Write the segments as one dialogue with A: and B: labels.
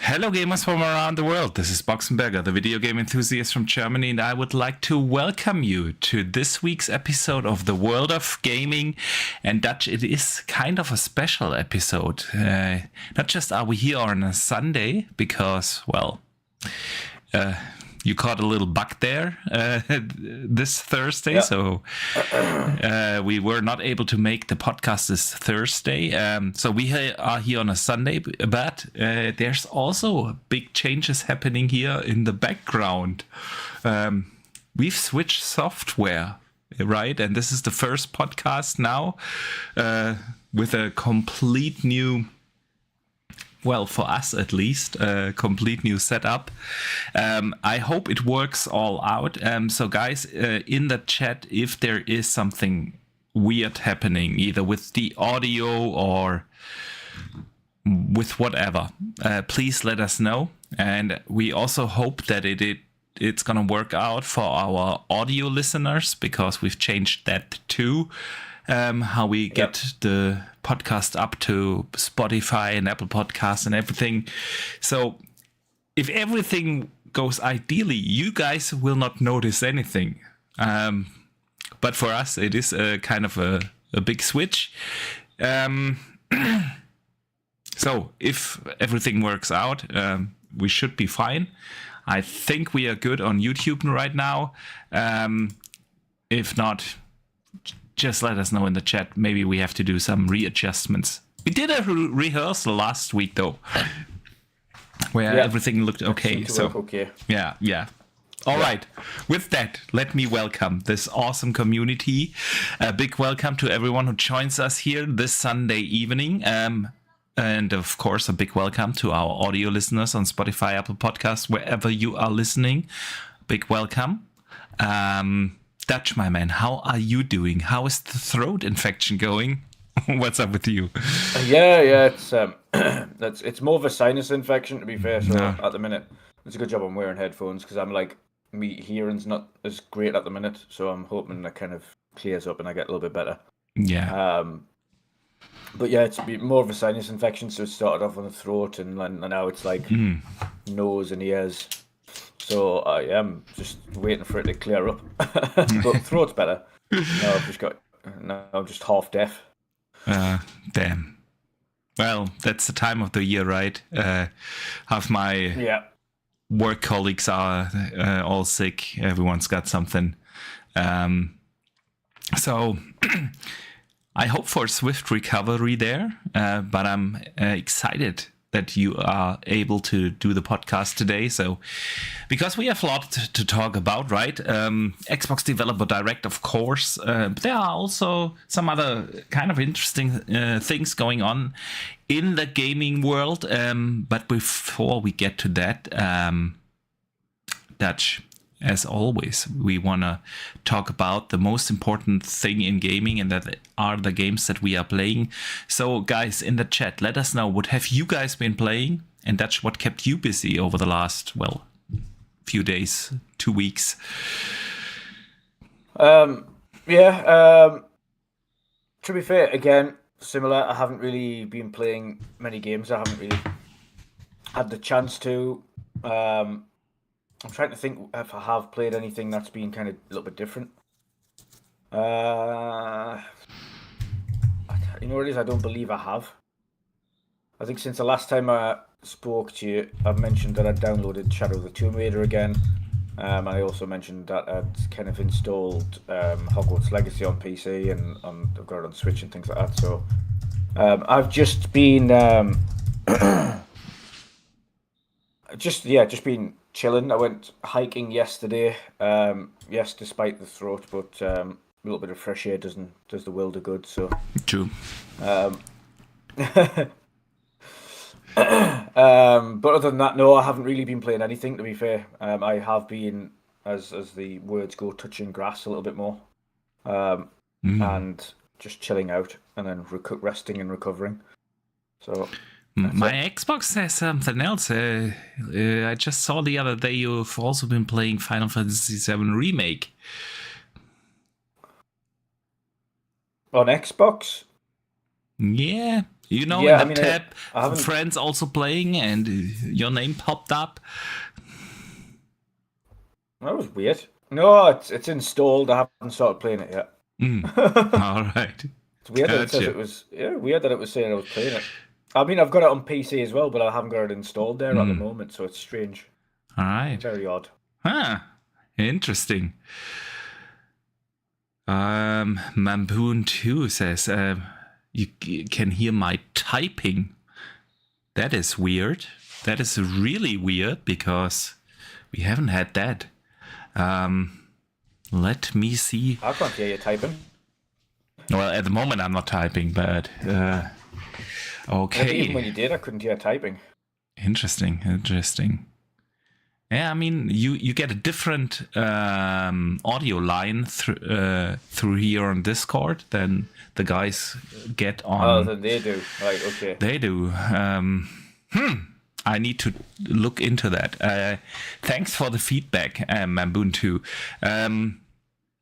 A: Hello gamers from around the world, this is Boxenberger, the video game enthusiast from Germany, and I would like to welcome you to this week's episode of the World of Gaming. And Dutch, it is kind of a special episode. Not just are we here on a Sunday, because, well, you caught a little bug there this Thursday, yeah. So we were not able to make the podcast this Thursday. So we are here on a Sunday, but there's also big changes happening here in the background. We've switched software, right? And this is the first podcast now with a complete new... well, for us at least, a complete new setup. I hope it works all out. So guys, in the chat, if there is something weird happening, either with the audio or with whatever, please let us know. And we also hope that it's going to work out for our audio listeners, because we've changed that too. How we get the podcast up to Spotify and Apple Podcasts and everything. So if everything goes ideally, you guys will not notice anything. But for us, it is a kind of a big switch. So if everything works out, we should be fine. I think we are good on YouTube right now. If not, just let us know in the chat. Maybe we have to do some readjustments. We did a rehearsal last week, though, where everything looked okay. So,
B: okay.
A: Yeah. All right. With that, let me welcome this awesome community. A big welcome to everyone who joins us here this Sunday evening. And of course, a big welcome to our audio listeners on Spotify, Apple Podcasts, wherever you are listening. Big welcome. Dutch, my man, how are you doing? How is the throat infection going? What's up with you?
B: Yeah, it's more of a sinus infection, to be fair. So at the minute, it's a good job I'm wearing headphones, because I'm like, me hearing's not as great at the minute. So I'm hoping that kind of clears up and I get a little bit better.
A: Yeah.
B: But yeah, it's more of a sinus infection. So it started off on the throat, and now it's like nose and ears. So I am just waiting for it to clear up. But throat's better. Now I'm just half deaf.
A: Damn. Well, that's the time of the year, right? Half my work colleagues are all sick. Everyone's got something. So I hope for a swift recovery there. But I'm excited that you are able to do the podcast today. So, because we have a lot to talk about, right? Xbox Developer Direct, of course. But there are also some other kind of interesting things going on in the gaming world. But before we get to that, Dutch, as always, we want to talk about the most important thing in gaming, and that are the games that we are playing. So, guys, in the chat, let us know, what have you guys been playing? And that's what kept you busy over the last, few days, 2 weeks.
B: To be fair, again, similar. I haven't really been playing many games. I haven't really had the chance to. I'm trying to think if I have played anything that's been kind of a little bit different. You know what it is? I don't believe I have. I think since the last time I spoke to you, I've mentioned that I downloaded Shadow of the Tomb Raider again. I also mentioned that I'd kind of installed Hogwarts Legacy on PC, and I've got it on Switch and things like that. So I've just been just been chilling. I went hiking yesterday. Yes, despite the throat, but a little bit of fresh air does the world a good. So
A: true.
B: But other than that, no, I haven't really been playing anything, to be fair. I have been, as the words go, touching grass a little bit more, and just chilling out, and then resting and recovering. So.
A: My Xbox says something else. I just saw the other day you've also been playing Final Fantasy VII Remake.
B: On Xbox?
A: Yeah, You know,
B: Yeah,
A: in the tab,
B: I haven't.
A: friends also playing, and your name popped up.
B: That was weird. No, it's installed. I haven't started playing it yet.
A: All right.
B: It's weird that it says
A: Gotcha.
B: it was. Yeah, weird that it was saying I was playing it. I mean, I've got it on PC as well, but I haven't got it installed there at the moment, so it's strange.
A: All right.
B: Very odd.
A: Huh. Interesting. Mamboon 2 says, you can hear my typing. That is weird. That is really weird because we haven't had that. Let me see.
B: I can't hear you typing.
A: Well, at the moment I'm not typing, but okay.
B: Even when you did, I couldn't hear typing.
A: Interesting. Yeah, I mean, you get a different audio line through here on Discord than the guys get on.
B: Oh, then they do. Right, okay.
A: They do. I need to look into that. Thanks for the feedback, Mamboon 2.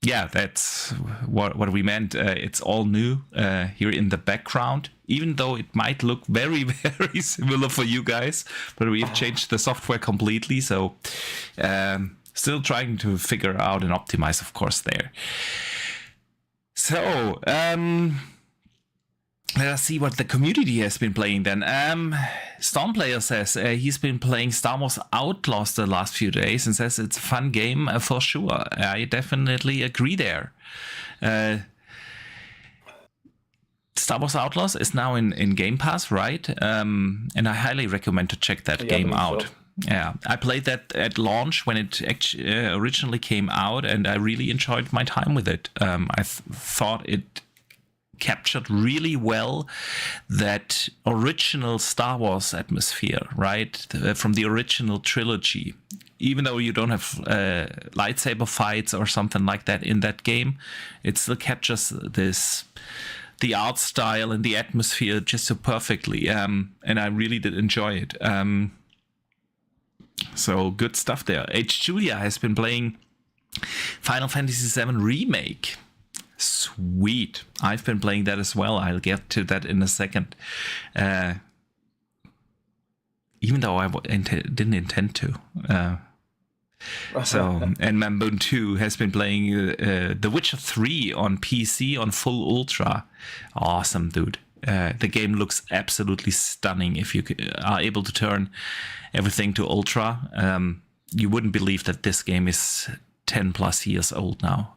A: Yeah, that's what we meant. It's all new here in the background, even though it might look very, very similar for you guys, but we've changed the software completely. So still trying to figure out and optimize, of course, there. So let us see what the community has been playing then. Stormplayer says he's been playing Star Wars Outlaws the last few days and says it's a fun game for sure. I definitely agree there. Star Wars Outlaws is now in Gamepass, right? And I highly recommend to check that game out. So. Yeah, I played that at launch when it originally came out, and I really enjoyed my time with it. I thought it captured really well that original Star Wars atmosphere, right? From the original trilogy. Even though you don't have lightsaber fights or something like that in that game, it still captures the art style and the atmosphere just so perfectly. And I really did enjoy it. So good stuff there. H. Julia has been playing Final Fantasy VII Remake. Sweet. I've been playing that as well. I'll get to that in a second. Even though I didn't intend to. And Mamboon 2 has been playing The Witcher 3 on PC on full ultra. Awesome, dude. The game looks absolutely stunning if you are able to turn everything to ultra. You wouldn't believe that this game is 10 plus years old now.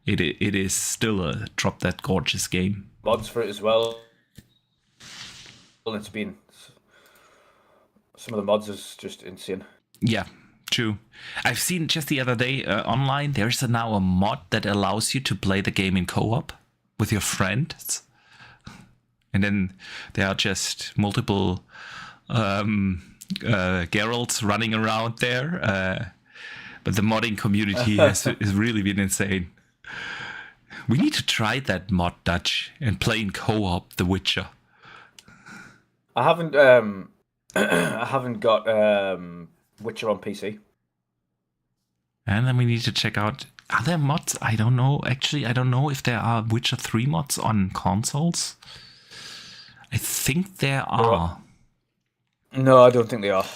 A: It is still a drop that gorgeous game.
B: Mods for it as well. It's been some of the mods is just insane.
A: Yeah, true. I've seen just the other day online. There's now a mod that allows you to play the game in co-op with your friends, and then there are just multiple Geralts running around there. But the modding community has really been insane. We need to try that mod, Dutch, and play in co-op The Witcher.
B: I haven't I haven't got Witcher on PC.
A: And then we need to check out other mods. I don't know. Actually, I don't know if there are Witcher 3 mods on consoles. I think there are.
B: No, I don't think they are.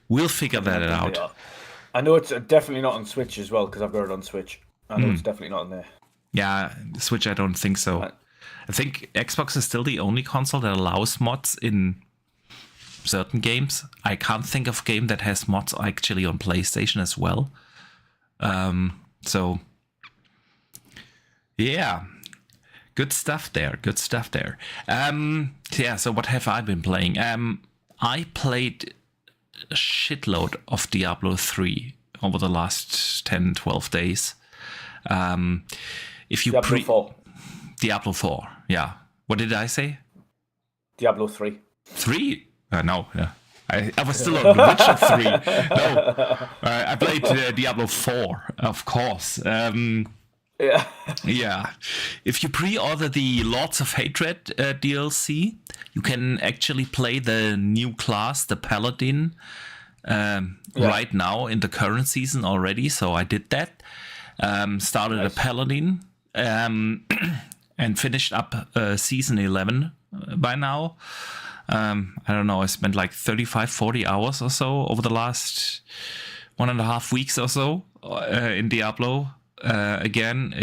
A: We'll figure that out.
B: I know it's definitely not on Switch as well, because I've got it on Switch. I know it's definitely not on there.
A: Yeah, Switch, I don't think so. I think Xbox is still the only console that allows mods in certain games. I can't think of a game that has mods actually on PlayStation as well. So, yeah. Good stuff there. Yeah, so what have I been playing? I played a shitload of Diablo 3 over the last 10, 12 days. If you
B: Diablo 4.
A: Diablo 4, yeah. What did I say?
B: Diablo 3.
A: 3? No, yeah. I was still on The Witcher 3. No, I played Diablo 4, of course.
B: Yeah.
A: Yeah. If you pre-order the Lords of Hatred DLC, you can actually play the new class, the Paladin, right now in the current season already. So I did that. Started nice. A Paladin. and finished up season 11 by now. I don't know, I spent like 35, 40 hours or so over the last 1.5 weeks or so in Diablo. Again,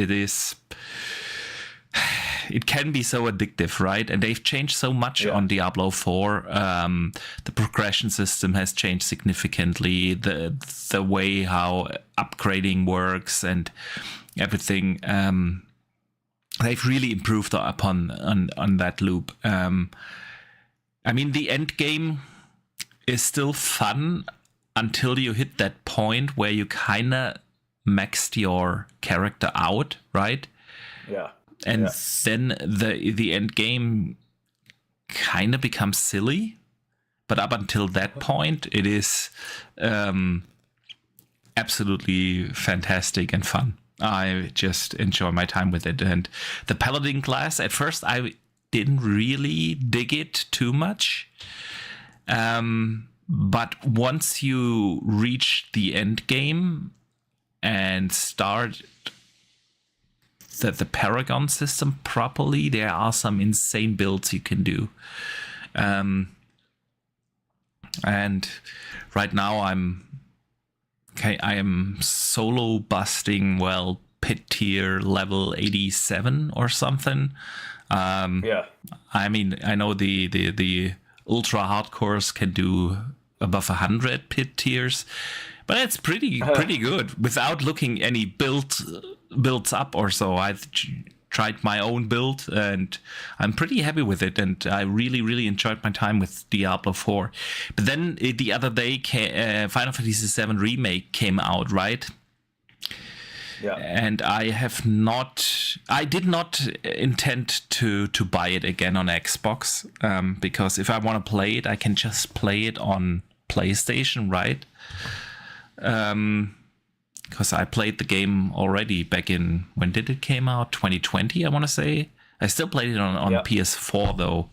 A: it can be so addictive, right? And they've changed so much on Diablo 4. The progression system has changed significantly. The way how upgrading works and everything. They've really improved on that loop. I mean, the end game is still fun until you hit that point where you kind of maxed your character out, right?
B: Yeah.
A: And then the end game kind of becomes silly. But up until that point, it is absolutely fantastic and fun. I just enjoy my time with it. And the Paladin class, at first, I didn't really dig it too much. But once you reach the end game and start the Paragon system properly, there are some insane builds you can do. And right now I am solo busting, pit tier level 87 or something. I mean, I know the ultra hardcores can do above 100 pit tiers, but it's pretty good without looking any builds up or so. I've tried my own build and I'm pretty happy with it, and I really, really enjoyed my time with Diablo 4. But then the other day, Final Fantasy VII Remake came out, right? Yeah. And I did not intend to buy it again on Xbox, because if I want to play it, I can just play it on PlayStation, right? Because I played the game already back in, when did it came out? 2020, I want to say. I still played it on PS4 though.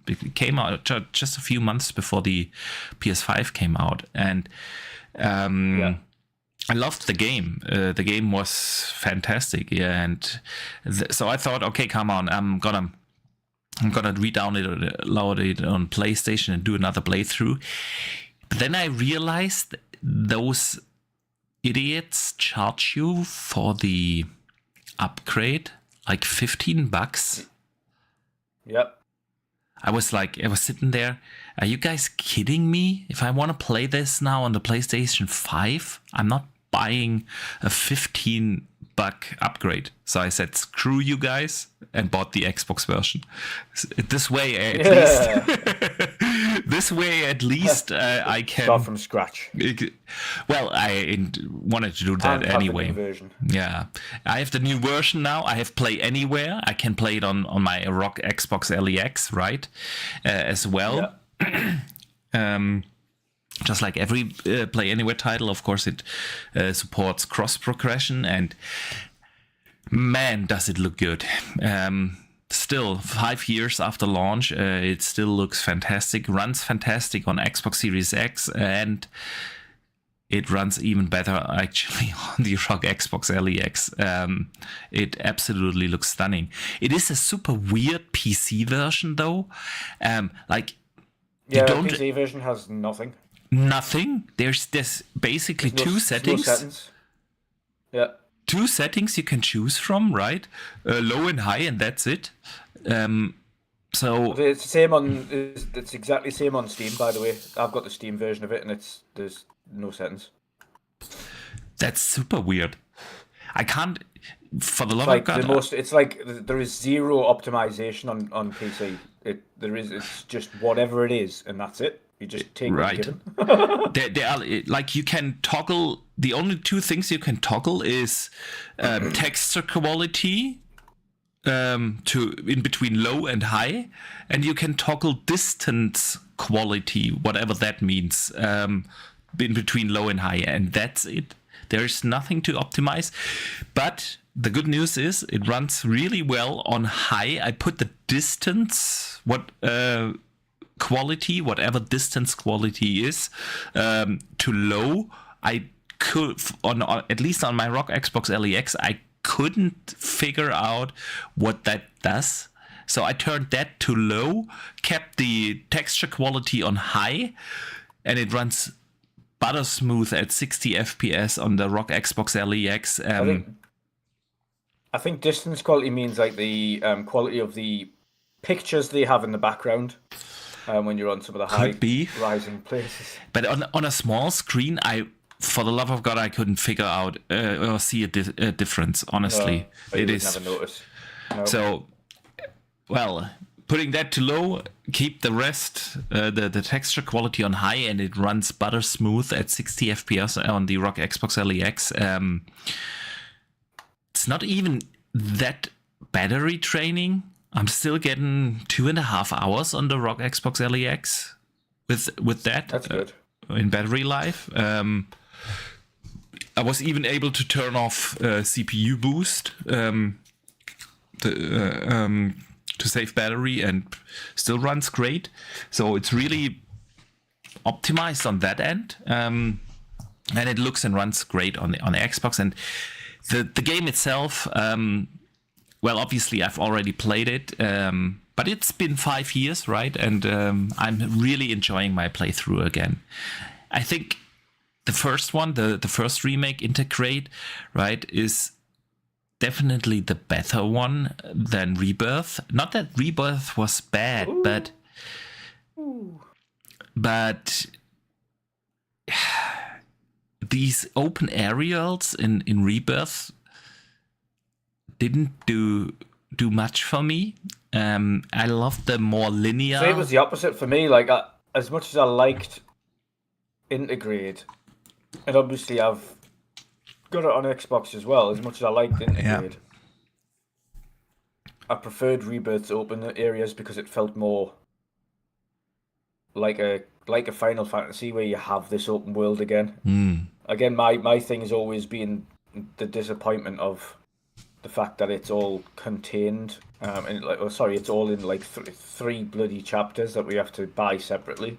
A: It came out just a few months before the PS5 came out, and I loved the game. The game was fantastic, and so I thought, okay, come on, I'm gonna re-download it on PlayStation and do another playthrough. But then I realized those idiots charge you for the upgrade like $15.
B: Yep.
A: I was sitting there. Are you guys kidding me? If I want to play this now on the PlayStation 5, I'm not buying a $15 upgrade. So I said, screw you guys, and bought the Xbox version. This way, at least, I can
B: start from scratch.
A: Well, I wanted to do that anyway.
B: The new version.
A: Yeah, I have the new version now. I have Play Anywhere. I can play it on my ROG Xbox LEX, right, as well. Yeah. Just like every Play Anywhere title, of course, it supports cross progression, and man, does it look good. Still, 5 years after launch, it still looks fantastic, runs fantastic on Xbox Series X, and it runs even better actually on the ROG Xbox LEX. It absolutely looks stunning. It is a super weird PC version though. The
B: PC version has nothing.
A: Nothing. There's basically two settings.
B: No settings. Yeah.
A: Two settings you can choose from, right? Low and high, and that's it. So
B: it's the same on. It's exactly the same on Steam, by the way. I've got the Steam version of it, and there's no settings. That's
A: super weird. I can't. For the love of God,
B: it's like there is zero optimization on PC. It's just whatever it is, and that's it. You just take
A: right. They are like, you can toggle. The only two things you can toggle is texture quality to in between low and high, and you can toggle distance quality, whatever that means, in between low and high, and that's it. There is nothing to optimize, but the good news is it runs really well on high. I put the distance quality, whatever distance quality is, to low. I could, at least on my ROG Xbox LEX, I couldn't figure out what that does. So I turned that to low, kept the texture quality on high, and it runs butter smooth at 60 FPS on the ROG Xbox LEX.
B: I think distance quality means like the quality of the pictures they have in the background when you're on some of the high rising places.
A: But on a small screen, for the love of God, I couldn't figure out or see a difference. Honestly,
B: it is. Never noticed. No.
A: So, well, putting that to low, keep the rest, the texture quality on high, and it runs butter smooth at 60 FPS on the ROG Xbox LEX. It's not even that battery draining. I'm still getting 2.5 hours on the ROG Xbox LEX with that.
B: That's good.
A: In battery life. I was even able to turn off CPU boost to save battery, and still runs great. So it's really optimized on that end, and it looks and runs great on the Xbox. And the game itself, well, obviously I've already played it, but it's been 5 years, right? And I'm really enjoying my playthrough again. I think the first one, the first remake, Integrate, right, is definitely the better one than Rebirth. Not that Rebirth was bad, but these open aerials in Rebirth didn't do much for me. I loved the more linear.
B: So it was the opposite for me. Like, as much as I liked Integrate, and obviously I've got it on Xbox as well, as much as I liked Integrate, I preferred Rebirth's open areas because it felt more like a Final Fantasy where you have this open world again. Again, my thing has always been the disappointment of the fact that it's all contained, it's all in like three bloody chapters that we have to buy separately.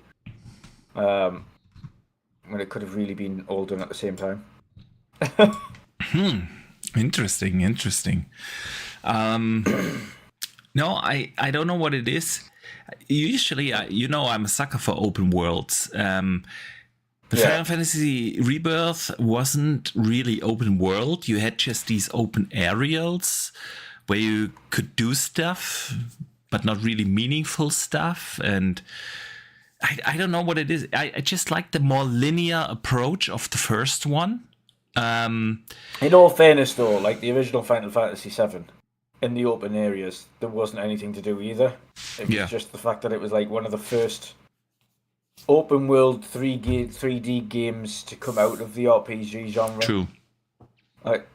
B: When it could have really been all done at the same time.
A: Interesting. No, I don't know what it is. Usually, I'm a sucker for open worlds. Final Fantasy Rebirth wasn't really open world. You had just these open aerials where you could do stuff, but not really meaningful stuff. And I don't know what it is. I just like the more linear approach of the first one.
B: In all fairness, though, like the original Final Fantasy VII, in the open areas, there wasn't anything to do either. It was just the fact that it was like one of the first open world 3D games to come out of the RPG genre.
A: True.
B: Like,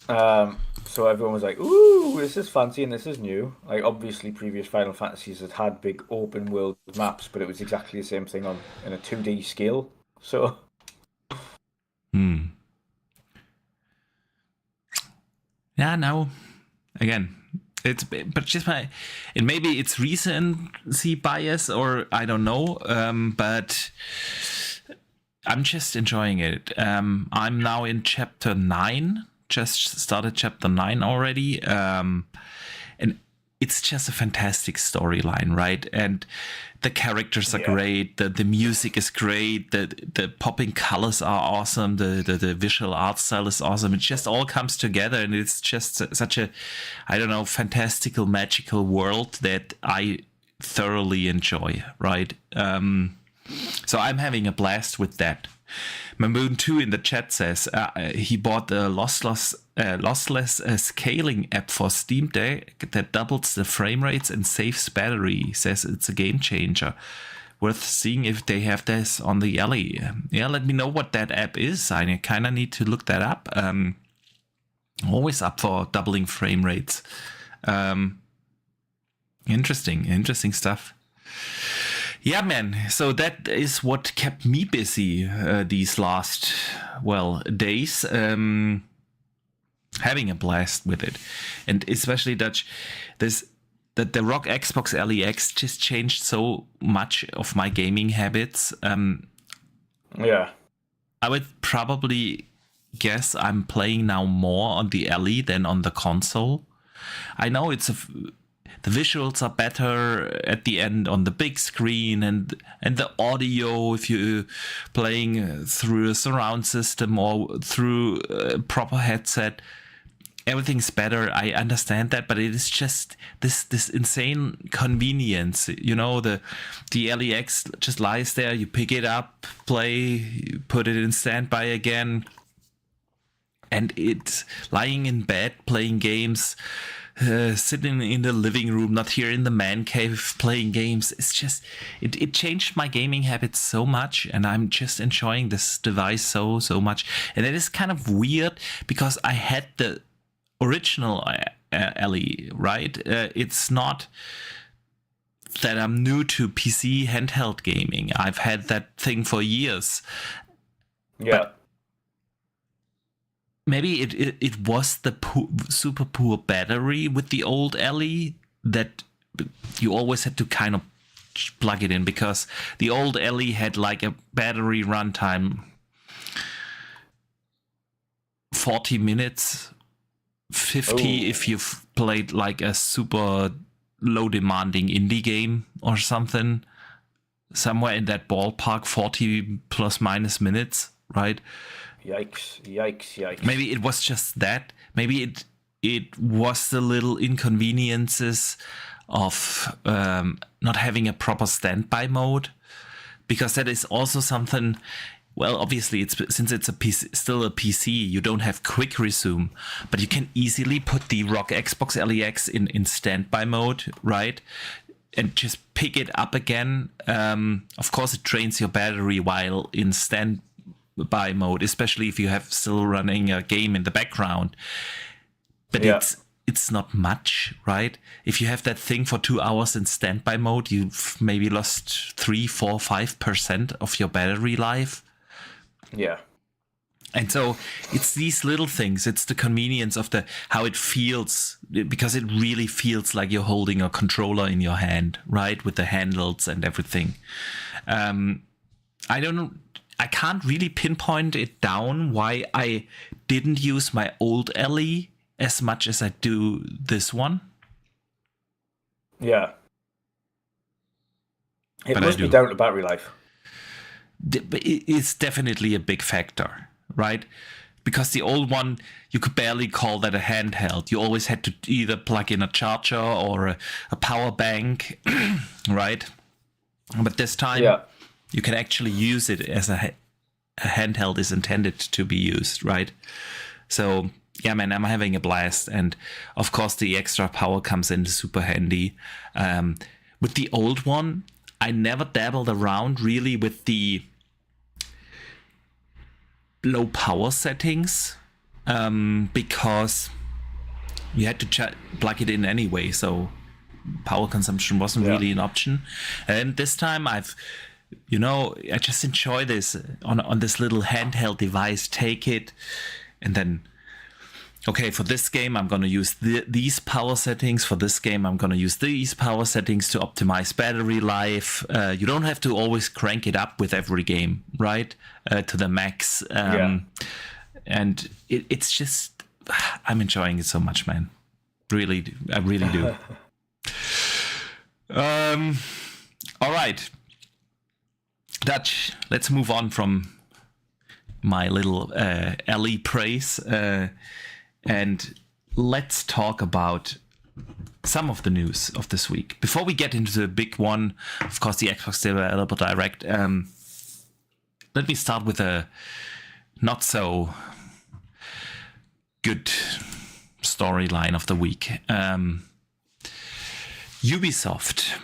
B: so everyone was like, "Ooh, this is fancy and this is new." Like, obviously, previous Final Fantasies had big open world maps, but it was exactly the same thing in a 2D scale. So.
A: Yeah, no. Again, but just maybe it's recency bias, or I don't know. But I'm just enjoying it. I'm now in chapter 9. Just started chapter 9 already. And it's just a fantastic storyline, right? And the characters are great. The music is great. The popping colors are awesome. The visual art style is awesome. It just all comes together, and it's just such a, I don't know, fantastical, magical world that I thoroughly enjoy, right? So I'm having a blast with that. Mamoon2 in the chat says he bought a lossless scaling app for Steam Deck that doubles the frame rates and saves battery. He says it's a game changer. Worth seeing if they have this on the alley. Yeah, let me know what that app is. I kind of need to look that up. Always up for doubling frame rates. Interesting stuff. Yeah, man. So that is what kept me busy these last, days. Having a blast with it. And especially that the ROG Xbox LEX just changed so much of my gaming habits.
B: I would
A: would probably guess I'm playing now more on the LE than on the console. I know the visuals are better at the end on the big screen, and the audio, if you're playing through a surround system or through a proper headset, everything's better. I understand that, but it is just this insane convenience. You know, the LEX just lies there. You pick it up, play, put it in standby again, and it's lying in bed playing games. Sitting in the living room, not here in the man cave playing games. It's just, it changed my gaming habits so much, and I'm just enjoying this device so much. And it is kind of weird because I had the original LE, right? It's not that I'm new to PC handheld gaming. I've had that thing for years.
B: Yeah.
A: But maybe it was the super poor battery with the old LE that you always had to kind of plug it in, because the old LE had like a battery runtime 40 minutes, 50 if you've played like a super low demanding indie game or something, somewhere in that ballpark, 40 plus minus minutes, right?
B: Yikes.
A: Maybe it was just that. Maybe it was the little inconveniences of not having a proper standby mode, because that is also something. Well, obviously, since it's still a PC, you don't have quick resume, but you can easily put the ROG Xbox LEX in standby mode, right? And just pick it up again. Of course, it drains your battery while in standby mode, especially if you have still running a game in the background. But it's not much, right? If you have that thing for 2 hours in standby mode, you've maybe lost 3, 4, 5% of your battery life.
B: Yeah.
A: And so it's these little things. It's the convenience of how it feels, because it really feels like you're holding a controller in your hand, right? With the handles and everything. I don't know. I can't really pinpoint it down why I didn't use my old LE as much as I do this one.
B: Yeah. It must be down to battery life.
A: It's definitely a big factor, right? Because the old one, you could barely call that a handheld. You always had to either plug in a charger or a power bank, right? But this time, you can actually use it as a handheld is intended to be used, right? So, yeah, man, I'm having a blast. And, of course, the extra power comes in super handy. With the old one, I never dabbled around really with the low power settings, because you had to plug it in anyway, so power consumption wasn't really an option. And this time I just enjoy this on this little handheld device. Take it, and then, okay, for this game I'm going to use these power settings. For this game I'm going to use these power settings to optimize battery life. You don't have to always crank it up with every game, right? To the max. And it's just, I'm enjoying it so much, man. Really, I really do. All right. Dutch, let's move on from my little LE praise. And let's talk about some of the news of this week. Before we get into the big one, of course, the Xbox Developer Direct, let me start with a not so good storyline of the week. Ubisoft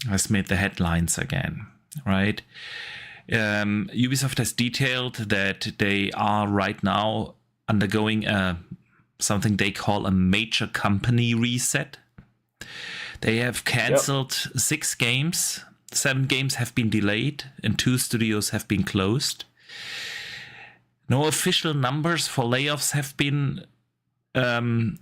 A: has made the headlines again, right? Ubisoft has detailed that they are right now undergoing something they call a major company reset. They have cancelled 6 games, 7 games have been delayed, and 2 studios have been closed. No official numbers for layoffs have been, it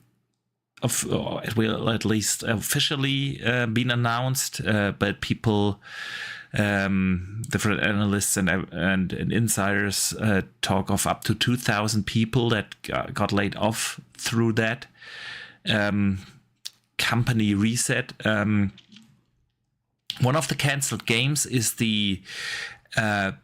A: will at least officially been announced, but people different analysts and insiders talk of up to 2,000 people that got laid off through that company reset. One of the cancelled games is the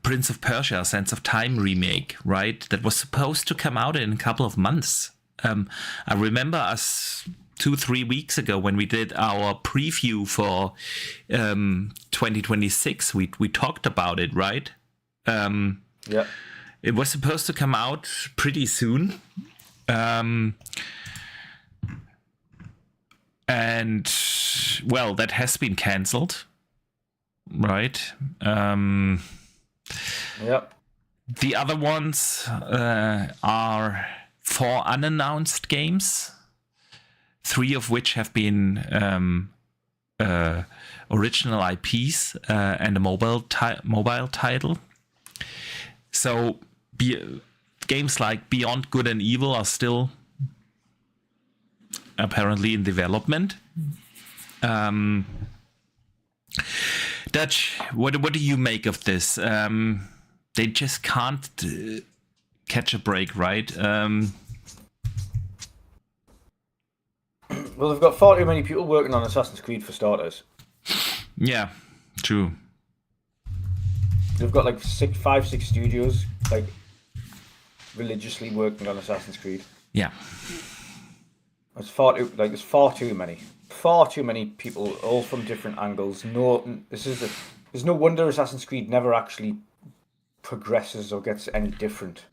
A: Prince of Persia: Sands of Time remake, right? That was supposed to come out in a couple of months. I remember us 2-3 weeks ago when we did our preview for 2026. We talked about it, right?
B: Yeah.
A: It was supposed to come out pretty soon. And well, that has been cancelled, right?
B: Yep.
A: The other ones are 4 unannounced games, 3 of which have been original IPs and a mobile title. So games like Beyond Good and Evil are still apparently in development. Dutch, what do you make of this? They just can't catch a break, right?
B: Well, they've got far too many people working on Assassin's Creed for starters.
A: Yeah, true.
B: They've got like 5-6 studios like religiously working on Assassin's Creed.
A: Yeah.
B: There's far too many people, all from different angles. There's no wonder Assassin's Creed never actually progresses or gets any different.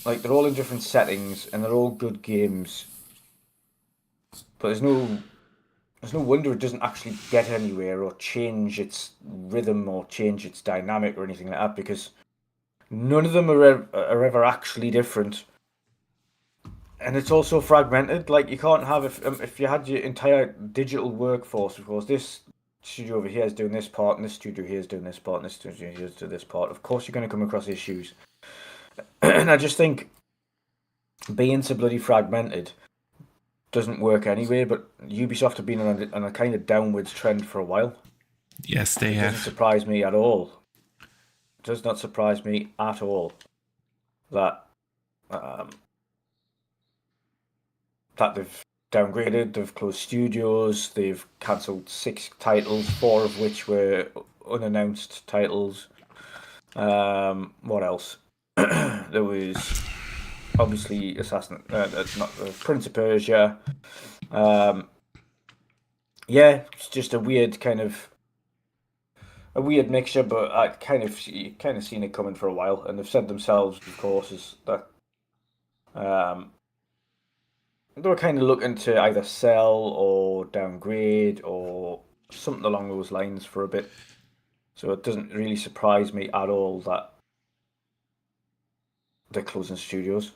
B: Like, they're all in different settings and they're all good games, but there's no wonder it doesn't actually get anywhere or change its rhythm or change its dynamic or anything like that, because none of them are ever actually different. And it's also fragmented. Like, you can't have, if you had your entire digital workforce, of course, this studio over here is doing this part, and this studio here is doing this part, and this studio here is doing this part. Of course, you're going to come across issues. And I just think being so bloody fragmented doesn't work anyway. But Ubisoft have been on a kind of downwards trend for a while.
A: Yes, they have.
B: It doesn't surprise me at all. It does not surprise me at all that that they've downgraded, they've closed studios, they've cancelled 6 titles, 4 of which were unannounced titles. What else? There was obviously Prince of Persia. Yeah, it's just a weird mixture, but I kind of seen it coming for a while, and they've said themselves, of course, is that they were kind of looking to either sell or downgrade or something along those lines for a bit. So it doesn't really surprise me at all that they're closing studios.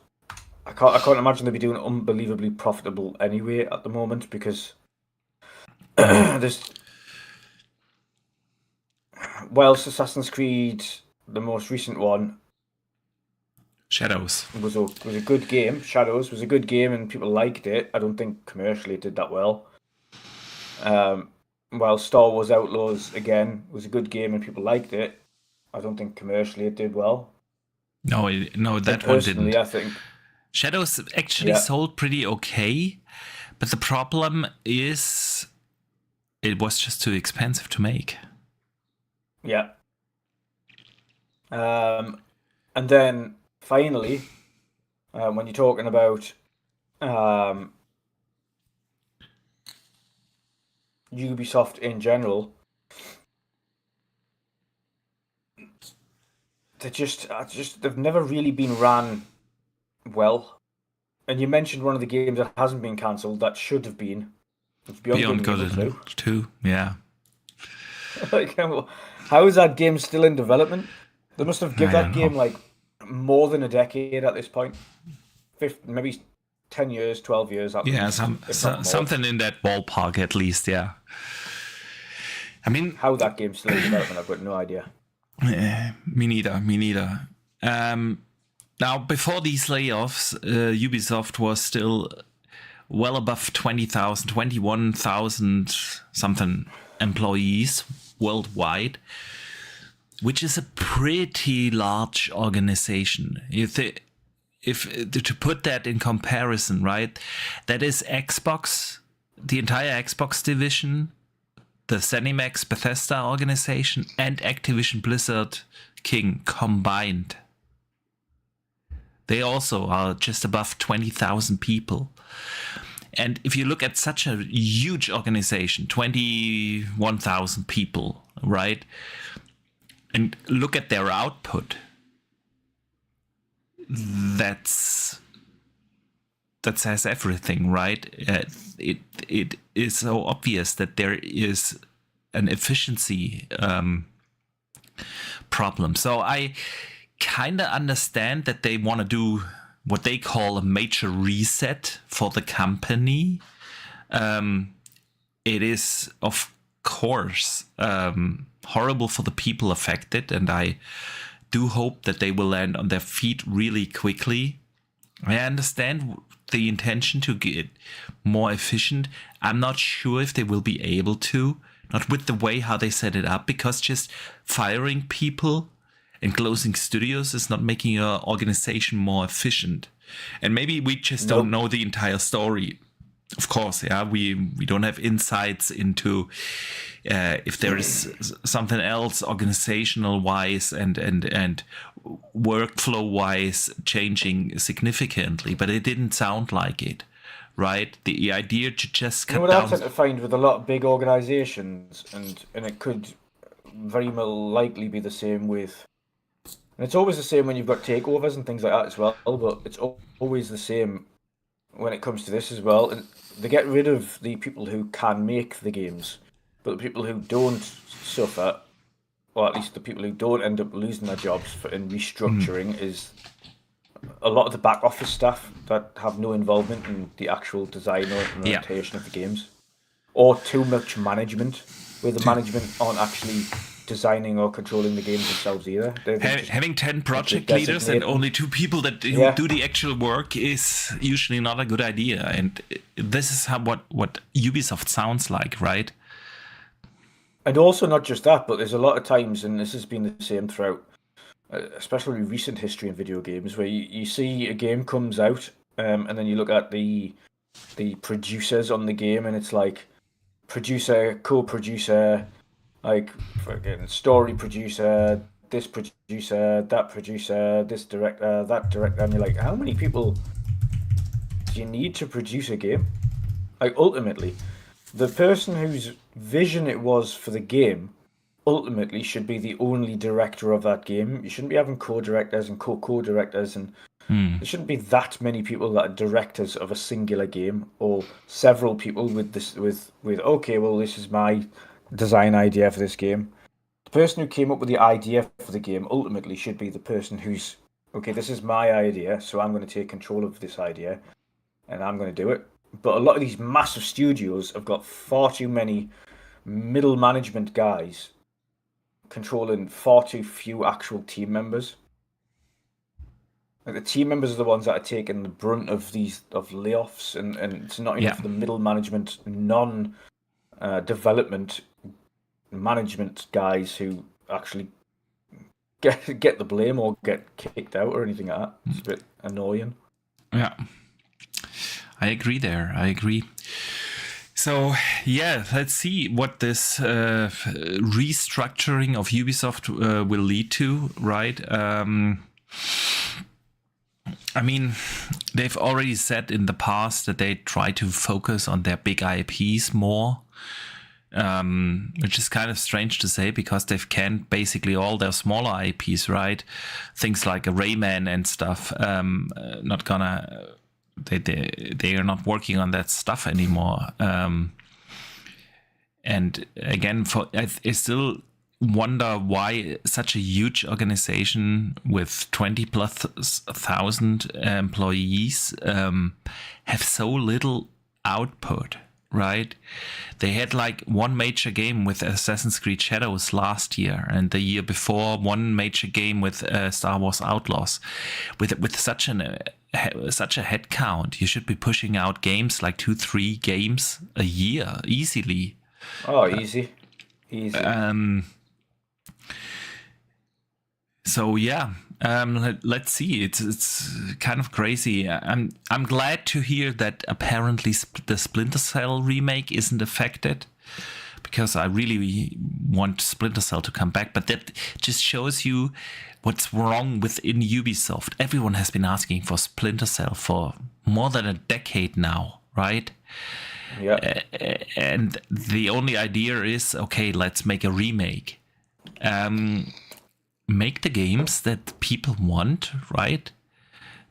B: I can't imagine they'd be doing unbelievably profitable anyway at the moment, because whilst Assassin's Creed, the most recent one,
A: Shadows
B: was a good game. Shadows was a good game and people liked it. I don't think commercially it did that well. While Star Wars Outlaws, again, was a good game and people liked it, I don't think commercially it did well.
A: No, that one didn't.
B: I think
A: Shadows actually sold pretty okay, but the problem is it was just too expensive to make.
B: Yeah. And then finally, when you're talking about Ubisoft in general, they've never really been ran well. And you mentioned one of the games that hasn't been cancelled that should have been. It's Beyond Good and Evil
A: 2. Yeah.
B: Like, how is that game still in development? They must have given that game like more than a decade at this point. Maybe 10 years, 12 years.
A: Yeah, something in that ballpark at least, yeah. I mean,
B: how that game's still in development, I've got no idea.
A: Me neither. Now, before these layoffs, Ubisoft was still well above 21,000 something employees. worldwide, which is a pretty large organization. If to put that in comparison, right? That is Xbox, the entire Xbox division, the ZeniMax Bethesda organization, and Activision Blizzard King combined. They also are just above 20,000 people. And if you look at such a huge organization, 21,000 people, right? And look at their output, that says everything, right? It is so obvious that there is an efficiency problem. So I kind of understand that they want to do what they call a major reset for the company. It is, of course, horrible for the people affected, and I do hope that they will land on their feet really quickly. I understand the intention to get more efficient. I'm not sure if they will be able to, not with the way how they set it up, because just firing people and closing studios is not making your organization more efficient. And maybe we just don't know the entire story. Of course, yeah, we don't have insights into if there is something else organizational wise and workflow wise changing significantly, but it didn't sound like it, right? The idea to just cut
B: what
A: down.
B: I tend to find with a lot of big organizations, and it could very well likely be the same with, and it's always the same when you've got takeovers and things like that as well, but it's always the same when it comes to this as well. And they get rid of the people who can make the games, but the people who don't suffer, or at least the people who don't end up losing their jobs in restructuring, is a lot of the back office staff that have no involvement in the actual design or implementation of the games, or too much management, where the management aren't actually designing or controlling the games themselves either.
A: Having 10 project leaders and only 2 people that do the actual work is usually not a good idea. And this is what Ubisoft sounds like, right?
B: And also not just that, but there's a lot of times, and this has been the same throughout, especially recent history in video games, where you see a game comes out, and then you look at the producers on the game, and it's like producer, co-producer, like fucking story producer, this producer, that producer, this director, that director, and you're like, how many people do you need to produce a game? Like, ultimately, the person whose vision it was for the game ultimately should be the only director of that game. You shouldn't be having co-directors and co-directors, and there shouldn't be that many people that are directors of a singular game, or several people with okay, well, this is my design idea for this game. The person who came up with the idea for the game ultimately should be the person who's, okay, this is my idea, so I'm going to take control of this idea and I'm going to do it. But a lot of these massive studios have got far too many middle management guys controlling far too few actual team members. Like, the team members are the ones that are taking the brunt of layoffs, and it's not enough for the middle management, development management guys who actually get the blame or get kicked out or anything like that. It's a bit annoying.
A: Yeah, I agree there. I agree. So, let's see what this restructuring of Ubisoft will lead to, right? I mean, they've already said in the past that they try to focus on their big IPs more, which is kind of strange to say because they've canned basically all their smaller IPs, right? Things like a Rayman and stuff. They are not working on that stuff anymore. And again, I still wonder why such a huge organization with 20,000+ employees have so little output, right? They had like one major game with Assassin's Creed Shadows last year, and the year before one major game with Star Wars Outlaws. With such a head count, you should be pushing out games like 2-3 games a year easily.
B: Oh, easy. Easy.
A: So yeah, let's see. It's kind of crazy. I'm glad to hear that apparently the Splinter Cell remake isn't affected, because I really want Splinter Cell to come back. But that just shows you what's wrong within Ubisoft. Everyone has been asking for Splinter Cell for more than a decade now, right?
B: Yeah.
A: And the only idea is, okay, let's make a remake. Make the games that people want, right?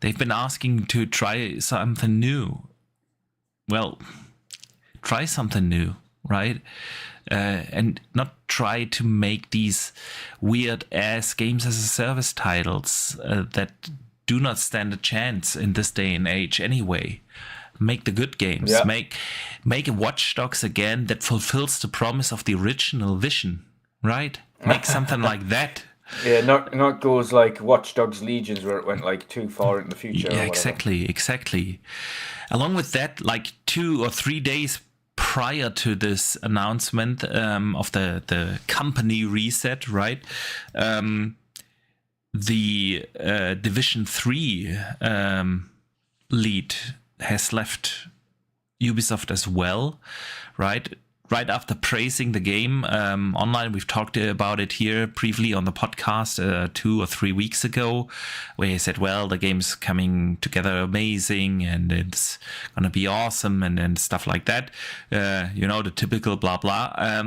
A: They've been asking to try something new. Well, try something new, right? And not try to make these weird ass games as a service titles that do not stand a chance in this day and age anyway. Make the good games.
B: Yeah.
A: Make a Watch Dogs again that fulfills the promise of the original vision, right? Make something like that.
B: Yeah, not goes like Watch Dogs Legions, where it went like too far in the future.
A: Yeah, exactly. Along with that, like 2 or 3 days prior to this announcement of the company reset, right? The Division 3 lead has left Ubisoft as well, right? Right after praising the game online, we've talked about it here briefly on the podcast 2 or 3 weeks ago, where he said, well, the game's coming together amazing and it's gonna be awesome and stuff like that. The typical blah blah.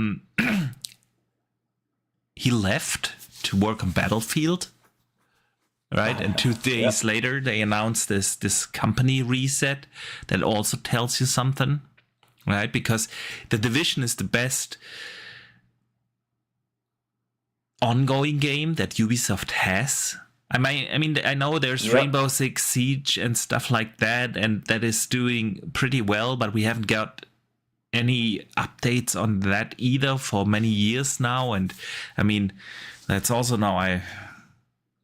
A: He left to work on Battlefield, right? And 2 days later, they announced this company reset that also tells you something. Right, because the Division is the best ongoing game that Ubisoft has. I mean, I know there's Rainbow Six Siege and stuff like that, and that is doing pretty well, but we haven't got any updates on that either for many years now. And I mean, that's also now, I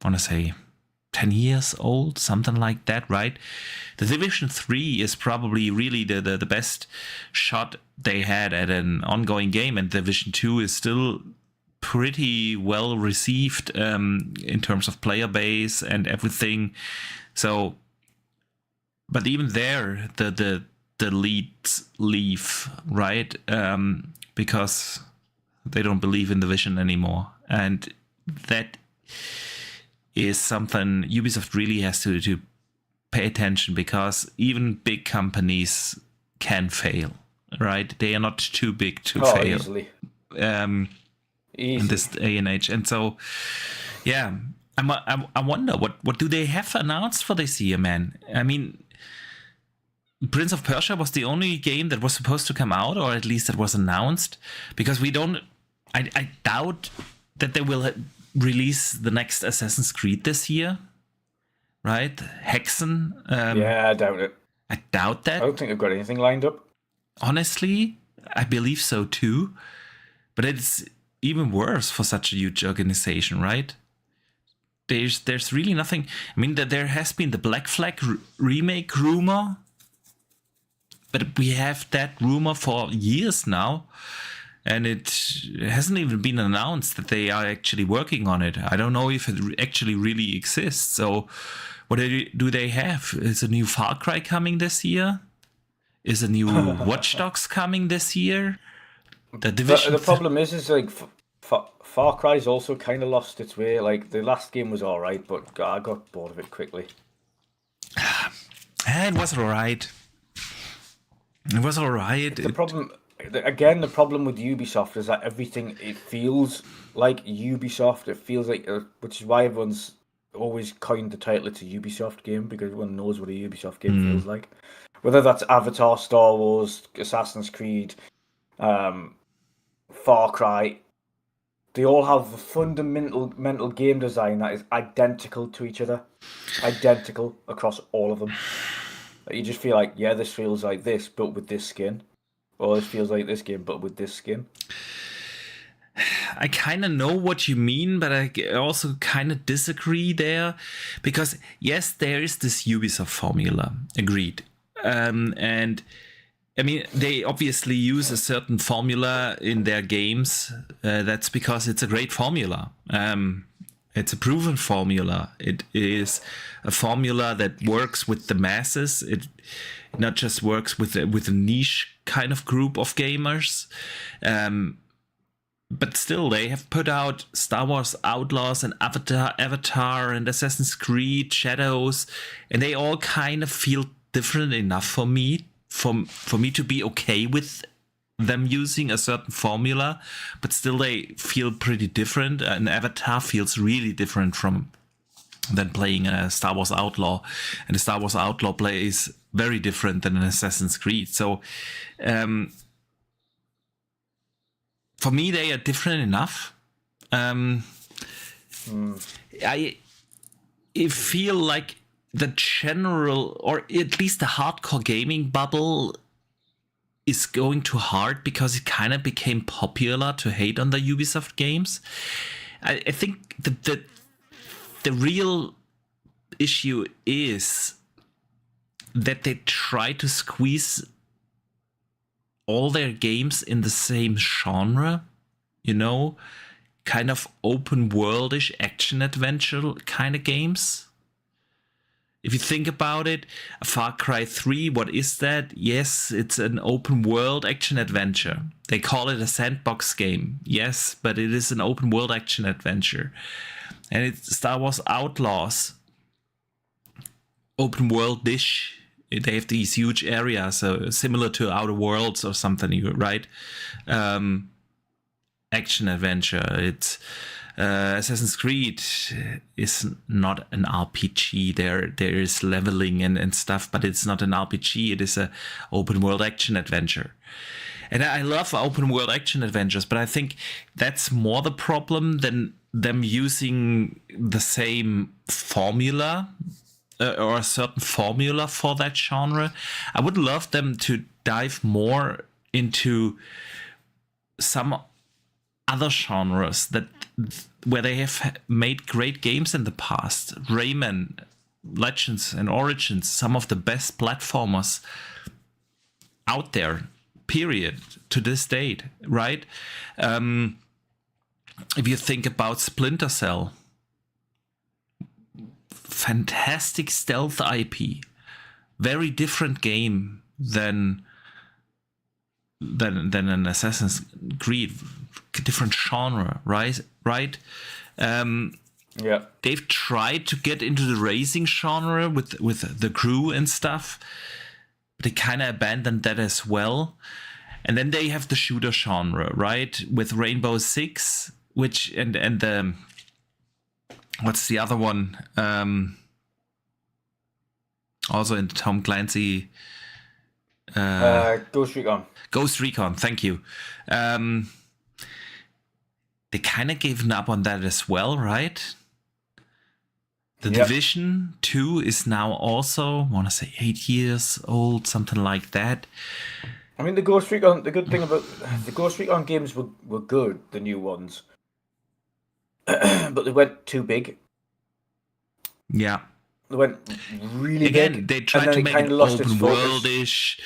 A: want to say, 10 years old, something like that, right? The Division 3 is probably really the best shot they had at an ongoing game, and Division 2 is still pretty well received in terms of player base and everything. So, but even there, the leads leave, right? Because they don't believe in the vision anymore, and that is something Ubisoft really has to pay attention, because even big companies can fail, right? They are not too big to fail.
B: Easily.
A: In this day and age. And so, yeah, I wonder what do they have announced for this year, man? I mean, Prince of Persia was the only game that was supposed to come out, or at least that was announced, because I doubt that they will release the next Assassin's Creed this year, right? Hexen.
B: Yeah, I doubt it.
A: I doubt that.
B: I don't think they've got anything lined up.
A: Honestly, I believe so too. But it's even worse for such a huge organization, right? There's really nothing. I mean, there has been the Black Flag remake rumor, but we have that rumor for years now. And it hasn't even been announced that they are actually working on it. I don't know if it actually really exists. So what do they have? Is a new Far Cry coming this year? Is a new Watch Dogs coming this year? The Division.
B: The problem is like Far Cry's also kind of lost its way. Like the last game was all right, but I got bored of it quickly.
A: It was all right. It was all right.
B: The problem with Ubisoft is that everything, it feels like Ubisoft. It feels like, which is why everyone's always coined the title it's a Ubisoft game, because everyone knows what a Ubisoft game feels like. Whether that's Avatar, Star Wars, Assassin's Creed, Far Cry, they all have a fundamental game design that is identical to each other. Identical across all of them. You just feel like, yeah, this feels like this, but with this skin. Or it feels like this game, but with this skin.
A: I kind of know what you mean, but I also kind of disagree there. Because, yes, there is this Ubisoft formula. Agreed. And I mean, they obviously use a certain formula in their games. That's because it's a great formula. It's a proven formula. It is a formula that works with the masses. It not just works with a niche kind of group of gamers. But still, they have put out Star Wars Outlaws and Avatar and Assassin's Creed Shadows, and they all kind of feel different enough for me to be okay with them using a certain formula, but still they feel pretty different. And Avatar feels really different than playing a Star Wars Outlaw, and the Star Wars Outlaw play is very different than an Assassin's Creed. So for me, they are different enough. I feel like the general, or at least the hardcore gaming bubble, is going too hard because it kind of became popular to hate on the Ubisoft games. I think the real issue is that they try to squeeze all their games in the same genre, kind of open worldish action adventure kind of games. If you think about it, Far Cry 3, what is that? Yes, it's an open world action adventure. They call it a sandbox game. Yes, but it is an open world action adventure. And it's Star Wars Outlaws. Open world dish. They have these huge areas, similar to Outer Worlds or something, right? Action adventure. It's Assassin's Creed is not an RPG. There is leveling and stuff, but it's not an RPG. It is a open world action adventure. And I love open world action adventures, but I think that's more the problem than them using the same formula or a certain formula for that genre. I would love them to dive more into some other genres where they have made great games in the past. Rayman, Legends and Origins, some of the best platformers out there, period, to this date, right? If you think about Splinter Cell, fantastic stealth IP, very different game than an Assassin's Creed, different genre, right? They've tried to get into the racing genre with the crew and stuff, but they kind of abandoned that as well. And then they have the shooter genre, right? With Rainbow Six, which and the what's the other one? Also in Tom Clancy.
B: Ghost Recon.
A: Ghost Recon, thank you. They kind of gave up on that as well, right? The Division 2 is now also, I want to say 8 years old, something like that.
B: I mean, the Ghost Recon, the good thing about the Ghost Recon games were good, the new ones. But they went too big.
A: Yeah.
B: They went really big.
A: Again, they tried to make it open worldish,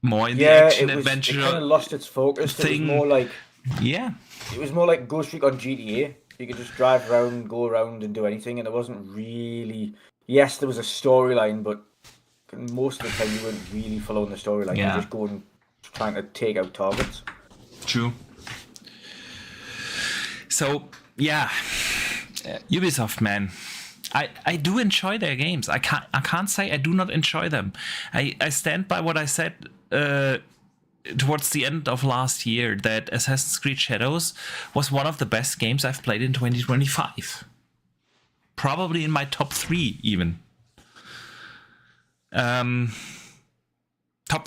A: more in the action adventure.
B: It kind of lost its focus.
A: Thing.
B: It was more like
A: it
B: was more like Ghost Recon GTA. You could just drive around, go around, and do anything, and there wasn't really. Yes, there was a storyline, but most of the time you weren't really following the storyline. You were just going, trying to take out targets.
A: True. So Ubisoft, man. I do enjoy their games. I can't say I do not enjoy them. I stand by what I said towards the end of last year, that Assassin's Creed Shadows was one of the best games I've played in 2025. Probably in my top 3 even. Top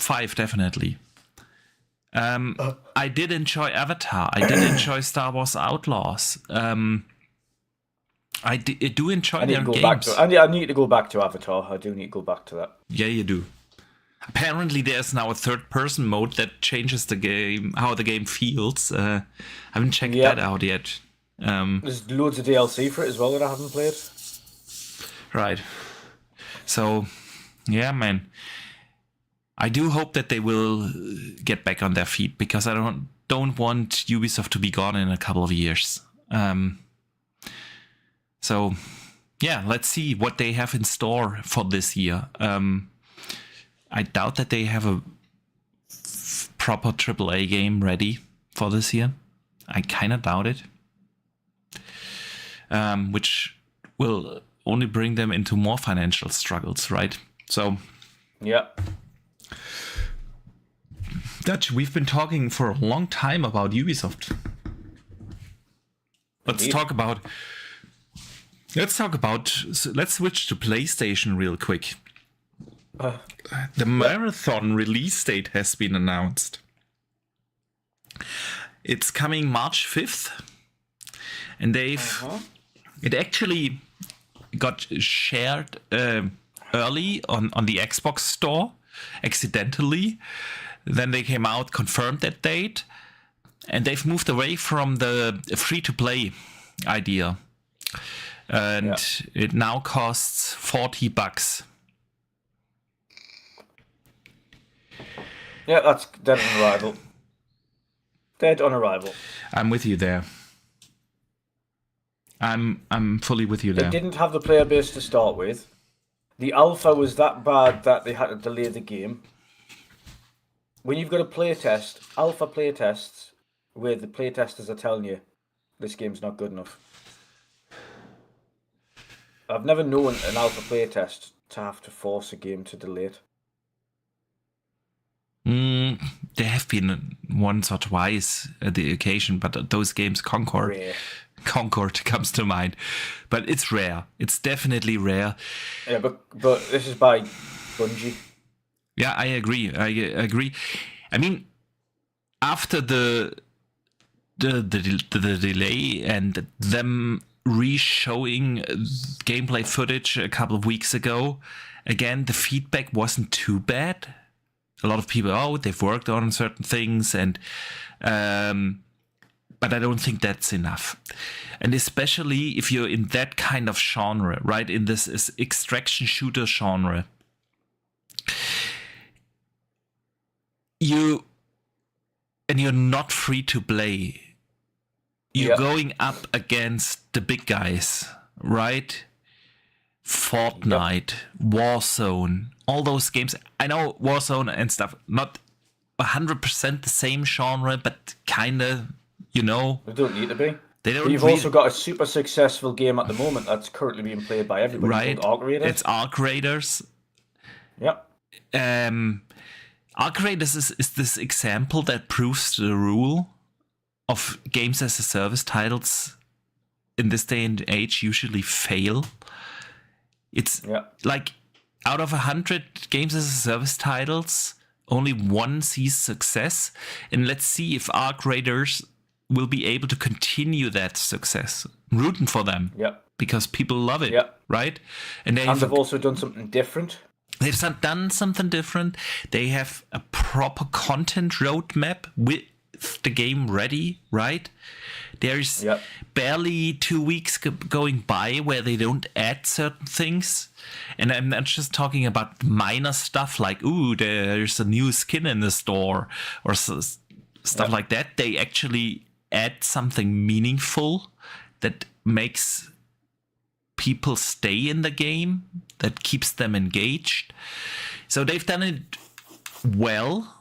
A: 5 definitely. I did enjoy Avatar. I did enjoy Star Wars Outlaws. I do enjoy their games.
B: I need to go back to Avatar. I do need to go back to that.
A: Yeah, you do. Apparently, there's now a third-person mode that changes the game, how the game feels. I haven't checked that out yet.
B: There's loads of DLC for it as well that I haven't played.
A: Right. So, yeah, man. I do hope that they will get back on their feet, because I don't want Ubisoft to be gone in a couple of years. So, yeah, let's see what they have in store for this year. I doubt that they have a proper AAA game ready for this year. I kind of doubt it. Which will only bring them into more financial struggles, right? So,
B: yeah.
A: Dutch, we've been talking for a long time about Ubisoft. Let's switch to PlayStation real quick. The Marathon release date has been announced. It's coming March 5th. And it actually got shared early on the Xbox store, accidentally. Then they came out, confirmed that date, and they've moved away from the free-to-play idea. And it now costs $40.
B: Yeah, that's dead on arrival. Dead on arrival.
A: I'm with you there. I'm fully with you there.
B: They didn't have the player base to start with. The alpha was that bad that they had to delay the game. When you've got a playtest, alpha playtests, where the playtesters are telling you this game's not good enough. I've never known an alpha playtest to have to force a game to delay it.
A: There have been once or twice at the occasion, but those games, Concord comes to mind. But it's rare. It's definitely rare.
B: Yeah, but this is by Bungie.
A: Yeah, I agree. I mean, after the delay and them re-showing gameplay footage a couple of weeks ago, again, the feedback wasn't too bad. A lot of people, they've worked on certain things, and but I don't think that's enough. And especially if you're in that kind of genre, right, in this extraction shooter genre, you're not free to play. You're going up against the big guys, right? Fortnite, Warzone, all those games. I know Warzone and stuff, not 100% the same genre, but kind of,
B: They don't need to be.
A: They don't.
B: You've also got a super successful game at the moment that's currently being played by everybody.
A: Right.
B: Arc Raiders.
A: It's Arc Raiders.
B: Yep.
A: Arc Raiders is this example that proves the rule of games as a service titles in this day and age usually fail. It's like out of 100 games as a service titles, only one sees success. And let's see if Arc Raiders will be able to continue that success. I'm rooting for them. Because people love it, right? And they've
B: also done something different.
A: They've done something different. They have a proper content roadmap with the game ready, right? There's barely 2 weeks going by where they don't add certain things. And I'm not just talking about minor stuff like, there's a new skin in the store or stuff like that. They actually add something meaningful that makes people stay in the game, that keeps them engaged. So they've done it well,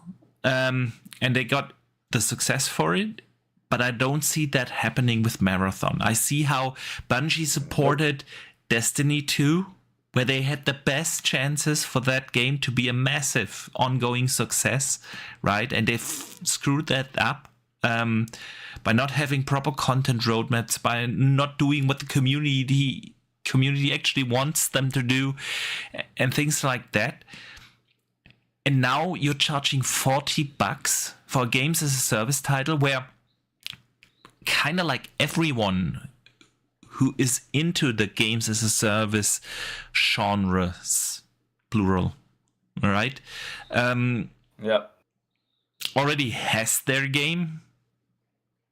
A: and they got the success for it. But I don't see that happening with Marathon. I see how Bungie supported Destiny 2, where they had the best chances for that game to be a massive ongoing success, right? And they've screwed that up by not having proper content roadmaps, by not doing what the community actually wants them to do, and things like that. And now you're charging $40 for games as a service title, where kind of like everyone who is into the games as a service genres, plural, all right, already has their game.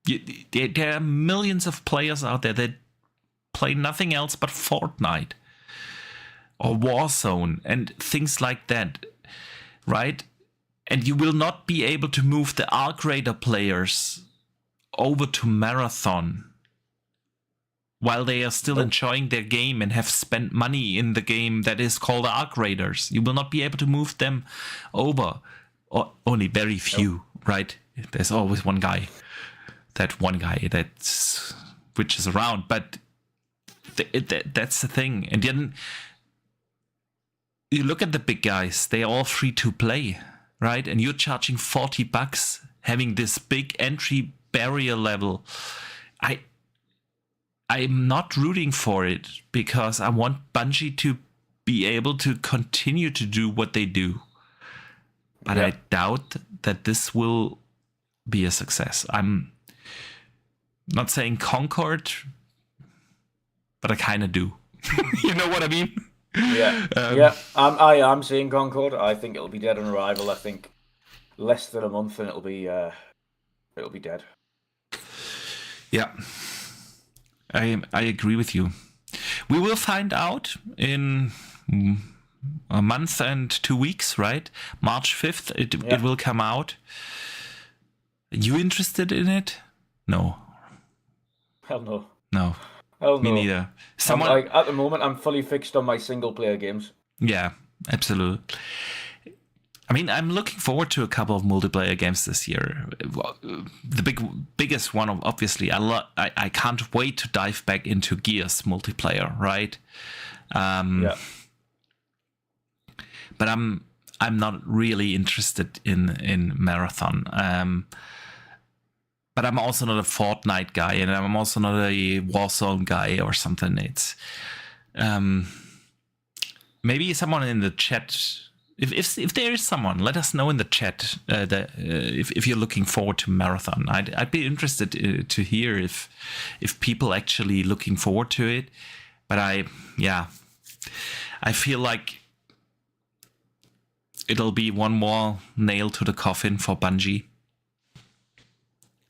A: There are millions of players out there that play nothing else but Fortnite or Warzone and things like that, right? And you will not be able to move the Arc Raider players over to Marathon while they are still enjoying their game and have spent money in the game that is called Arc Raiders. You will not be able to move them over. Or only very few, right? There's always one guy that's switches around, but that's the thing. And then you look at the big guys; they're all free to play, right? And you're charging $40, having this big entry barrier level. I'm not rooting for it because I want Bungie to be able to continue to do what they do. But I doubt that this will be a success. I'm not saying Concord, but I kind of do. You know what I mean?
B: Yeah. I am saying Concord. I think it'll be dead on arrival. I think less than a month and it'll be dead.
A: Yeah. I agree with you. We will find out in a month and 2 weeks, right? March 5th, it will come out. You interested in it? No.
B: Hell no.
A: No.
B: Hell no.
A: Me neither.
B: At the moment, I'm fully fixed on my single-player games.
A: Yeah, absolutely. I mean, I'm looking forward to a couple of multiplayer games this year. The biggest one, obviously, I can't wait to dive back into Gears multiplayer, right? But I'm not really interested in Marathon. But I'm also not a Fortnite guy, and I'm also not a Warzone guy or something. It's maybe someone in the chat. If there is someone, let us know in the chat if you're looking forward to Marathon. I'd be interested to hear if people actually looking forward to it. But I feel like it'll be one more nail to the coffin for Bungie.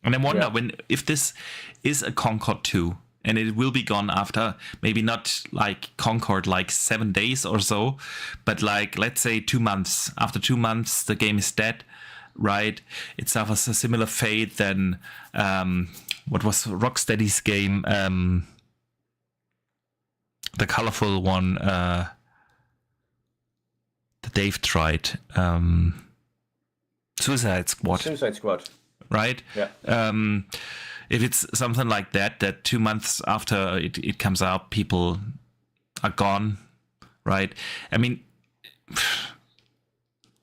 A: And I wonder if this is a Concord 2, and it will be gone after maybe not like Concord, like 7 days or so, but like, let's say 2 months. After 2 months, the game is dead, right? It suffers a similar fate than what was Rocksteady's game, the colorful one that Dave tried, Suicide Squad. Right?
B: Yeah.
A: If it's something like that 2 months after it comes out, people are gone, right? I mean,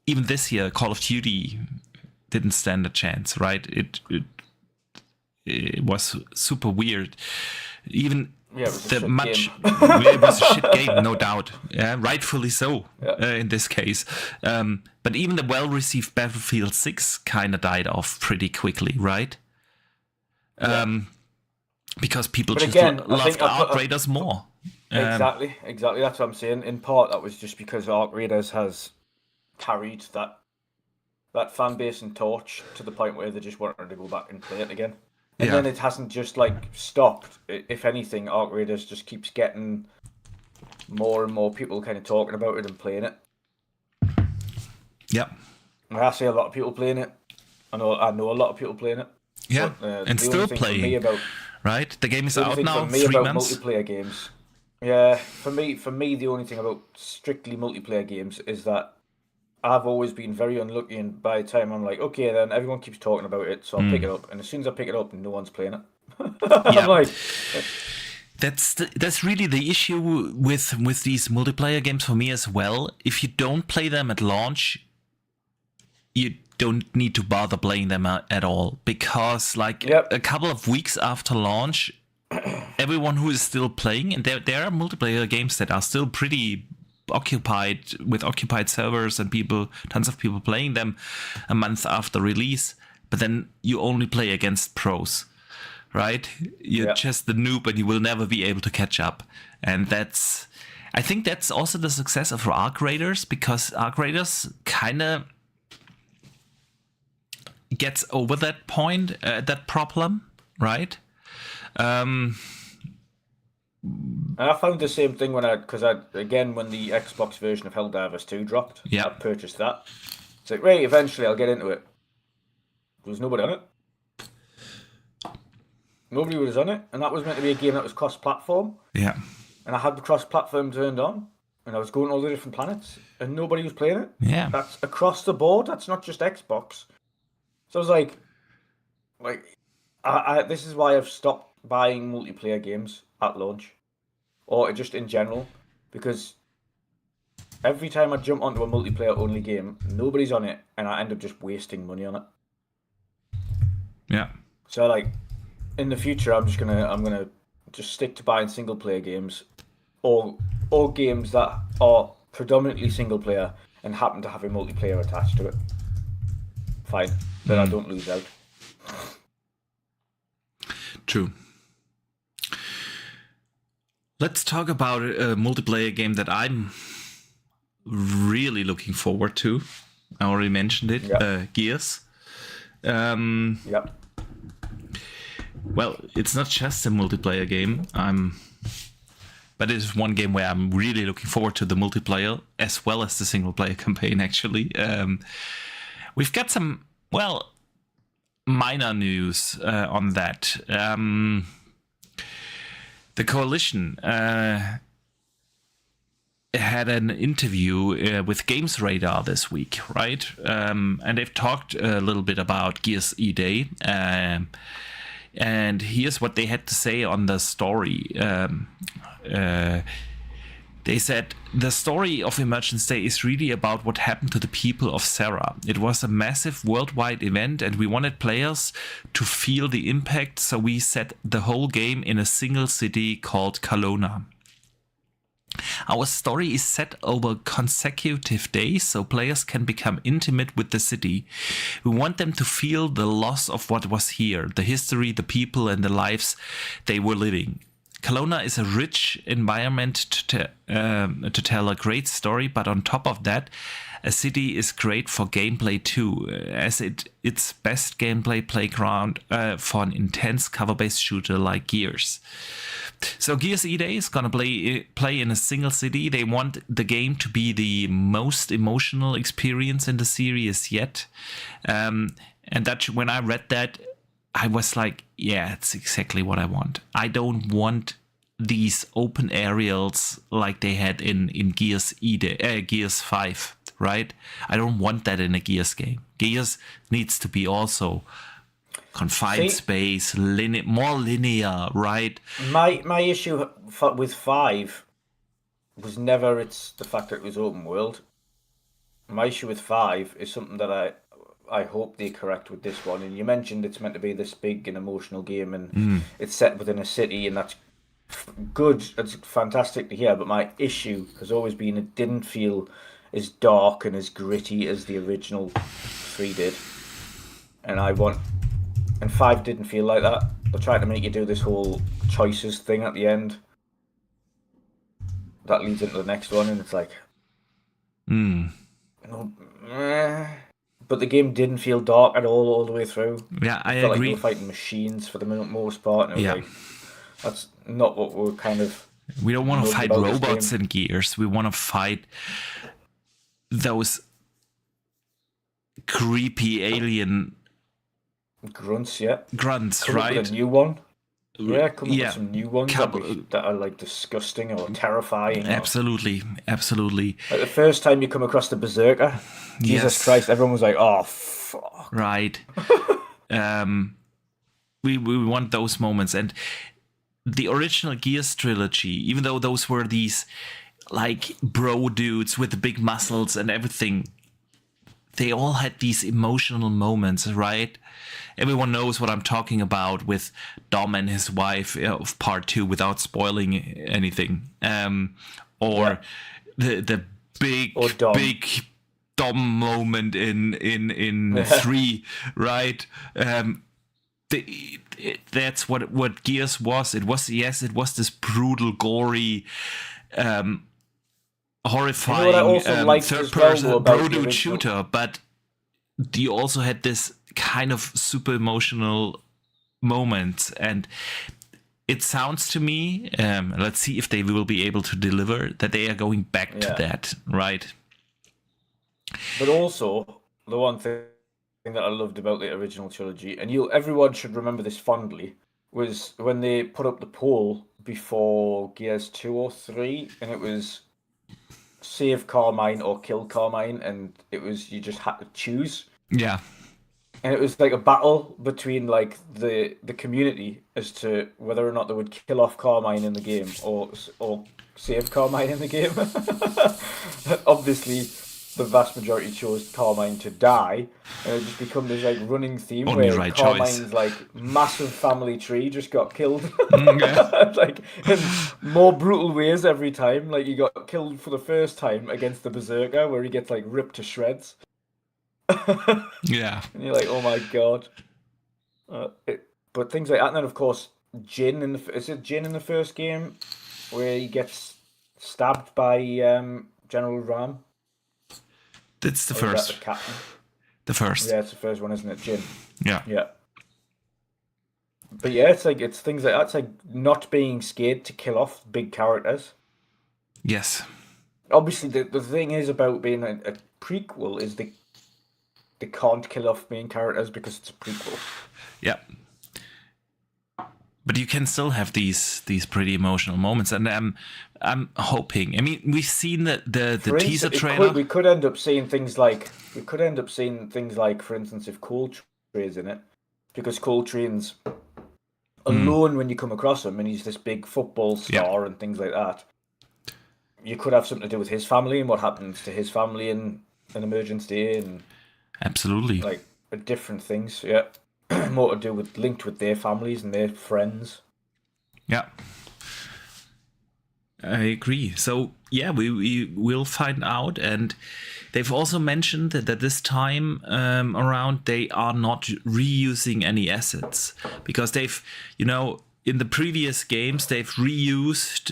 A: even this year, Call of Duty didn't stand a chance, right? It was super weird. Even
B: it
A: was a shit game, no doubt. Yeah, rightfully so. In this case, but even the well-received Battlefield 6 kind of died off pretty quickly, right? Because people loved Arc Raiders more.
B: Exactly. That's what I'm saying. In part, that was just because Arc Raiders has carried that fan base and torch to the point where they just wanted to go back and play it again. And then it hasn't just stopped. If anything, Arc Raiders just keeps getting more and more people kind of talking about it and playing it.
A: Yep.
B: I see a lot of people playing it. I know a lot of people playing it.
A: Yeah,
B: but,
A: and still playing. Right? The game is out now, 3 months.
B: Multiplayer games. Yeah, for me, the only thing about strictly multiplayer games is that I've always been very unlucky, and by the time I'm like, okay, then everyone keeps talking about it, so I'll pick it up. And as soon as I pick it up, no one's playing it. I'm like,
A: that's really the issue with these multiplayer games for me as well. If you don't play them at launch, you don't need to bother playing them at all, because a couple of weeks after launch, everyone who is still playing, and there are multiplayer games that are still pretty occupied servers and tons of people playing them a month after release, but then you only play against pros, right? You're just the noob and you will never be able to catch up. And I think that's also the success of Arc Raiders, because Arc Raiders kind of gets over that point, that problem, right?
B: And I found the same thing when the Xbox version of Helldivers 2 dropped. I purchased that. It's like, right, eventually I'll get into it. There was nobody on it. Nobody was on it, and that was meant to be a game that was cross-platform.
A: Yeah.
B: And I had the cross-platform turned on, and I was going to all the different planets, and nobody was playing it.
A: Yeah.
B: That's across the board. That's not just Xbox. So I was like, this is why I've stopped buying multiplayer games at launch, or just in general, because every time I jump onto a multiplayer-only game, nobody's on it, and I end up just wasting money on it.
A: Yeah.
B: So like, in the future, I'm gonna just stick to buying single player games, or games that are predominantly single player and happen to have a multiplayer attached to it. Fine, then I don't lose out.
A: True. Let's talk about a multiplayer game that I'm really looking forward to. I already mentioned it.
B: Yep.
A: Gears.
B: Yep.
A: Well, it's not just a multiplayer game. But it's one game where I'm really looking forward to the multiplayer as well as the single player campaign. Actually, we've got some minor news on that. The Coalition had an interview with Games Radar this week, right? And they've talked a little bit about Gears E-Day. And here's what they had to say on the story. They said, the story of Emergence Day is really about what happened to the people of Serra. It was a massive worldwide event and we wanted players to feel the impact, so we set the whole game in a single city called Kelowna. Our story is set over consecutive days, so players can become intimate with the city. We want them to feel the loss of what was here, the history, the people, and the lives they were living. Kelowna is a rich environment to tell a great story, but on top of that, a city is great for gameplay too, as its best gameplay playground for an intense cover-based shooter like Gears. So Gears E-Day is gonna play in a single city. They want the game to be the most emotional experience in the series yet, and that when I read that, I was like, yeah, it's exactly what I want. I don't want these open areas like they had in Gears E-Day, Gears 5, right? I don't want that in a Gears game. Gears needs to be also confined space, more linear, right?
B: My issue with 5 was never the fact that it was open world. My issue with 5 is something that I hope they correct with this one. And you mentioned it's meant to be this big and emotional game, and it's set within a city, and that's good. It's fantastic to hear. But my issue has always been it didn't feel as dark and as gritty as the original 3 did. And 5 didn't feel like that. They're trying to make you do this whole choices thing at the end. That leads into the next one, and it's like... But the game didn't feel dark at all the way through.
A: Yeah, I
B: felt
A: agree.
B: like you were fighting machines for the most part. And like, that's not what we're kind of...
A: We don't want to fight robots in Gears. We want to fight those creepy alien...
B: Grunts, yeah.
A: Grunts,
B: come
A: right?
B: Up with a new one. Yeah, come up with some new ones that are like disgusting or terrifying.
A: Absolutely.
B: Like the first time you come across the Berserker, Jesus Christ, everyone was like, oh, fuck.
A: Right. We want those moments. And the original Gears trilogy, even though those were these like bro dudes with the big muscles and everything, they all had these emotional moments, right? Everyone knows what I'm talking about with Dom and his wife of part 2 without spoiling anything. The big Dom moment in 3, right? That's what Gears was. It was this brutal, gory, horrifying third-person bro-dude shooter, but you also had this kind of super emotional moments, and it sounds to me, let's see if they will be able to deliver, that they are going back to that, right?
B: But also, the one thing that I loved about the original trilogy, and everyone should remember this fondly, was when they put up the poll before Gears 2 or 3, and it was save Carmine or kill Carmine, and it was you just had to choose.
A: Yeah.
B: And it was like a battle between like the community as to whether or not they would kill off Carmine in the game or save Carmine in the game. Obviously, the vast majority chose Carmine to die, and it just become this like running theme
A: Only
B: where
A: right
B: Carmine's
A: choice.
B: like massive family tree just got killed,
A: Yeah.
B: like in more brutal ways every time. Like he got killed for the first time against the Berserker, where he gets like ripped to shreds.
A: Yeah.
B: And you're like, oh my god. But things like that, and then of course, is it Jin in the first game where he gets stabbed by General Ram?
A: That's the
B: Or is that
A: first.
B: the captain?
A: The first.
B: Yeah, it's the first one, isn't it? Jin.
A: Yeah.
B: Yeah. But yeah, it's things like that. It's like not being scared to kill off big characters.
A: Yes.
B: Obviously, the thing is about being a prequel is they can't kill off main characters because it's a prequel.
A: Yeah. But you can still have these pretty emotional moments, and I'm hoping. I mean, we've seen the teaser trailer.
B: We could end up seeing things like, for instance, if Coltrane's in it, because Coltrane's alone when you come across him, and he's this big football star and things like that. You could have something to do with his family and what happens to his family in an Emergence Day and.
A: Absolutely.
B: Like different things, yeah. More to do with linked with their families and their friends.
A: Yeah. I agree. So yeah, we will find out, and they've also mentioned that this time around they are not reusing any assets, because they've, in the previous games they've reused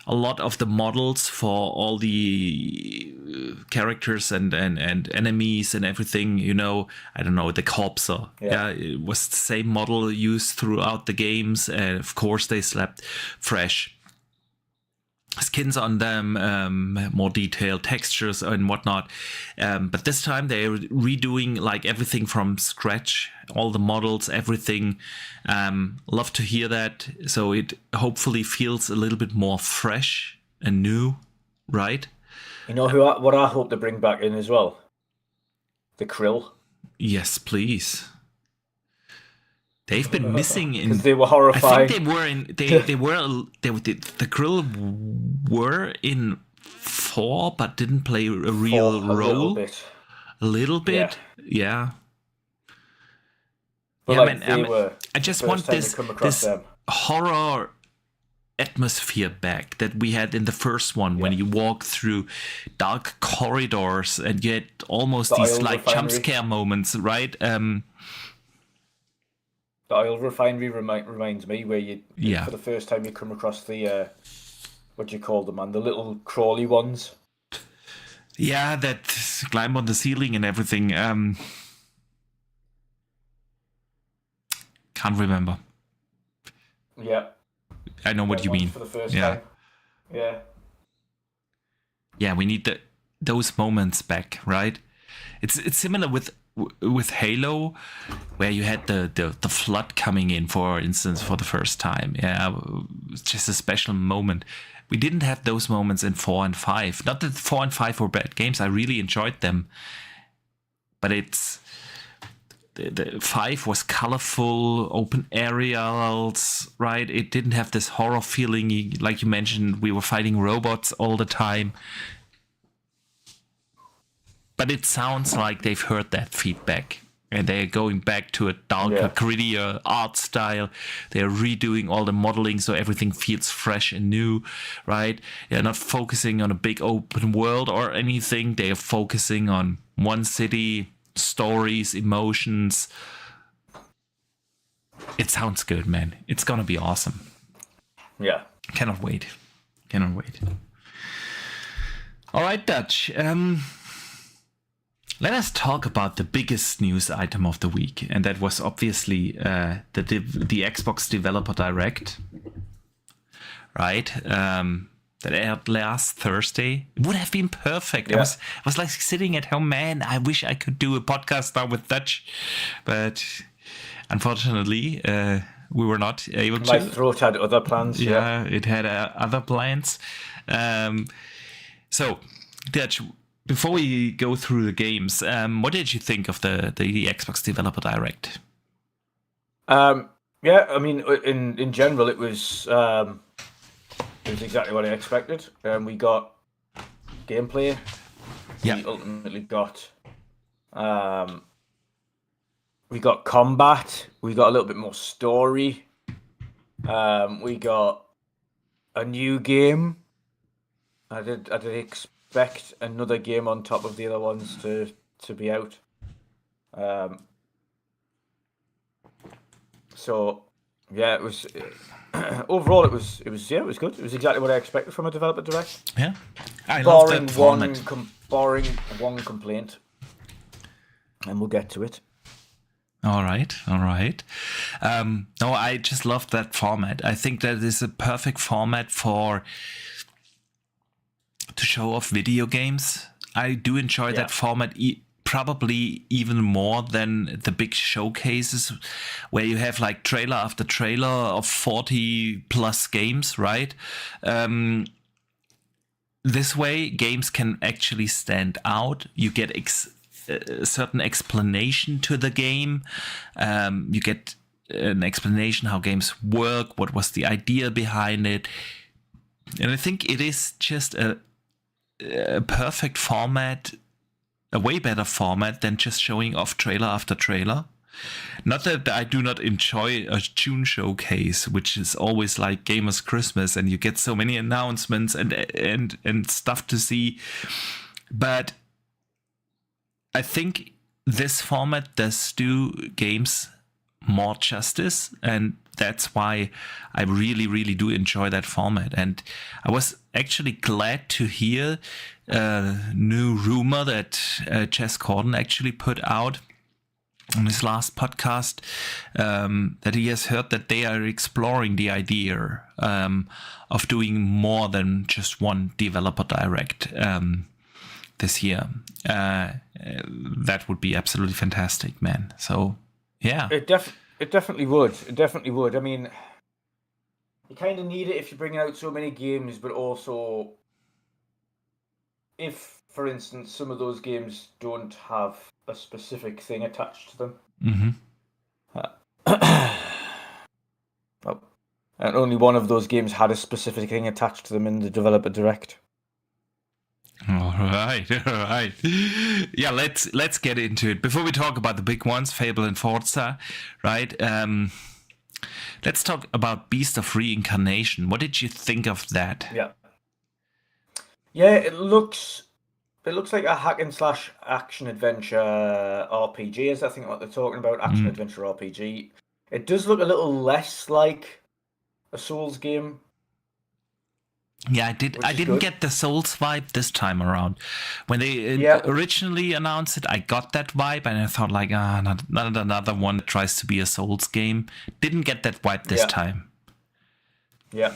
A: a lot of the models for all the characters and enemies and everything, I don't know, the Corpser. Yeah, it was the same model used throughout the games. And of course, they slapped fresh skins on them, more detailed textures and whatnot. But this time they're redoing like everything from scratch, all the models, everything. Love to hear that. So it hopefully feels a little bit more fresh and new, right?
B: You know what I hope to bring back in as well? The Krill.
A: Yes, please. They've been missing in.
B: Because they were horrifying.
A: I think they were in. The Krill were in 4, but didn't play a real role. A little bit, yeah.
B: But
A: yeah,
B: like
A: man. I just want this horror atmosphere back that we had in the first one, when you walk through dark corridors and you had almost these like jump scare moments, right?
B: The oil refinery reminds me, where for the first time you come across the what do you call them, man? The little crawly ones.
A: Yeah, that climb on the ceiling and everything. Can't remember.
B: Yeah.
A: I know what you mean.
B: For the first time. Yeah.
A: Yeah, we need those moments back, right? It's similar with Halo, where you had the flood coming in, for instance, for the first time. Yeah, it's just a special moment. We didn't have those moments in 4 and 5. Not that 4 and 5 were bad games. I really enjoyed them. But the 5 was colorful, open areas, right? It didn't have this horror feeling. Like you mentioned, we were fighting robots all the time. But it sounds like they've heard that feedback, and they're going back to a darker, grittier art style. They're redoing all the modeling so everything feels fresh and new, right? They're not focusing on a big open world or anything. They are focusing on one city, stories, emotions. It sounds good, man. It's gonna be awesome.
B: Yeah.
A: Cannot wait. All right, Dutch. Let us talk about the biggest news item of the week, and that was obviously the Xbox Developer Direct, right? that aired last Thursday. It would have been perfect.
B: Yeah.
A: I was like sitting at home, man, I wish I could do a podcast now with Dutch, but unfortunately, we were not able to.
B: My throat had other plans.
A: Yeah, it had other plans. So, Dutch, before we go through the games, what did you think of the Xbox Developer Direct?
B: Yeah, I mean, in general, it was exactly what I expected. We got gameplay.
A: Yeah.
B: We ultimately got we got combat. We got a little bit more story. We got a new game. I did expect another game on top of the other ones to be out. So yeah, it was overall it was good. It was exactly what I expected from a developer direct.
A: Yeah, I love that format.
B: Barring one complaint, and we'll get to it.
A: All right. No, I just love that format. I think that is a perfect format to show off video games. I do enjoy that format probably even more than the big showcases where you have like trailer after trailer of 40 plus games, right? This way, games can actually stand out. You get a certain explanation to the game. You get an explanation how games work, what was the idea behind it. And I think it is just a perfect format, a way better format than just showing off trailer after trailer. Not that I do not enjoy a June showcase, which is always like Gamers Christmas, and you get so many announcements and stuff to see. But I think this format does do games more justice, and that's why I really, really do enjoy that format. And I was actually glad to hear a new rumor that Jez Corden actually put out on his last podcast, that he has heard that they are exploring the idea of doing more than just one developer direct this year. That would be absolutely fantastic, man. So, yeah.
B: It definitely would. It definitely would. I mean, you kind of need it if you're bringing out so many games, but also if, for instance, some of those games don't have a specific thing attached to them. And only one of those games had a specific thing attached to them in the developer direct.
A: All right. Yeah, let's get into it. Before we talk about the big ones, Fable and Forza, right? Let's talk about Beast of Reincarnation. What did you think of that?
B: Yeah, it looks like a hack and slash action adventure RPG. Is I think what they're talking about, action adventure RPG. It does look a little less like a Souls game.
A: Yeah, I didn't get the Souls vibe this time around. When they originally announced it, I got that vibe, and I thought like, not another one that tries to be a Souls game. Didn't get that vibe this time.
B: Yeah,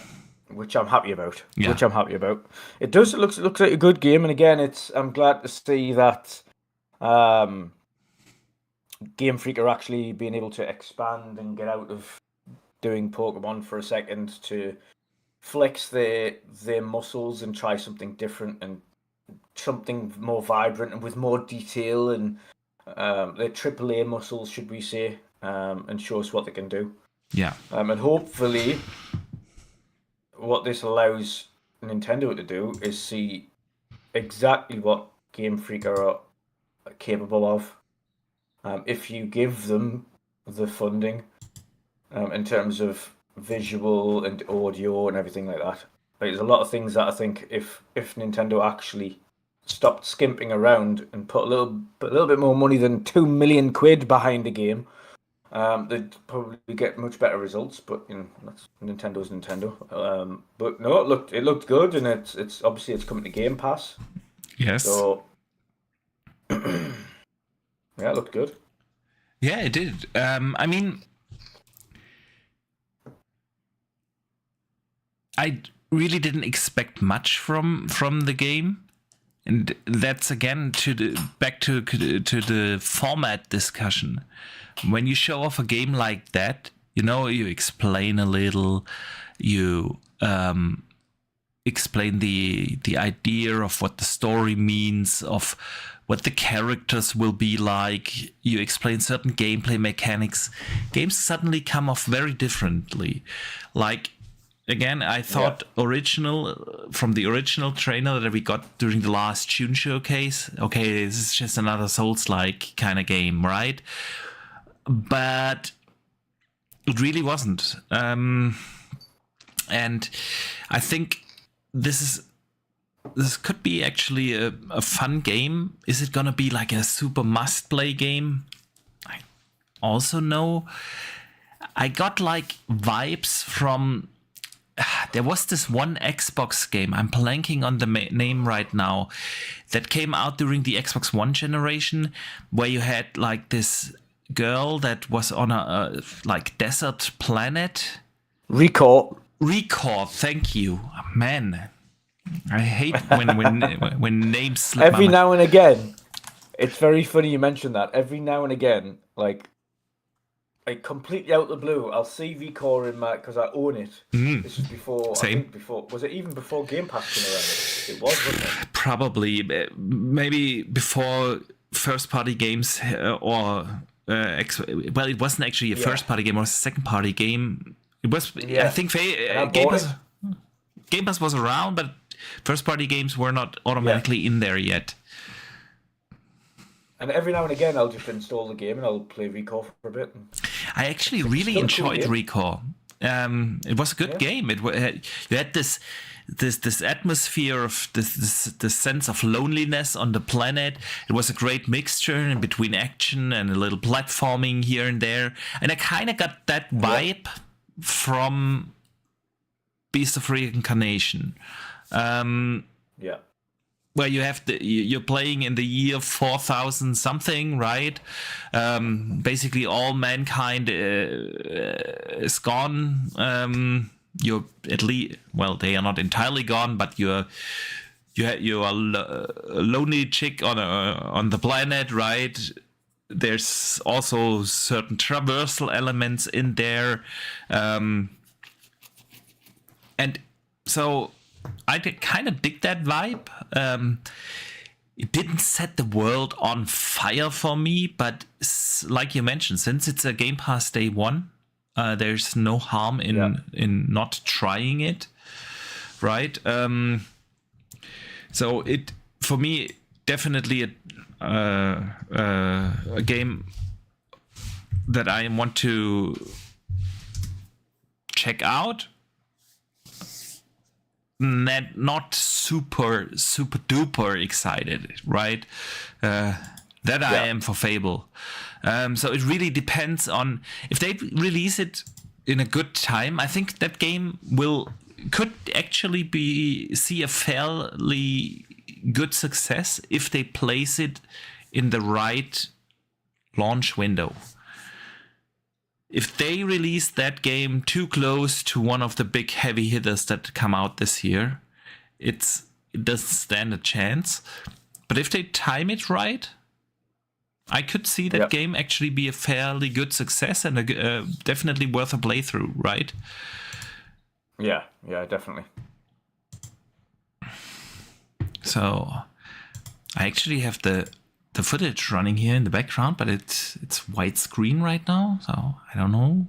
B: which I'm happy about. It does. It looks like a good game, and again, I'm glad to see that Game Freak are actually being able to expand and get out of doing Pokemon for a second to flex their muscles and try something different and something more vibrant and with more detail and their AAA muscles, should we say, and show us what they can do.
A: Yeah.
B: And hopefully what this allows Nintendo to do is see exactly what Game Freak are capable of. If you give them the funding in terms of visual and audio and everything like that. There's a lot of things that I think if Nintendo actually stopped skimping around and put a little bit more money than £2 million behind the game, they'd probably get much better results. But Nintendo's Nintendo. But no, it looked good, and it's obviously it's coming to Gamepass.
A: Yes.
B: So yeah, it looked good.
A: Yeah, it did. I mean, I really didn't expect much from the game. And that's again back to the format discussion. When you show off a game like that, you explain a little, you explain the idea of what the story means, of what the characters will be like. You explain certain gameplay mechanics. Games suddenly come off very differently. Like, again, I thought from the original trailer that we got during the last June showcase, okay, this is just another Souls-like kind of game, right? But it really wasn't. And I think this could be actually a fun game. Is it gonna be like a super must-play game? I also know. I got like vibes from... There was this one Xbox game, I'm blanking on the name right now, that came out during the Xbox One generation, where you had like this girl that was on a like desert planet.
B: Record,
A: thank you. Man, I hate when names slip
B: every now and again. It's very funny you mentioned that. Every now and again, like completely out of the blue, I'll see VCore in my, because I own it. This is before.
A: Same.
B: I think before, was it even before Gamepass came around? It was, wasn't it?
A: Probably, maybe before first-party games or well, it wasn't actually a first-party game; it was a second-party game. It was, I think, Gamepass was around, but first-party games were not automatically in there yet.
B: And every now and again, I'll just install the game and I'll play Recore for a bit.
A: I actually really enjoyed Recore. It was a good game. You had this atmosphere of this sense of loneliness on the planet. It was a great mixture in between action and a little platforming here and there. And I kind of got that vibe from Beast of Reincarnation. Where you have you're playing in the year 4000 something, right? Basically, all mankind is gone. You're at least, well, they are not entirely gone, but you are a lonely chick on the planet, right? There's also certain traversal elements in there, and so I kind of dig that vibe. It didn't set the world on fire for me, but like you mentioned, since it's a Game Pass day one, there's no harm in not trying it, right? So it, for me, definitely a game that I want to check out. Not super duper excited, right? That I am for Fable. So it really depends on if they release it in a good time. I think that game could actually see a fairly good success if they place it in the right launch window. If they release that game too close to one of the big heavy hitters that come out this year, it doesn't stand a chance. But if they time it right, I could see that game actually be a fairly good success and definitely worth a playthrough, right?
B: Yeah, definitely.
A: So I actually have the footage running here in the background, but it's widescreen right now, so I don't know.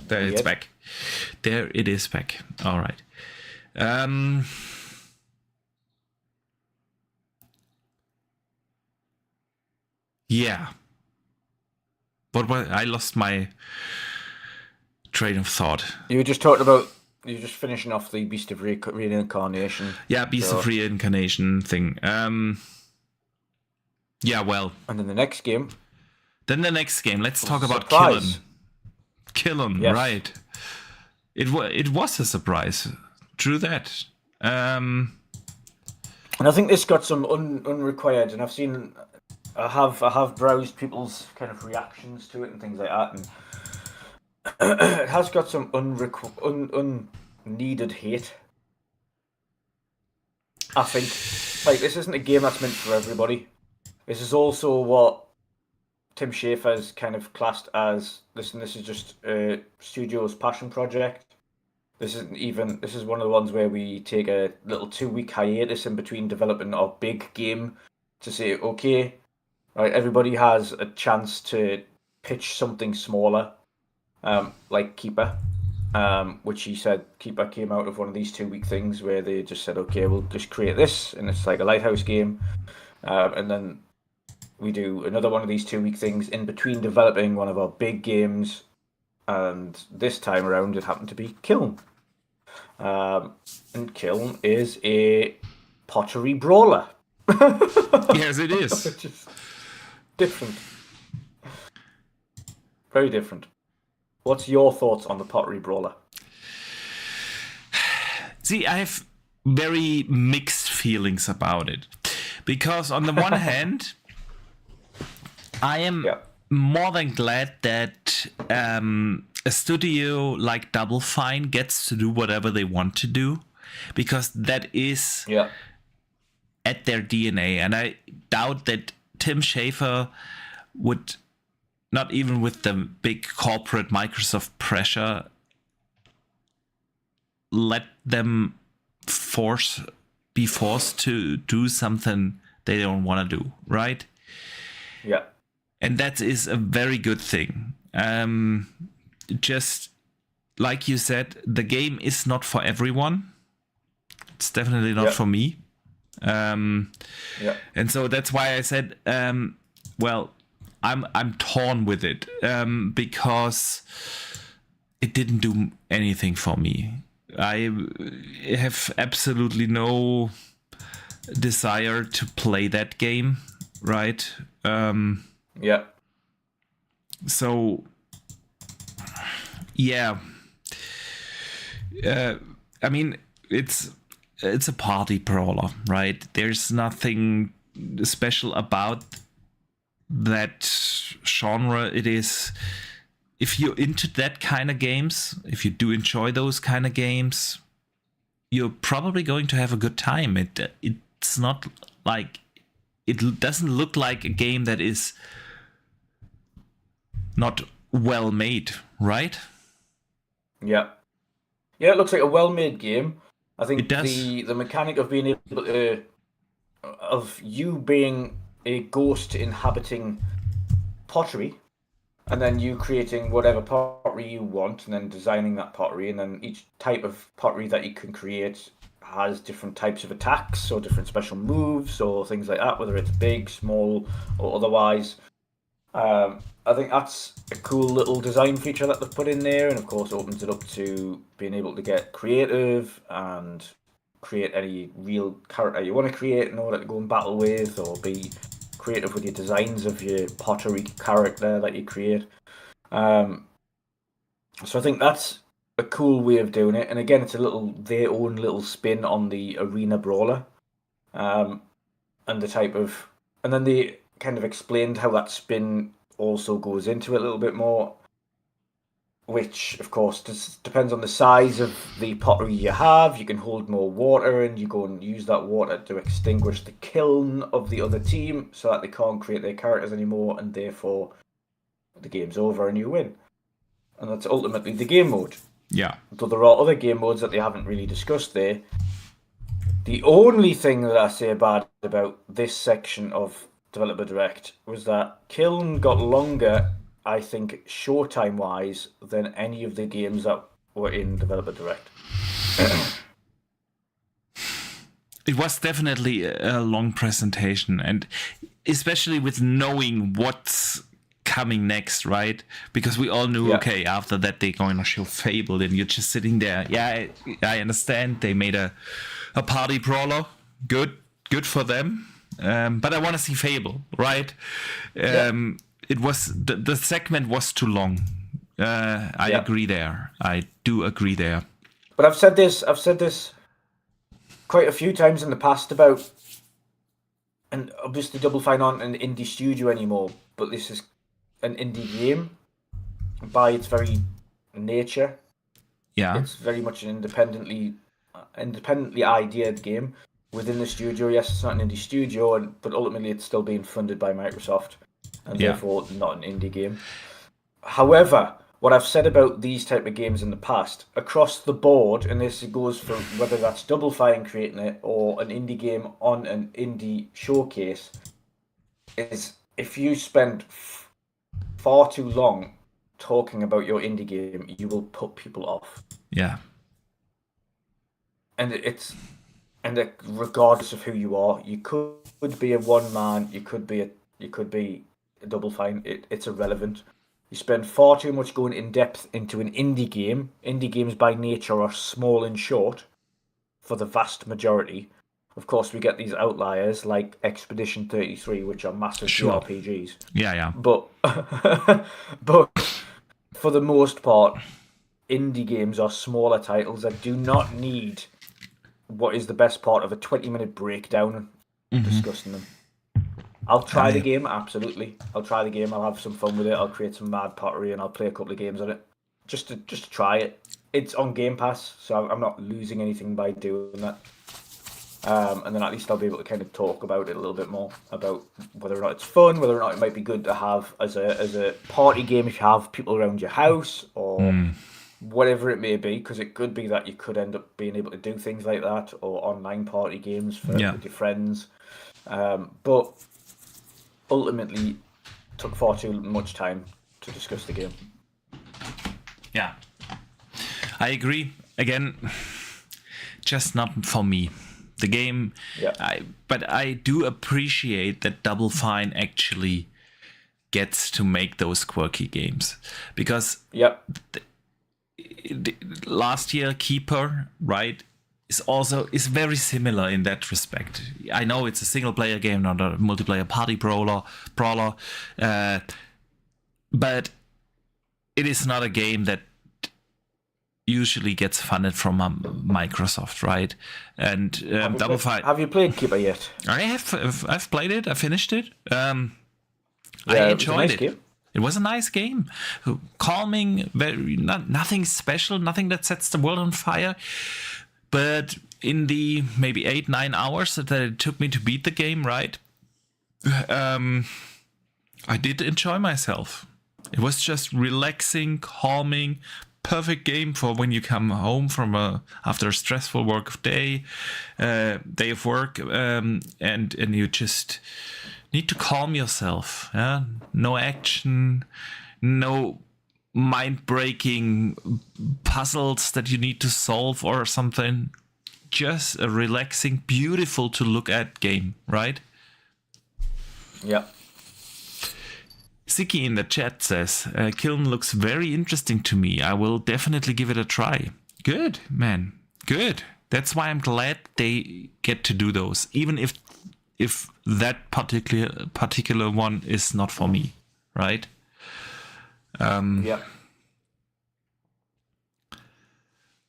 A: There it's back. There it is back. All right. Yeah. What was I lost my train of thought.
B: You were just talking about. You're just finishing off the Beast of Reincarnation.
A: Yeah, Beast of Reincarnation thing. Yeah, well.
B: And then the next game.
A: Let's talk about
B: Surprise.
A: Killen,
B: Yes.
A: right. It was a surprise. True that.
B: And I think this got some unrequired, and I have browsed people's kind of reactions to it and things like that, and it has got some unneeded hate. I think like this isn't a game that's meant for everybody. This is also what Tim Schafer's kind of classed as. Listen, this is just a studio's passion project. This is one of the ones where we take a little 2 week hiatus in between developing our big game to say, okay, right, everybody has a chance to pitch something smaller, like Keeper, which he said Keeper came out of one of these 2 week things where they just said, okay, we'll just create this, and it's like a lighthouse game, and then we do another one of these 2 week things in between developing one of our big games, and this time around it happened to be Kiln. And Kiln is a pottery brawler.
A: Yes, it is.
B: Which is different. Very different. What's your thoughts on the pottery brawler?
A: See, I have very mixed feelings about it. Because on the one hand, I am more than glad that a studio like Double Fine gets to do whatever they want to do, because that is at their DNA. And I doubt that Tim Schafer would, not even with the big corporate Microsoft pressure, let them be forced to do something they don't want to do, right?
B: Yeah.
A: And that is a very good thing. Just like you said, the game is not for everyone. It's definitely not for me. And so that's why I said, well, I'm torn with it, because it didn't do anything for me. I have absolutely no desire to play that game, right? So, yeah. I mean, it's a party brawler, right? There's nothing special about that genre. It is, if you're into that kind of games, if you do enjoy those kind of games, you're probably going to have a good time. It's not like, it doesn't look like a game that is not well made, right?
B: Yeah, it looks like a well-made game. I think
A: it does.
B: The mechanic of being able to, of you being a ghost inhabiting pottery, and then you creating whatever pottery you want, and then designing that pottery, and then each type of pottery that you can create has different types of attacks or different special moves or things like that, whether it's big, small, or otherwise. I think that's a cool little design feature that they've put in there, and of course opens it up to being able to get creative and create any real character you want to create in order to go and battle with, or be creative with your designs of your pottery character that you create. So I think that's a cool way of doing it, and again, it's their own little spin on the arena brawler, and the type of, and then they kind of explained how that spin also goes into it a little bit more, which of course depends on the size of the pottery you have. You can hold more water, and you go and use that water to extinguish the kiln of the other team so that they can't create their characters anymore, and therefore the game's over and you win. And that's ultimately the game mode.
A: Yeah.
B: Though there are other game modes that they haven't really discussed there. The only thing that I say bad about this section of Developer Direct was that Kiln got longer, I think, showtime wise, than any of the games that were in Developer Direct.
A: It was definitely a long presentation, and especially with knowing what's coming next, right? Because we all knew, okay, after that they're going to show Fable, and you're just sitting there. Yeah, I understand they made a party brawler. Good for them. But I want to see Fable, right? It was the segment was too long. I agree there. I do agree there.
B: But I've said this quite a few times in the past about, and obviously Double Fine aren't an indie studio anymore, but this is an indie game by its very nature.
A: Yeah,
B: it's very much an independently ideated game within the studio. Yes, it's not an indie studio, but ultimately it's still being funded by Microsoft, and therefore not an indie game. However, what I've said about these type of games in the past, across the board, and this goes for whether that's Double Fine creating it or an indie game on an indie showcase, is if you spend far too long talking about your indie game, you will put people off.
A: Yeah.
B: And regardless of who you are, you could be a one man, you could be a Double Fine. It's irrelevant. You spend far too much going in depth into an indie game. Indie games by nature are small and short for the vast majority. Of course, we get these outliers like Expedition 33, which are massive RPGs.
A: Yeah.
B: But for the most part, indie games are smaller titles that do not need what is the best part of a 20-minute breakdown discussing them. I'll try the game, absolutely. I'll try the game. I'll have some fun with it. I'll create some mad pottery and I'll play a couple of games on it, just to try it. It's on Gamepass, so I'm not losing anything by doing that. And then at least I'll be able to kind of talk about it a little bit more, about whether or not it's fun, whether or not it might be good to have as a party game if you have people around your house or whatever it may be, because it could be that you could end up being able to do things like that, or online party games with your friends. But ultimately took far too much time to discuss the game.
A: Yeah, I agree. Again, just not for me. The game, but I do appreciate that Double Fine actually gets to make those quirky games, because last year Keeper, right, is very similar in that respect. I know it's a single player game, not a multiplayer party brawler, but it is not a game that usually gets funded from Microsoft, right? And Double Fine.
B: Have you played Keeper yet?
A: I've played it. I finished it. I enjoyed it. Game. It was a nice game, calming, very nothing special, nothing that sets the world on fire. But in the maybe 8-9 hours that it took me to beat the game, right? I did enjoy myself. It was just relaxing, calming, perfect game for when you come home from after a stressful day of work, and you just need to calm yourself. Yeah? No action, no mind-breaking puzzles that you need to solve or something. Just a relaxing, beautiful to look at game, right?
B: Yeah.
A: Siki in the chat says, Kiln looks very interesting to me. I will definitely give it a try. Good, man. Good. That's why I'm glad they get to do those, even if that particular one is not for me, right?
B: Yeah.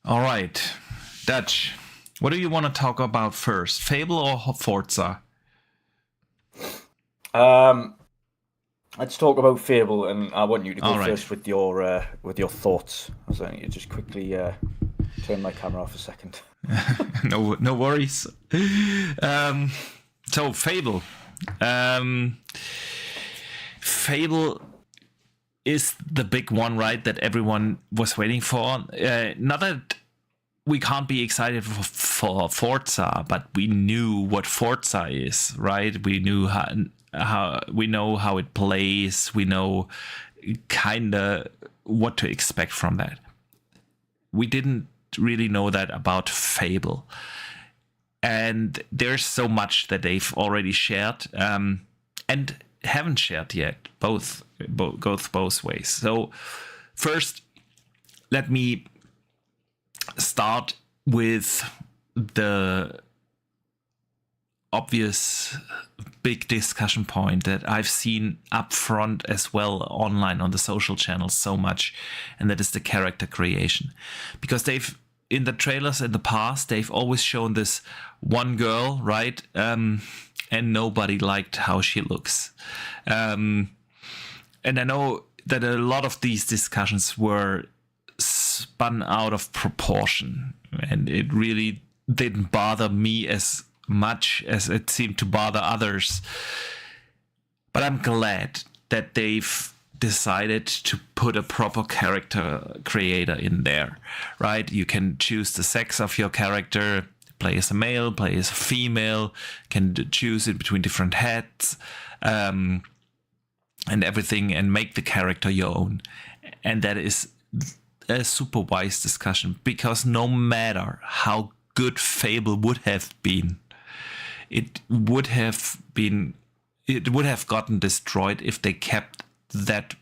A: All right. Dutch, what do you want to talk about first? Fable or Forza?
B: Let's talk about Fable, and I want you to go first with your thoughts. So I need to just quickly turn my camera off a second.
A: No worries. So Fable. Fable is the big one, right, that everyone was waiting for. Not that we can't be excited for Forza, but we knew what Forza is, right? We knew how it plays. We know kind of what to expect from that. We didn't really know that about Fable. And there's so much that they've already shared and haven't shared yet, both ways. So first, let me start with the obvious big discussion point that I've seen up front as well online on the social channels so much, and that is the character creation. Because they've, in the trailers in the past, they've always shown this one girl, right? And nobody liked how she looks. And I know that a lot of these discussions were spun out of proportion, and it really didn't bother me as much as it seemed to bother others. But I'm glad that they've decided to put a proper character creator in there, right? You can choose the sex of your character, play as a male, play as a female, can choose in between different hats, and everything, and make the character your own. And that is a super wise discussion, because no matter how good Fable would have been, it would have gotten destroyed if they kept that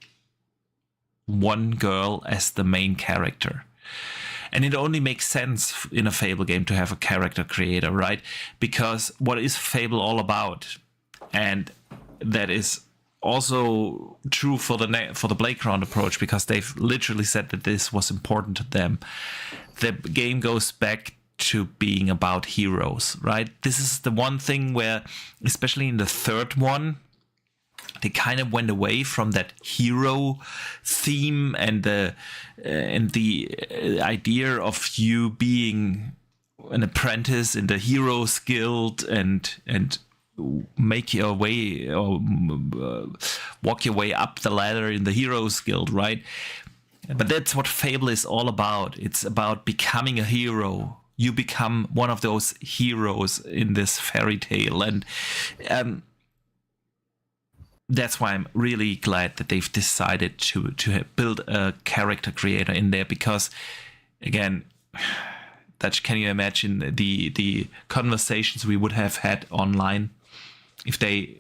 A: one girl as the main character. And it only makes sense in a Fable game to have a character creator, right? Because what is Fable all about? And that is also true for the Playground approach, because they've literally said that this was important to them. The game goes back to being about heroes, right? This is the one thing where, especially in the third one, they kind of went away from that hero theme and the idea of you being an apprentice in the Heroes Guild and make your way or walk your way up the ladder in the Heroes Guild, right? But that's what Fable is all about. It's about becoming a hero. You become one of those heroes in this fairy tale, and that's why I'm really glad that they've decided to build a character creator in there, because, again, that can you imagine the conversations we would have had online if they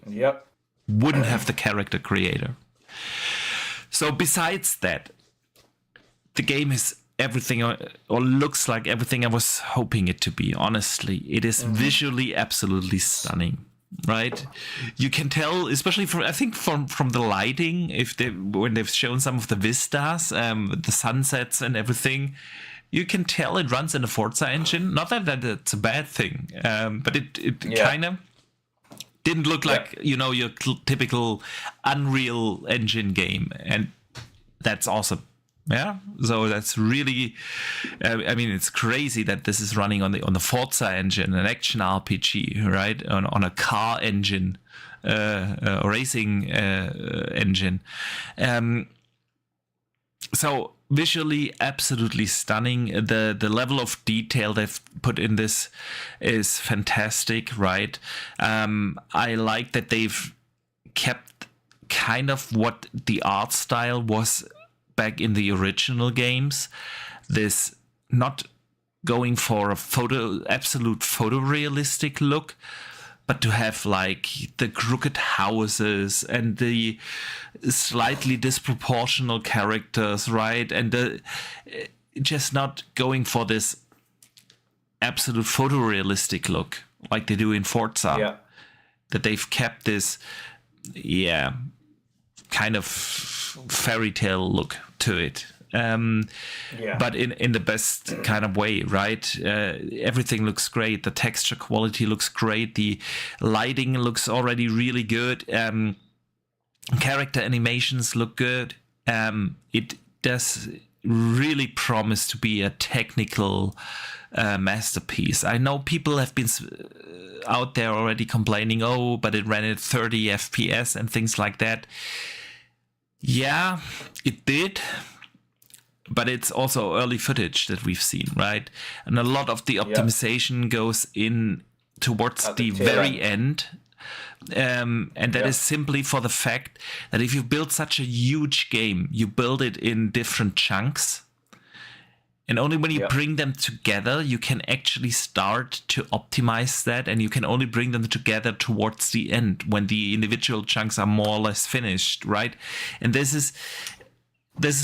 A: wouldn't have the character creator. So besides that, the game is everything, or looks like everything I was hoping it to be. Honestly, it is visually absolutely stunning. Right, you can tell, especially from the lighting, when they've shown some of the vistas, the sunsets and everything, you can tell it runs in the Forza engine. Not that it's a bad thing, but it kind of didn't look like your typical Unreal Engine game, and that's awesome. Yeah, so that's really, it's crazy that this is running on the Forza engine, an action RPG, right? On a car engine, a racing engine. So visually, absolutely stunning. The level of detail they've put in this is fantastic, right? I like that they've kept kind of what the art style was back in the original games. This not going for a absolute photorealistic look, but to have like the crooked houses and the slightly disproportional characters, right? And just not going for this absolute photorealistic look like they do in Forza.
B: Yeah.
A: That they've kept this, kind of fairy tale look to it. But in the best kind of way, right? Everything looks great. The texture quality looks great. The lighting looks already really good. Character animations look good. It does really promise to be a technical masterpiece. I know people have been out there already complaining, but it ran at 30 FPS and things like that. Yeah, it did. But it's also early footage that we've seen, right? And a lot of the optimization goes in towards the very end. And that is simply for the fact that if you build such a huge game, you build it in different chunks. And only when you bring them together, you can actually start to optimize that. And you can only bring them together towards the end when the individual chunks are more or less finished, right? And this is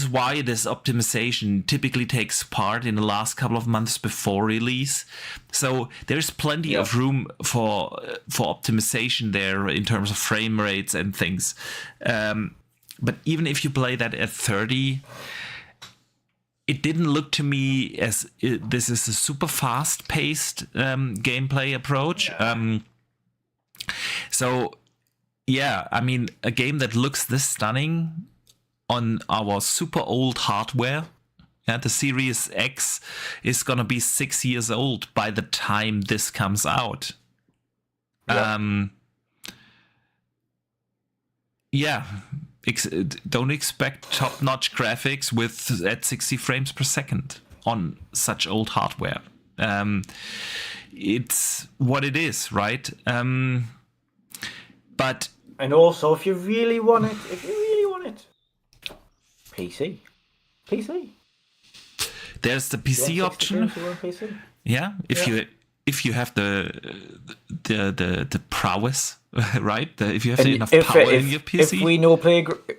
A: why this optimization typically takes part in the last couple of months before release. So there's plenty of room for optimization there in terms of frame rates and things. But even if you play that at 30, it didn't look to me as this is a super fast-paced gameplay approach. A game that looks this stunning on our super old hardware. The Series X is going to be 6 years old by the time this comes out. Yeah. Don't expect top-notch graphics at 60 frames per second on such old hardware. It's what it is, right? But
B: and also, if you really want it, PC.
A: There's the PC option.
B: PC?
A: Yeah, if you have the prowess, right? If you have enough power in your PC.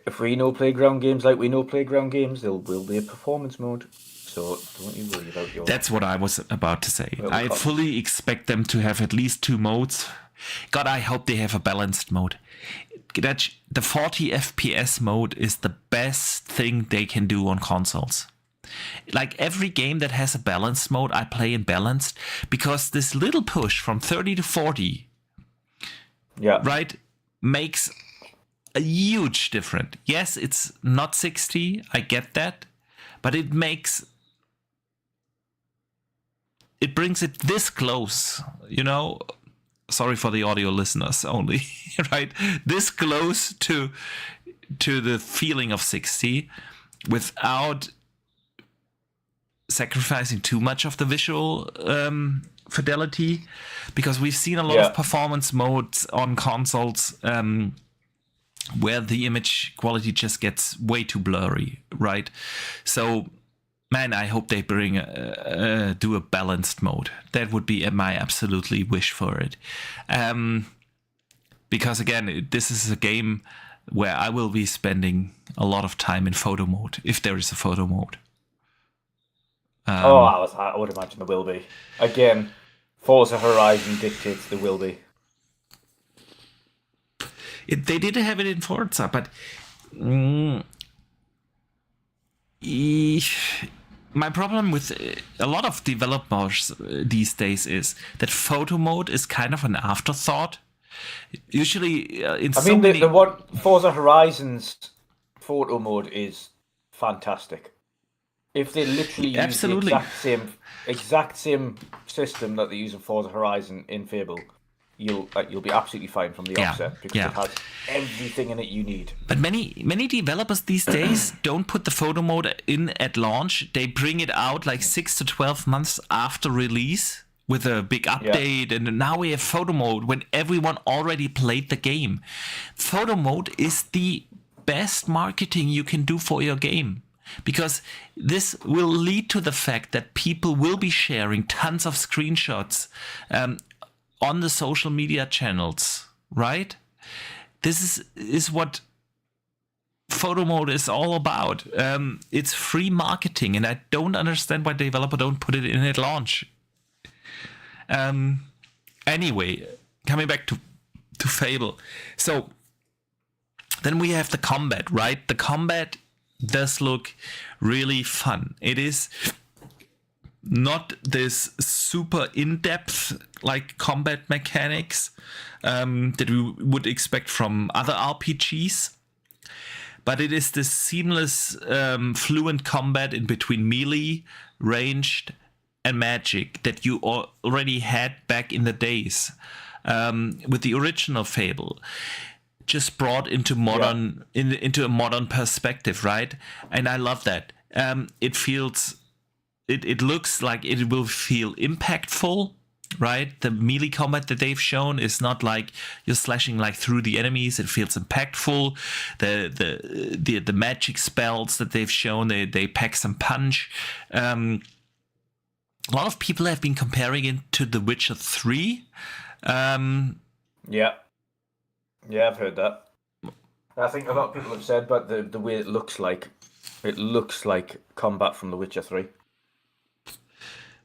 B: If we know playground games like we know playground games, there will be a performance mode. So don't you worry about your...
A: That's what I was about to say. I fully expect them to have at least 2 modes. God, I hope they have a balanced mode. The 40 FPS mode is the best thing they can do on consoles. Like every game that has a balanced mode, I play in balanced, because this little push from 30 to 40, right, makes a huge difference. Yes, it's not 60, I get that, but it brings it this close, sorry for the audio listeners only, right? This close to the feeling of 60 without sacrificing too much of the visual fidelity, because we've seen a lot of performance modes on consoles where the image quality just gets way too blurry, right? So, man, I hope they do a balanced mode. That would be my absolutely wish for it. Because again, this is a game where I will be spending a lot of time in photo mode, if there is a photo mode.
B: I would imagine there will be. Again, Forza Horizon dictates there will be.
A: They did have it in Forza, but my problem with a lot of developers these days is that photo mode is kind of an afterthought. Usually,
B: the one Forza Horizon's photo mode is fantastic. If they literally use the exact same system that they use in Forza Horizon in Fable, you'll be absolutely fine from the offset, because it has everything in it you need.
A: But many developers these days don't put the photo mode in at launch. They bring it out like 6 to 12 months after release with a big update, and now we have photo mode when everyone already played the game. Photo mode is the best marketing you can do for your game, because this will lead to the fact that people will be sharing tons of screenshots on the social media channels, right? This is what photo mode is all about. It's free marketing, and I don't understand why the developer don't put it in at launch. Anyway, coming back to Fable. So then we have the combat, right? The combat does look really fun. It is not this super in-depth like combat mechanics that we would expect from other RPGs, but it is this seamless, fluent combat in between melee, ranged, and magic that you already had back in the days with the original Fable, just brought into modern into a modern perspective, right? And I love that. It looks like it will feel impactful, right? The melee combat that they've shown is not like you're slashing like through the enemies. It feels impactful. The magic spells that they've shown, they pack some punch. A lot of people have been comparing it to The Witcher 3.
B: Yeah, I've heard that. I think a lot of people have said, but the way it looks like combat from The Witcher 3.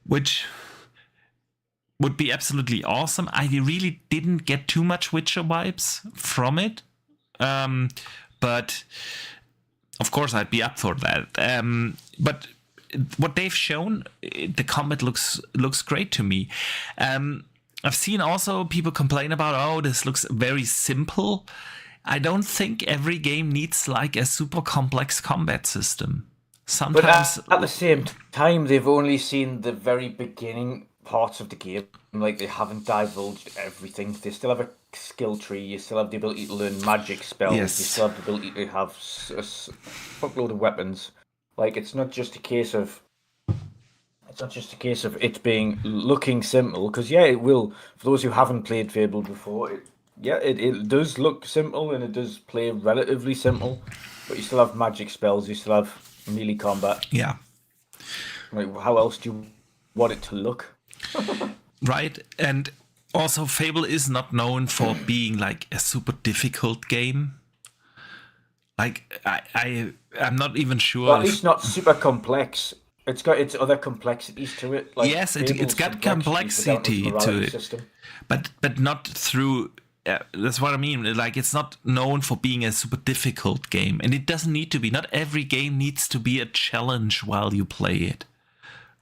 A: Which would be absolutely awesome. I really didn't get too much Witcher vibes from it. But of course I'd be up for that. But what they've shown, the combat looks great to me. I've seen also people complain about, this looks very simple. I don't think every game needs like a super complex combat system. Sometimes,
B: but at the same time, they've only seen the very beginning parts of the game. Like, they haven't divulged everything. They still have a skill tree. You still have the ability to learn magic spells. You
A: Yes.
B: still have the ability to have a fuckload of weapons. Like, it's not just a case of it being looking simple, because yeah, it will. For those who haven't played Fable before, it does look simple and it does play relatively simple, but you still have magic spells, you still have melee combat.
A: Yeah.
B: Like, how else do you want it to look?
A: Right, and also Fable is not known for being like a super difficult game. Like I'm not even sure.
B: Well, at least not super complex. It's got its other complexities to it. Like,
A: yes, it's
B: Fable's
A: got
B: complexity
A: complexity to it,
B: system.
A: but not through. That's what I mean. Like, it's not known for being a super difficult game, and it doesn't need to be. Not every game needs to be a challenge while you play it,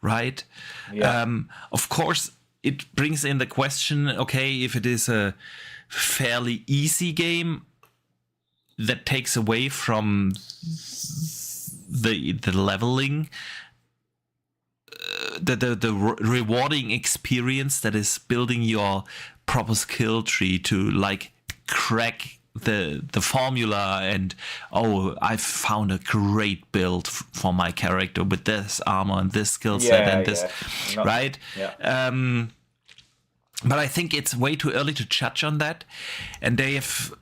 A: right?
B: Yeah.
A: Of course, it brings in the question: okay, if it is a fairly easy game, that takes away from the leveling, the rewarding experience that is building your proper skill tree to like crack the formula, and I found a great build for my character with this armor and this skill set and this, right?
B: Yeah.
A: But I think it's way too early to judge on that, and they have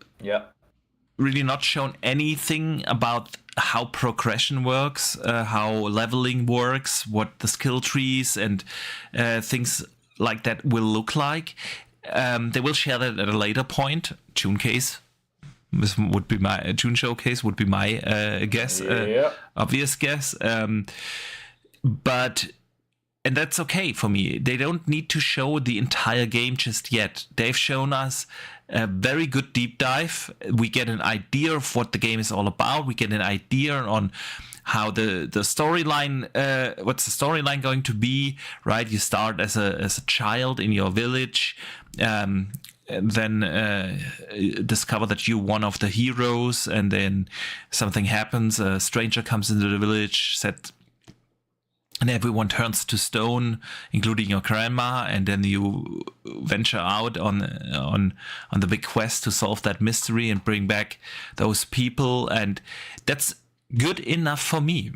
A: really not shown anything about how progression works, how leveling works, what the skill trees and things like that will look like. They will share that at a later point. June case. This would be my June showcase would be my guess, obvious guess. But and that's okay for me. They don't need to show the entire game just yet. They've shown us a very good deep dive. We get an idea of what the game is all about. We get an idea on how the storyline, what's the storyline going to be, right? You start as a child in your village, and then discover that you're one of the heroes, and then something happens. A stranger comes into the village, and everyone turns to stone, including your grandma, and then you venture out on the big quest to solve that mystery and bring back those people, and that's good enough for me.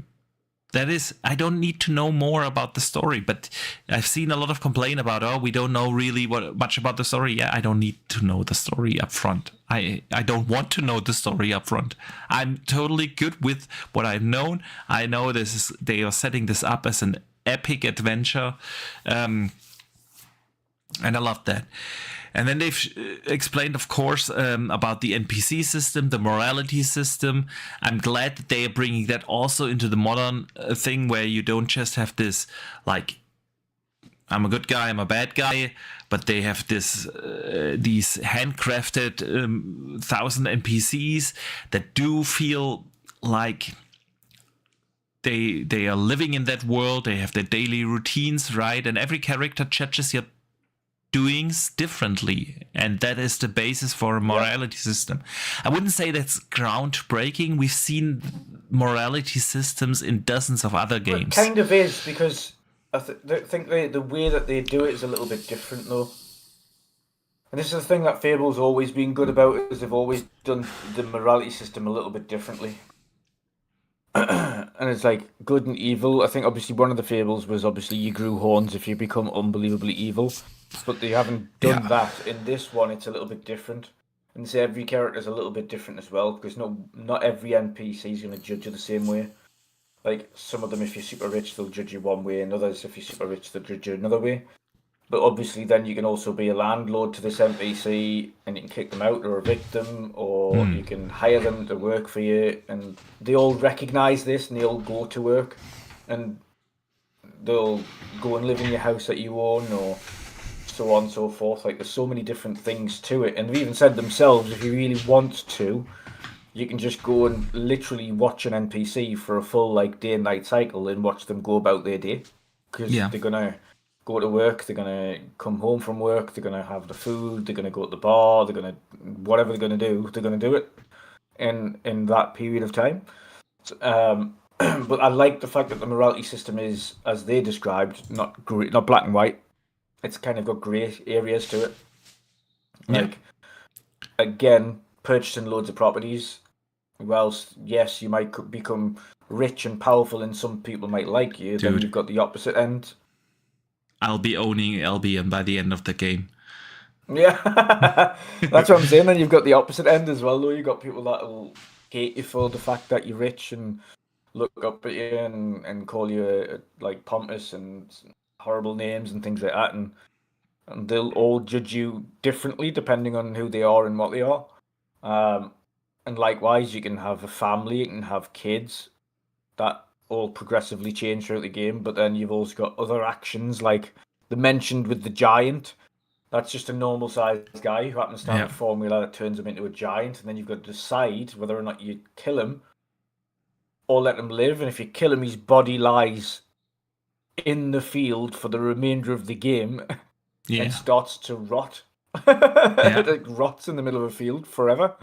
A: That is, I don't need to know more about the story, but I've seen a lot of complaint about, we don't know really much about the story. Yeah, I don't need to know the story up front. I don't want to know the story up front. I'm totally good with what I've known. I know they are setting this up as an epic adventure, and I love that. And then they've explained, of course, about the NPC system, the morality system. I'm glad that they are bringing that also into the modern thing, where you don't just have this, like, I'm a good guy, I'm a bad guy, but they have this these handcrafted 1,000 NPCs that do feel like they are living in that world. They have their daily routines, right? And every character judges your doings differently, and that is the basis for a morality system. I wouldn't say that's groundbreaking. We've seen morality systems in dozens of other games.
B: It kind of is, because I think the way that they do it is a little bit different, though. And this is the thing that Fable's always been good about, is they've always done the morality system a little bit differently. And it's like good and evil. I think obviously one of the Fables was obviously you grew horns if you become unbelievably evil. But they haven't done that. In this one, it's a little bit different. And so every character is a little bit different as well, because not every NPC is going to judge you the same way. Like, some of them, if you're super rich, they'll judge you one way, and others, if you're super rich, they'll judge you another way. But obviously then you can also be a landlord to this NPC, and you can kick them out or evict them, or you can hire them to work for you, and they all recognise this, and they all go to work, and they'll go and live in your house that you own, or so on and so forth. Like, there's so many different things to it, and they've even said themselves, if you really want to, you can just go and literally watch an NPC for a full like day and night cycle and watch them go about their day, because they're gonna go to work, they're gonna come home from work, they're gonna have the food, they're gonna go to the bar, they're gonna whatever they're gonna do it in that period of time. But I like the fact that the morality system is, as they described, not black and white. it's kind of got grey areas to it.
A: Yeah.
B: Like, again, purchasing loads of properties. Whilst, yes, you might become rich and powerful and some people might like you, then
A: Dude.
B: you've got the opposite end.
A: I'll be owning Albion by the end of the game.
B: Yeah, that's what I'm saying. Then you've got the opposite end as well, though. You've got people that will hate you for the fact that you're rich and look up at you and call you like pompous and horrible names and things like that, and they'll all judge you differently depending on who they are and what they are. And likewise, you can have a family, you can have kids that all progressively change throughout the game, but then you've also got other actions like the mentioned with the giant. That's just a normal sized guy who happens to have a formula that turns him into a giant, and then you've got to decide whether or not you kill him or let him live. And if you kill him, his body lies in the field for the remainder of the game and starts to rot. It like rots in the middle of a field forever.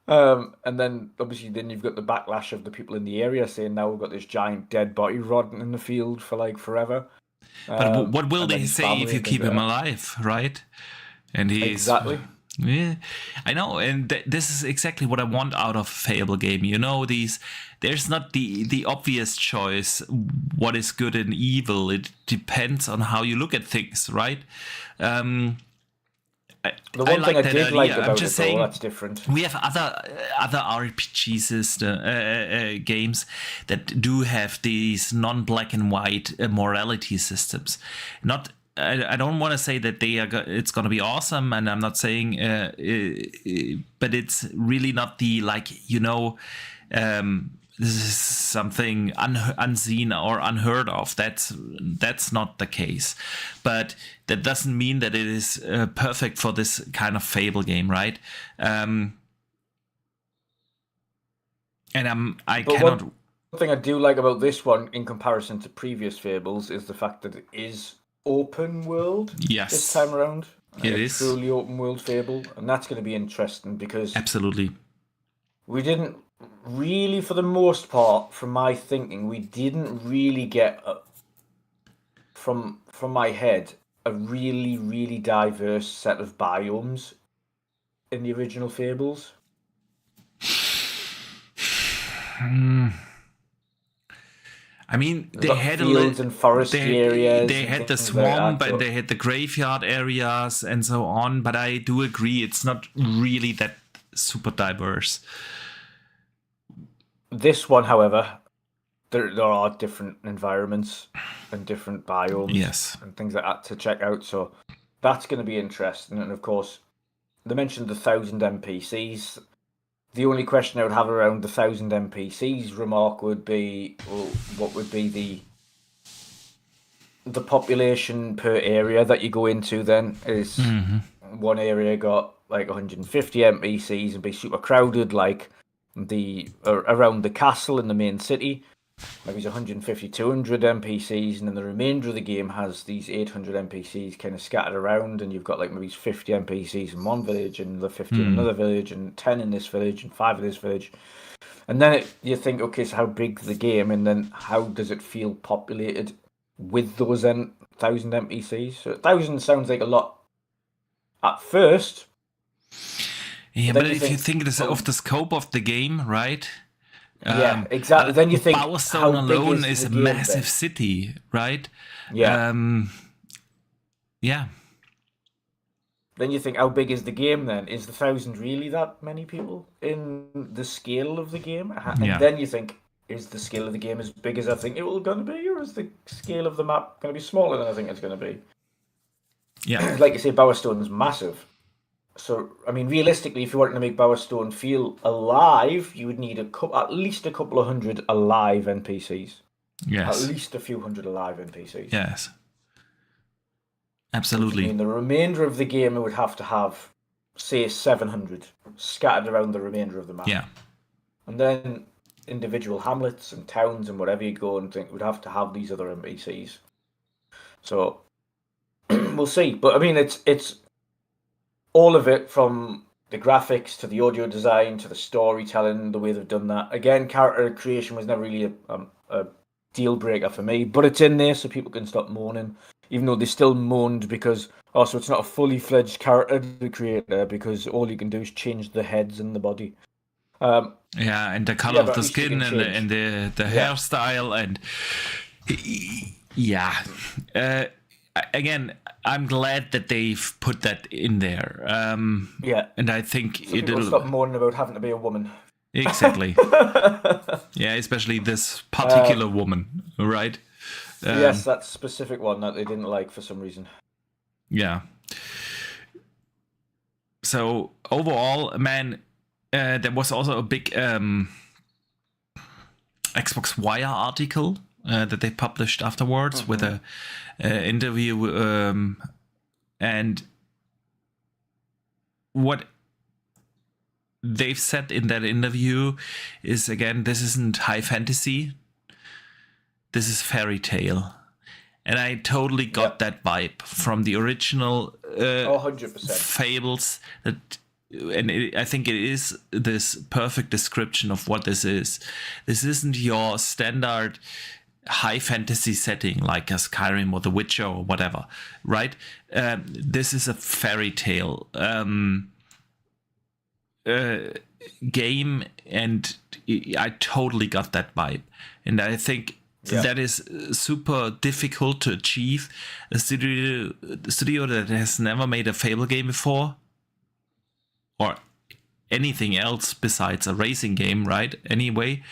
B: And then obviously then you've got the backlash of the people in the area saying now we've got this giant dead body rotting in the field for like forever.
A: But what will they say if you keep him alive, right? And he's
B: exactly.
A: Yeah, I know, and this is exactly what I want out of a Fable game. You know, there's not the obvious choice what is good and evil. It depends on how you look at things, right?
B: The one thing I did like about it, though, that's different.
A: We have other RPG system games that do have these non-black and white morality systems. I don't want to say that it's going to be awesome, and I'm not saying, but it's really not the this is something unseen or unheard of. That's not the case, but that doesn't mean that it is perfect for this kind of Fable game, right? And
B: one thing I do like about this one in comparison to previous Fables is the fact that it is open world.
A: Yes,
B: this time around
A: it is
B: truly open world Fable, and that's going to be interesting because
A: absolutely
B: we didn't really, for the most part, from my thinking, we didn't really get from my head a really diverse set of biomes in the original Fables.
A: I mean, they had
B: fields and forest areas.
A: They had the swamp and they had the graveyard areas and so on. But I do agree, it's not really that super diverse.
B: This one, however, there are different environments and different biomes and things like that to check out. So that's going to be interesting. And of course, they mentioned the 1,000 NPCs. The only question I would have around the 1,000 NPCs remark would be, well, what would be the population per area that you go into then? Is one area got like 150 NPCs and be super crowded like around the castle in the main city? Maybe it's 150, 200 NPCs, and then the remainder of the game has these 800 NPCs kind of scattered around, and you've got like maybe 50 NPCs in one village, and the 50 in another village, and 10 in this village, and 5 in this village. And then you think, okay, so how big's the game, and then how does it feel populated with those 1,000 NPCs? So 1,000 sounds like a lot at first.
A: Yeah, but if you think of the scope of the game, right?
B: Yeah, exactly. Then you think
A: Bowerstone alone is a massive city, right?
B: Yeah.
A: Yeah.
B: Then you think, how big is the game then? Is the 1,000 really that many people in the scale of the game? And then you think, is the scale of the game as big as I think it will going to be, or is the scale of the map going to be smaller than I think it's going to be?
A: Yeah.
B: Like you say, Bowerstone is massive. So, I mean, realistically, if you wanted to make Bowerstone feel alive, you would need at least a couple of hundred alive NPCs.
A: Yes.
B: At least a few hundred alive NPCs.
A: Yes. Absolutely.
B: I mean, the remainder of the game would have to have, say, 700 scattered around the remainder of the map.
A: Yeah.
B: And then individual hamlets and towns and whatever you go and think would have to have these other NPCs. So, we'll see. But, I mean, it's all of it, from the graphics to the audio design to the storytelling, the way they've done that. Again, character creation was never really a deal breaker for me, but it's in there so people can stop moaning. even though they still moaned because, so it's not a fully fledged character creator because all you can do is change the heads and the body.
A: And the color of
B: but
A: the
B: at least you
A: skin
B: can
A: and the hairstyle and again, I'm glad that they've put that in there. And I think
B: so it'll stop moaning about having to be a woman.
A: Exactly. Yeah, especially this particular woman, right?
B: Yes, that specific one that they didn't like for some reason.
A: Yeah. So overall, man, there was also a big Xbox Wire article that they published afterwards with a interview, and what they've said in that interview is, again, this isn't high fantasy, this is fairy tale. And I totally got that vibe from the original
B: 100%.
A: Fables. I think it is this perfect description of what this is. This isn't your standard high fantasy setting like a Skyrim or The Witcher or whatever, right? This is a fairy tale game, and I totally got that vibe. And I think that is super difficult to achieve. A studio that has never made a Fable game before, or anything else besides a racing game, right? Anyway,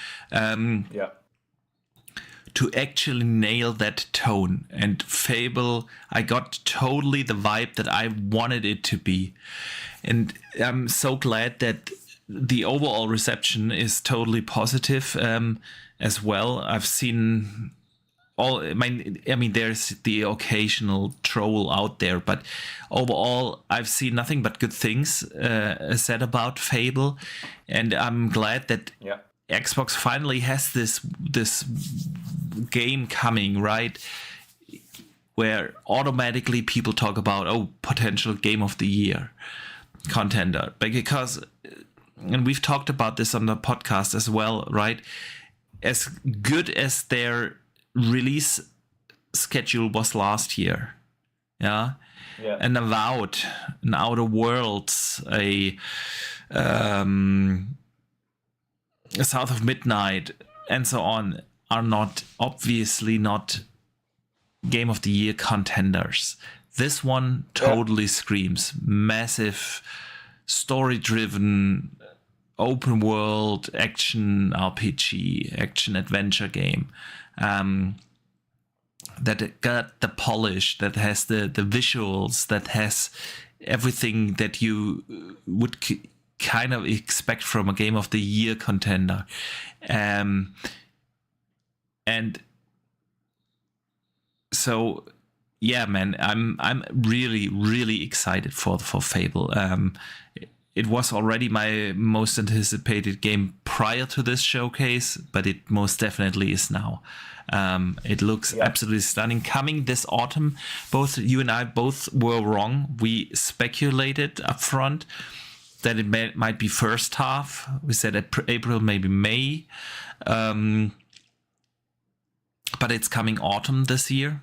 A: to actually nail that tone. And Fable, I got totally the vibe that I wanted it to be. And I'm so glad that the overall reception is totally positive as well. I've seen I mean, there's the occasional troll out there, but overall, I've seen nothing but good things said about Fable, and I'm glad that Xbox finally has this game coming, right? Where automatically people talk about potential game of the year contender, because, and we've talked about this on the podcast as well, right? As good as their release schedule was last year, an Avowed, an Outer Worlds, a South of Midnight, and so on, are obviously not Game of the Year contenders. This one totally screams massive, story-driven, open world action RPG, action adventure game. That got the polish, that has the visuals, that has everything that you would kind of expect from a Game of the Year contender. And so, yeah, man, I'm really, really excited for Fable. It was already my most anticipated game prior to this showcase, but it most definitely is now. It looks absolutely stunning. Coming this autumn, both you and I both were wrong. We speculated up front that it might be first half. We said April, maybe May. But it's coming autumn this year.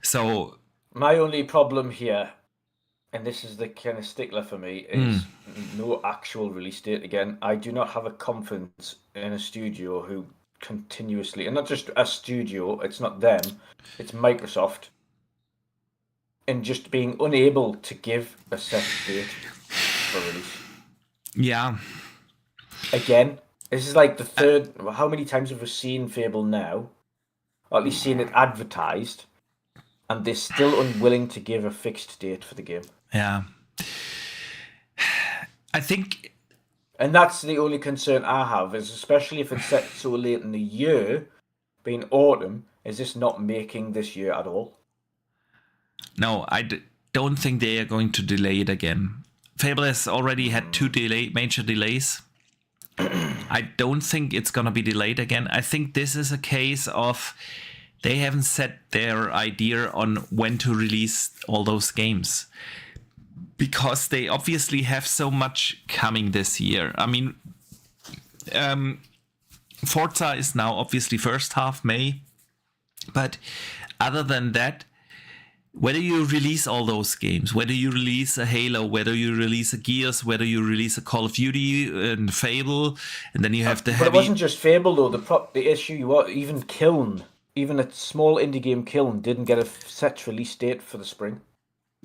A: So
B: my only problem here, and this is the kind of stickler for me, is no actual release date. Again, I do not have a confidence in a studio who continuously, and not just a studio, it's not them, it's Microsoft, in just being unable to give a set date for release.
A: Yeah.
B: Again, this is like the third. How many times have we seen Fable now? Or at least seen it advertised, and they're still unwilling to give a fixed date for the game.
A: Yeah. I think...
B: And that's the only concern I have, is especially if it's set so late in the year, being autumn, is this not making this year at all?
A: No, I don't think they are going to delay it again. Fable has already had two major delays. I don't think it's going to be delayed again. I think this is a case of they haven't set their idea on when to release all those games, because they obviously have so much coming this year. I mean, Forza is now obviously first half May, but other than that, whether you release all those games, whether you release a Halo, whether you release a Gears, whether you release a Call of Duty and Fable, and then you have the
B: But it wasn't just Fable though. The issue was even Kiln, even a small indie game Kiln, didn't get a set release date for the spring.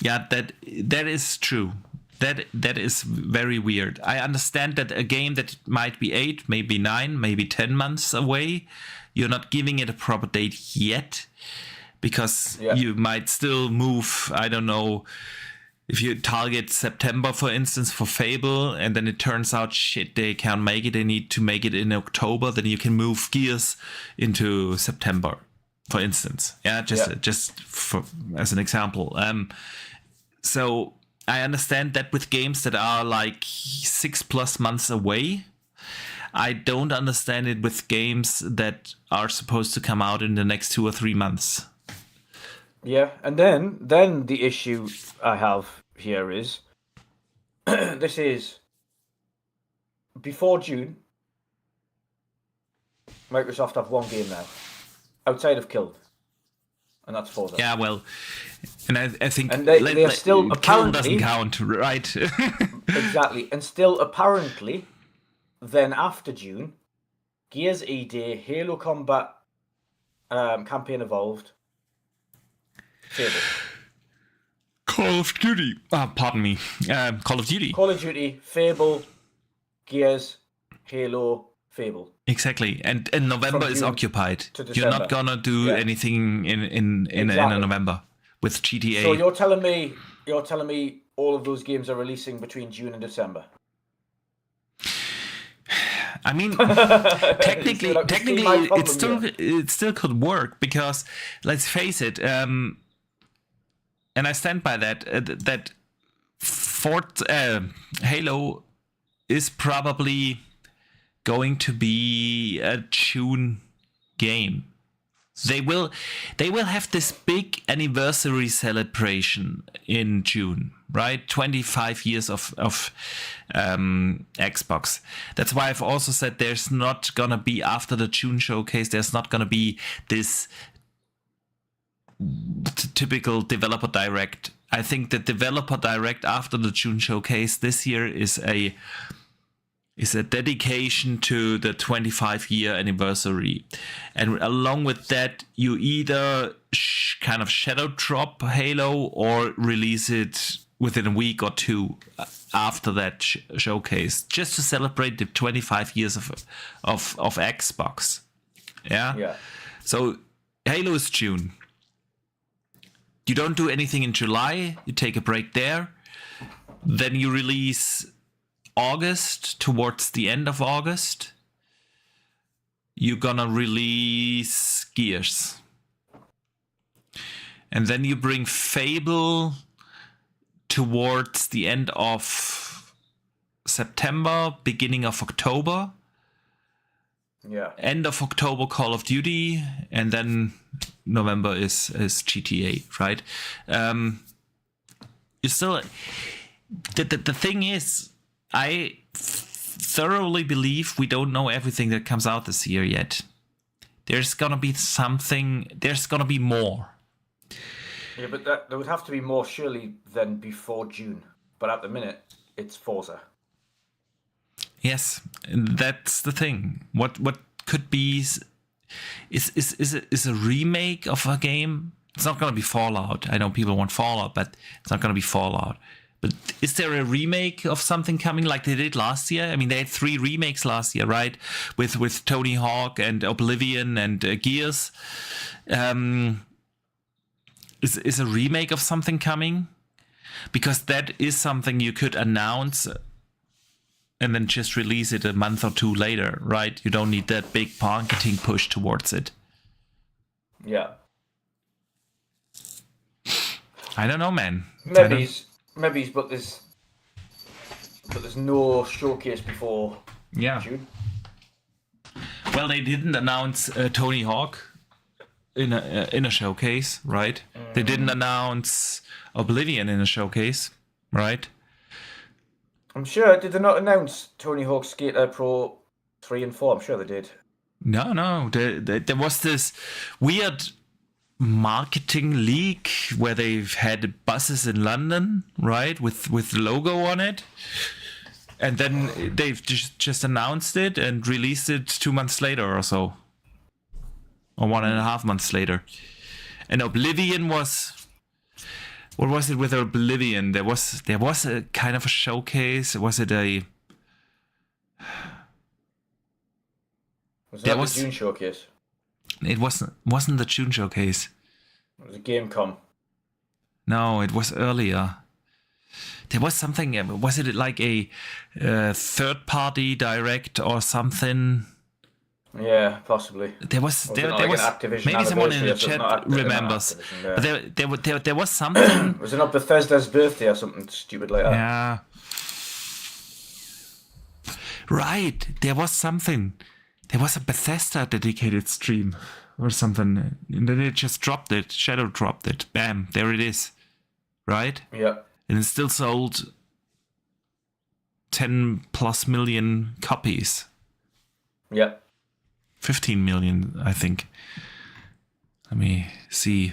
A: Yeah, that is true. That is very weird. I understand that a game that might be 8, maybe 9, maybe 10 months away, you're not giving it a proper date yet. Because you might still move, I don't know, if you target September, for instance, for Fable, and then it turns out, shit, they can't make it, they need to make it in October, then you can move Gears into September, for instance. Just for, as an example. So I understand that with games that are like 6+ months away. I don't understand it with games that are supposed to come out in the next 2 or 3 months.
B: Yeah, and then the issue I have here is this is before June. Microsoft have one game now outside of Killed, and that's Forza.
A: Yeah, well, and I think
B: and they are still apparently
A: doesn't count, right?
B: Exactly, and still apparently, then after June, Gears E-Day, Halo Combat Campaign Evolved. Fable.
A: Call of Duty. Pardon me. Call of Duty.
B: Call of Duty, Fable, Gears, Halo, Fable.
A: Exactly, and November is occupied. You're not gonna do anything in November with GTA.
B: So you're telling me all of those games are releasing between June and December.
A: I mean, technically, it still could work because let's face it. And I stand by that. That Halo is probably going to be a June game. They will have this big anniversary celebration in June, right? 25 years of Xbox. That's why I've also said there's not gonna be, after the June showcase, there's not gonna be this typical developer direct. I think the developer direct after the June showcase this year is a dedication to the 25-year anniversary, and along with that, you either kind of shadow drop Halo or release it within a week or two after that showcase, just to celebrate the 25 years of Xbox. Yeah. So Halo is June. You don't do anything in July, you take a break there. Then you release August, towards the end of August. You're gonna release Gears. And then you bring Fable towards the end of September, beginning of October.
B: Yeah.
A: End of October, Call of Duty, and then November is GTA, right? You still. The thing is, I thoroughly believe we don't know everything that comes out this year yet. There's gonna be something. There's gonna be more.
B: Yeah, but there would have to be more surely than before June. But at the minute, it's Forza.
A: Yes, that's the thing. What could be is a remake of a game? It's not going to be Fallout. I know people want Fallout, but it's not going to be Fallout. But is there a remake of something coming like they did last year? I mean, they had 3 remakes last year, right? With Tony Hawk and Oblivion and Gears. Is a remake of something coming? Because that is something you could announce and then just release it a month or 2 later, right? You don't need that big marketing push towards it.
B: Yeah.
A: I don't know, man.
B: Maybe, but there's no showcase before June.
A: Well, they didn't announce Tony Hawk in a showcase, right? They didn't announce Oblivion in a showcase, right?
B: I'm sure. Did they not announce Tony Hawk's Skater Pro 3 and 4? I'm sure they did.
A: No. There was this weird marketing leak where they've had buses in London, right, with the logo on it, and then they've just announced it and released it 2 months later or so, or 1.5 months later. And Oblivion was, what was it with Oblivion? There was a kind of a showcase. Was it a?
B: Was that the June showcase?
A: It wasn't the June showcase.
B: It was a Gamecom.
A: No, it was earlier. There was something. Was it like a third-party direct or something?
B: Yeah, possibly.
A: There was
B: Activision
A: maybe someone in the chat remembers. But there was something.
B: Was it not Bethesda's birthday or something stupid like that?
A: Yeah. Right. There was something. There was a Bethesda dedicated stream or something, and then it just dropped it. Shadow dropped it. Bam, there it is. Right?
B: Yeah.
A: And it still sold 10+ million copies.
B: Yeah.
A: 15 million, I think. Let me see.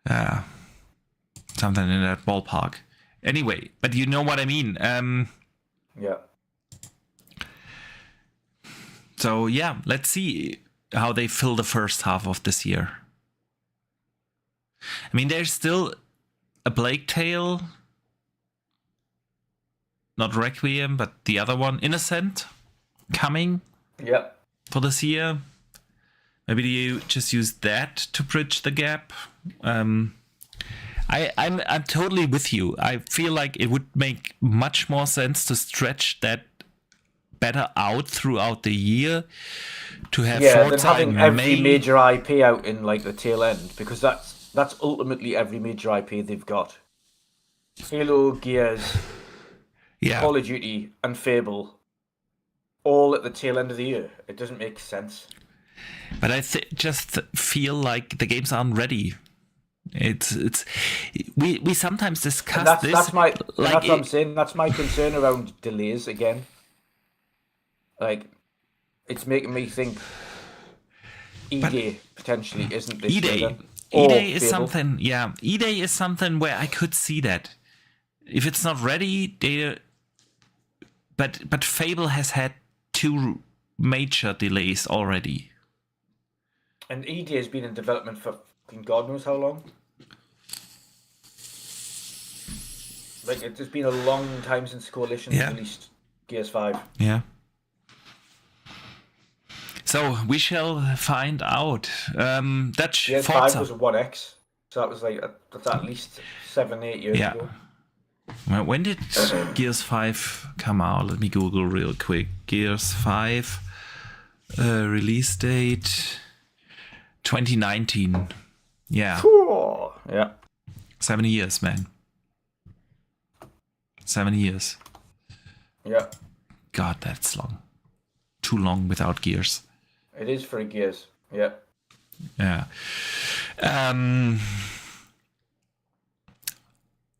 A: Something in that ballpark. Anyway, but you know what I mean.
B: Yeah.
A: So yeah, let's see how they fill the first half of this year. I mean, there's still a Plague Tale, not Requiem, but the other one, Innocent, coming.
B: Yeah.
A: For this year. Maybe you just use that to bridge the gap. I'm totally with you. I feel like it would make much more sense to stretch that better out throughout the year, to have
B: than having every major IP out in like the tail end, because that's ultimately every major IP they've got. Halo, Gears, Call of Duty, and Fable, all at the tail end of the year. It doesn't make sense.
A: But I just feel like the games aren't ready. We sometimes discuss this.
B: That's what I'm saying. That's my concern around delays again. Like, it's making me think E-Day potentially isn't this year.
A: E-Day is something, E-Day is something where I could see that. If it's not ready, but Fable has had 2 major delays already.
B: And E-Day has been in development for God knows how long. Like, it's been a long time since Coalition released Gears 5.
A: Yeah. So we shall find out. That's
B: Gears
A: Forza.
B: 5 was a 1X, so that was that's at least 7-8 years ago.
A: When did Gears 5 come out? Let me Google real quick. Gears 5 release date 2019. Yeah.
B: Cool. Yeah.
A: 7 years, man. 7 years.
B: Yeah.
A: God, that's long. Too long without Gears.
B: It is for Gears. Yeah.
A: Yeah.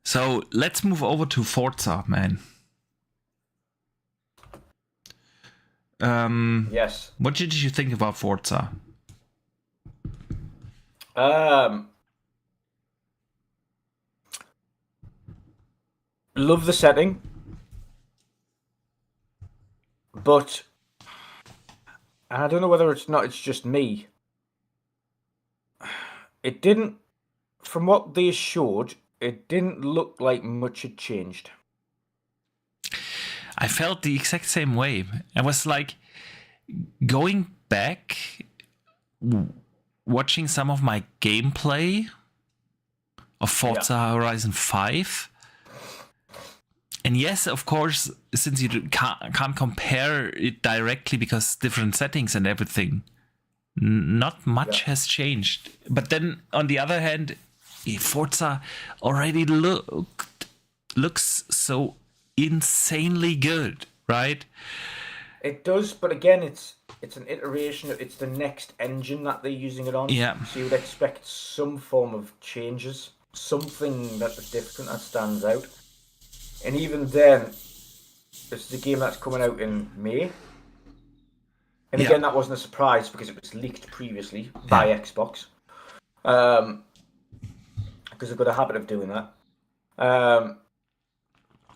A: So let's move over to Forza, man.
B: Yes.
A: What did you think about Forza?
B: Love the setting, but I don't know whether it's just me. It didn't, from what they showed, it didn't look like much had changed.
A: I felt the exact same way. I was like going back, watching some of my gameplay of Forza Horizon 5. And yes, of course, since you can't compare it directly because different settings and everything, not much has changed. But then, on the other hand, Forza already looks so insanely good, right?
B: It does, but again, it's an iteration. It's the next engine that they're using it on.
A: Yeah.
B: So you would expect some form of changes, something that's different that stands out. And even then, it's the game that's coming out in May. And again, that wasn't a surprise because it was leaked previously by Xbox. because I've got a habit of doing that.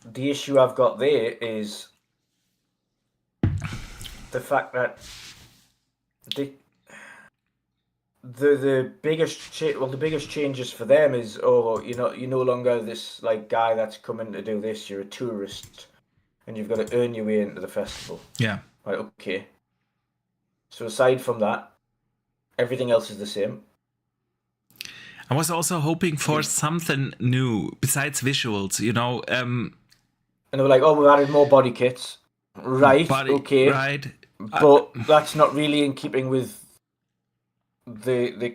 B: The issue I've got there is the fact that the biggest changes for them is, you're no longer this like guy that's coming to do this. You're a tourist, and you've got to earn your way into the festival.
A: Yeah.
B: Right. Okay. So aside from that, everything else is the same.
A: I was also hoping for something new besides visuals,
B: And they were like, "Oh, we've added more body kits." Right. Okay.
A: Right.
B: But that's not really in keeping with the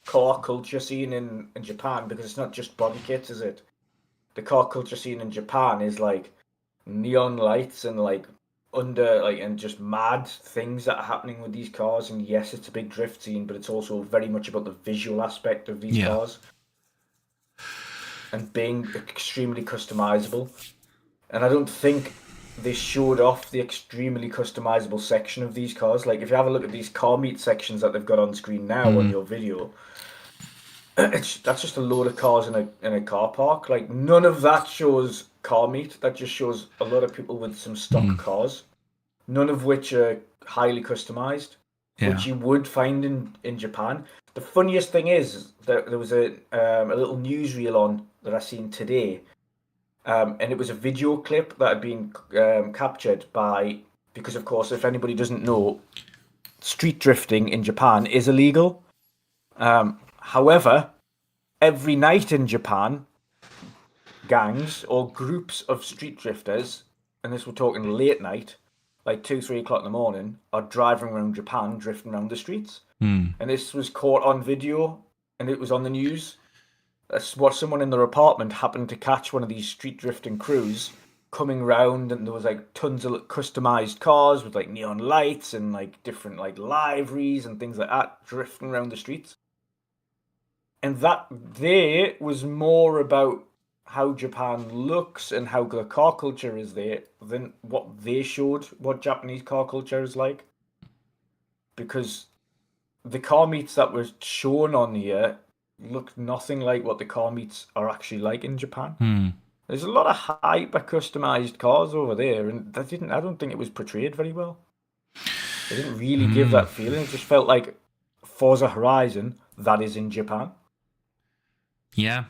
B: car culture scene in Japan, because it's not just body kits, is it? The car culture scene in Japan is like neon lights and and just mad things that are happening with these cars. And yes, it's a big drift scene, but it's also very much about the visual aspect of these cars and being extremely customizable. And I don't think they showed off the extremely customizable section of these cars. Like, if you have a look at these car meet sections that they've got on screen now on your video, that's just a load of cars in a car park. Like, none of that shows car meet. That just shows a lot of people with some stock cars, none of which are highly customized, which you would find in Japan. The funniest thing is that there was a little newsreel on that I seen today. And it was a video clip that had been captured because of course, if anybody doesn't know, street drifting in Japan is illegal. However, every night in Japan, gangs or groups of street drifters, and this we're talking late night, like 2-3 o'clock in the morning, are driving around Japan, drifting around the streets. And this was caught on video, and it was on the news. What someone in their apartment happened to catch one of these street drifting crews coming round, and there was like tons of customized cars with like neon lights and like different like liveries and things like that drifting around the streets. And that there was more about how Japan looks and how the car culture is there than what they showed what Japanese car culture is like. Because the car meets that were shown on here look nothing like what the car meets are actually like in Japan. There's a lot of hyper customized cars over there, and I don't think it was portrayed very well. They didn't really give that feeling. It just felt like Forza Horizon that is in Japan.
A: Yeah.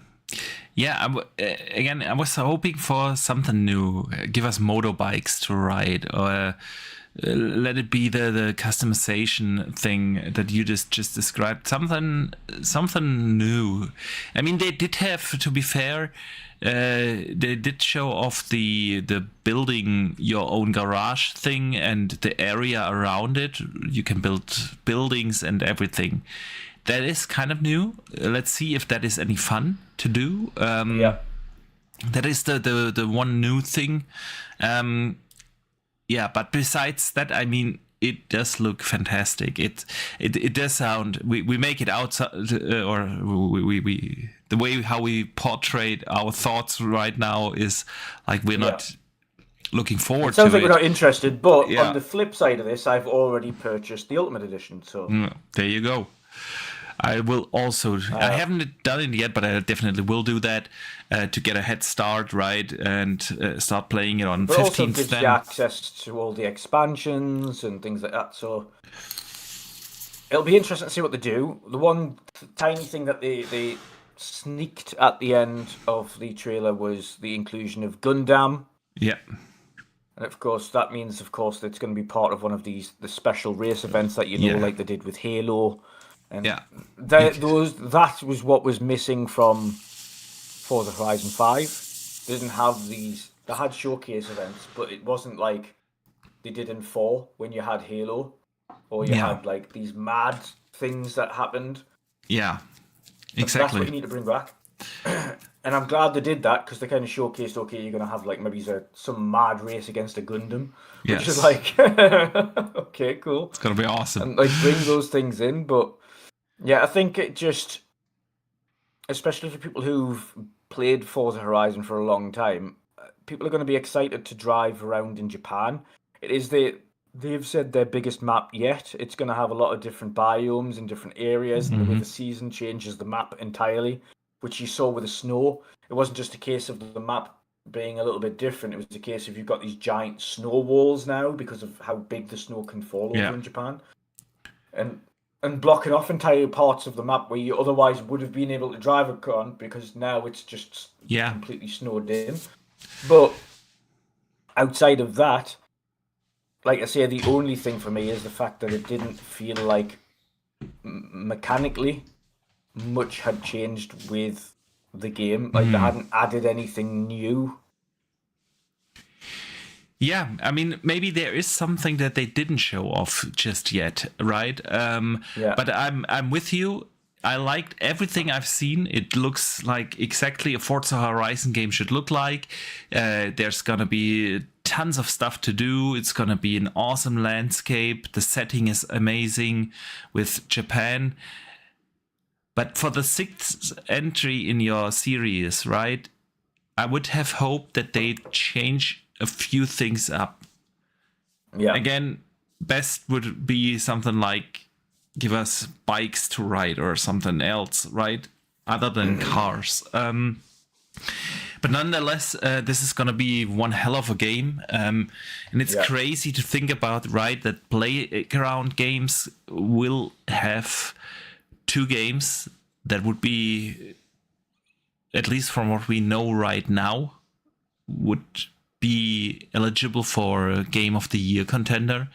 A: Again, I was hoping for something new. Give us motorbikes to ride, or let it be the customization thing that you just described. Something new. I mean, they did have, to be fair, they did show off the building your own garage thing and the area around it. You can build buildings and everything. That is kind of new. Let's see if that is any fun to do. That is the one new thing. But besides that, I mean, it does look fantastic. It does sound. We make it outside, or we the way how we portray our thoughts right now is like we're not looking forward to it.
B: Sounds like we're not interested, but on the flip side of this, I've already purchased the Ultimate Edition. So
A: there you go. I will also. I haven't done it yet, but I definitely will do that to get a head start, right, and start playing it on 15th.
B: But also gives you access to all the expansions and things like that. So it'll be interesting to see what they do. The one tiny thing that they sneaked at the end of the trailer was the inclusion of Gundam.
A: Yeah.
B: And of course, that means, that it's going to be part of one of the special race events that like they did with Halo. And that was what was missing from Forza Horizon 5. They didn't have these. They had showcase events, but it wasn't like they did in 4 when you had Halo, or you had like these mad things that happened.
A: Yeah, exactly.
B: And that's what you need to bring back. And I'm glad they did that, because they kind of showcased, okay, you're going to have like maybe some mad race against a Gundam, which is like, okay, cool.
A: It's going to be awesome.
B: And like bring those things in, but yeah, I think it just, especially for people who've played Forza Horizon for a long time, people are going to be excited to drive around in Japan. It is the They've said their biggest map yet. It's going to have a lot of different biomes in different areas, and the way the season changes the map entirely, which you saw with the snow. It wasn't just a case of the map being a little bit different. It was a case of you've got these giant snow walls now because of how big the snow can fall over in Japan, and blocking off entire parts of the map where you otherwise would have been able to drive a car because now it's just completely snowed in. But outside of that, like I say, the only thing for me is the fact that it didn't feel like mechanically much had changed with the game. Like they hadn't added anything new.
A: Yeah, I mean, maybe there is something that they didn't show off just yet, right? But I'm with you. I liked everything I've seen. It looks like exactly a Forza Horizon game should look like. There's gonna be tons of stuff to do. It's gonna be an awesome landscape. The setting is amazing with Japan. But for the 6th entry in your series, right? I would have hoped that they change a few things up.
B: Yeah.
A: Again, best would be something like give us bikes to ride or something else, right? Other than cars. But nonetheless, this is going to be one hell of a game. And it's crazy to think about, right, that Playground Games will have 2 games that would be, at least from what we know right now, would be eligible for a Game of the Year contender.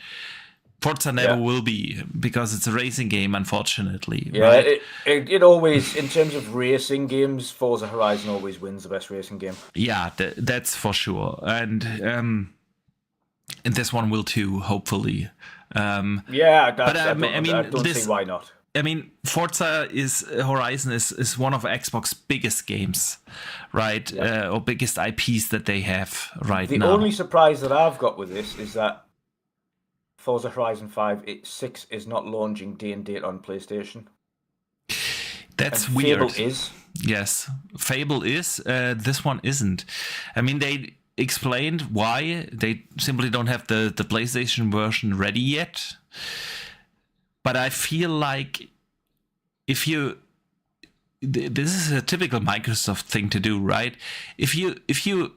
A: Forza never will be, because it's a racing game, unfortunately.
B: Yeah,
A: right?
B: it always, in terms of racing games, Forza Horizon always wins the best racing game.
A: Yeah, that's for sure. And this one will too, hopefully.
B: I don't see why not.
A: I mean, Forza Horizon is one of Xbox's biggest games, right? Or biggest IPs that they have now.
B: The only surprise that I've got with this is that Forza Horizon 6 is not launching day and date on PlayStation.
A: That's
B: and
A: weird.
B: Fable is.
A: Yes, Fable is. This one isn't. I mean, they explained why. They simply don't have the PlayStation version ready yet. But I feel like this is a typical Microsoft thing to do, right? If you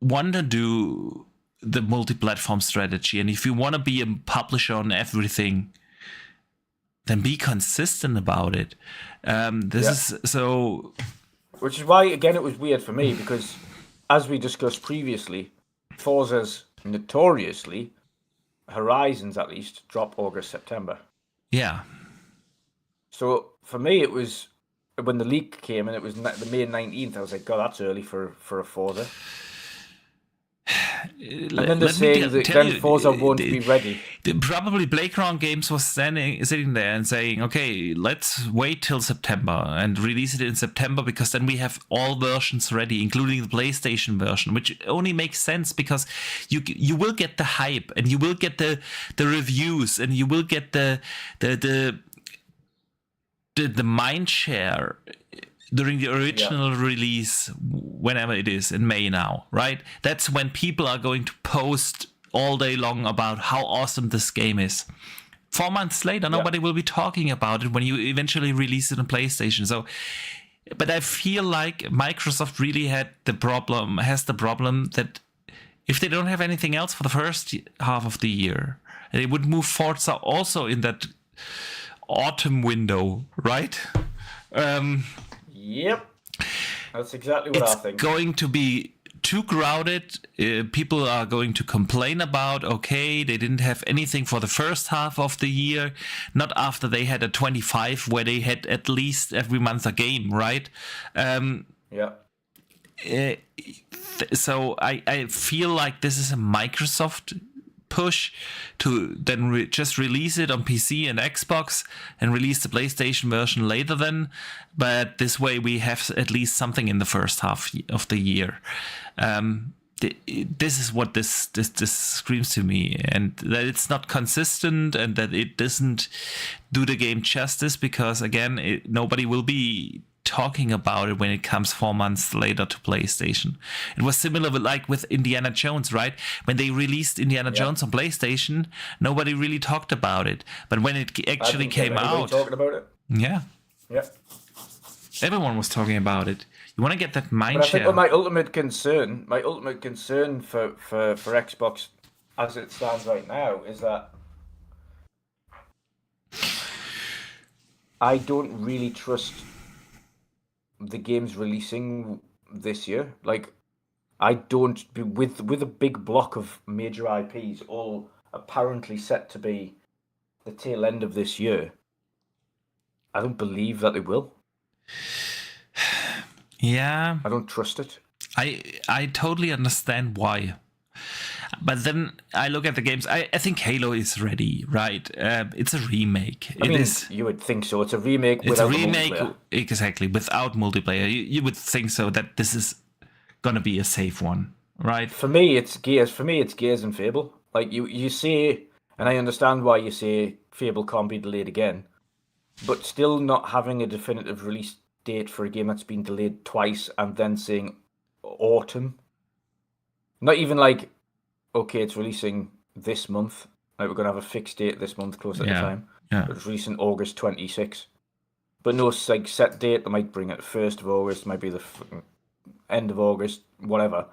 A: want to do the multi-platform strategy, and if you want to be a publisher on everything, then be consistent about it. Is so.
B: Which is why, again, it was weird for me, because as we discussed previously, Forza's notoriously, Horizons at least, drop August, September.
A: Yeah.
B: So for me, it was when the leak came and it was the May 19th. I was like, God, that's early for a Forza. And then they're saying that then Forza won't be ready.
A: Probably Playground Games was sitting there and saying, okay, let's wait till September and release it in September, because then we have all versions ready, including the PlayStation version, which only makes sense because you will get the hype and you will get the reviews and you will get the mind share during the original release, whenever it is, in May now, right? That's when people are going to post all day long about how awesome this game is. 4 months later, nobody will be talking about it when you eventually release it on PlayStation. So, but I feel like Microsoft really has the problem that if they don't have anything else for the first half of the year, they would move Forza also in that autumn window, right?
B: Yep, that's exactly what I think.
A: It's going to be too crowded. People are going to complain about, okay, they didn't have anything for the first half of the year, not after they had a 25 where they had at least every month a game, right? So I feel like this is a Microsoft push to then just release it on PC and Xbox and release the PlayStation version later then. But this way we have at least something in the first half of the year. This is what this screams to me, and that it's not consistent and that it doesn't do the game justice, because again, nobody will be talking about it when it comes 4 months later to PlayStation. It was similar with Indiana Jones, right? When they released Indiana Jones on PlayStation, nobody really talked about it. But when it actually came out,
B: talking about it.
A: Yeah, everyone was talking about it. You want to get that mind share.
B: But my ultimate concern for Xbox as it stands right now is that I don't really trust the games releasing this year. Like, I don't, with a big block of major IPs all apparently set to be the tail end of this year, I don't believe that they will.
A: Yeah,
B: I don't trust it.
A: I totally understand why. But then I look at the games. I think Halo is ready, right? It's a remake.
B: I mean, you would think so. It's a remake without multiplayer.
A: Exactly, without multiplayer. You would think so, that this is gonna be a safe one, right?
B: For me, it's Gears. For me, it's Gears and Fable. Like you say, and I understand why you say Fable can't be delayed again, but still not having a definitive release date for a game that's been delayed twice and then saying autumn. Not even like, okay, it's releasing this month. Like, we're going to have a fixed date this month, close at the time.
A: Yeah.
B: It's releasing August 26. But no like set date. They might bring it 1st of August, might be the end of August, whatever.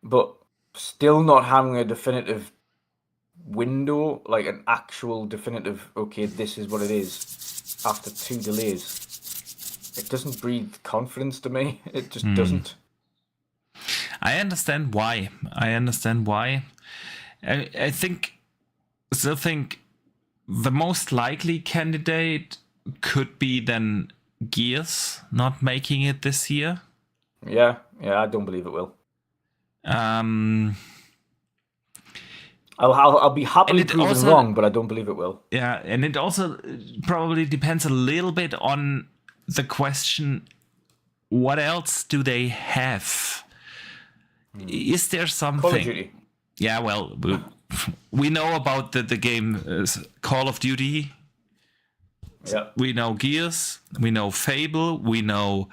B: But still not having a definitive window, like an actual definitive, okay, this is what it is, after 2 delays. It doesn't breathe confidence to me. It just doesn't.
A: I understand why. I still think the most likely candidate could be then Gears not making it this year.
B: Yeah, I don't believe it will. I'll be happily proven wrong, but I don't believe it will.
A: Yeah, and it also probably depends a little bit on the question, what else do they have? Is there something?
B: Call of Duty.
A: Yeah, well, we know about the game Call of Duty.
B: Yeah.
A: We know Gears, we know Fable, we know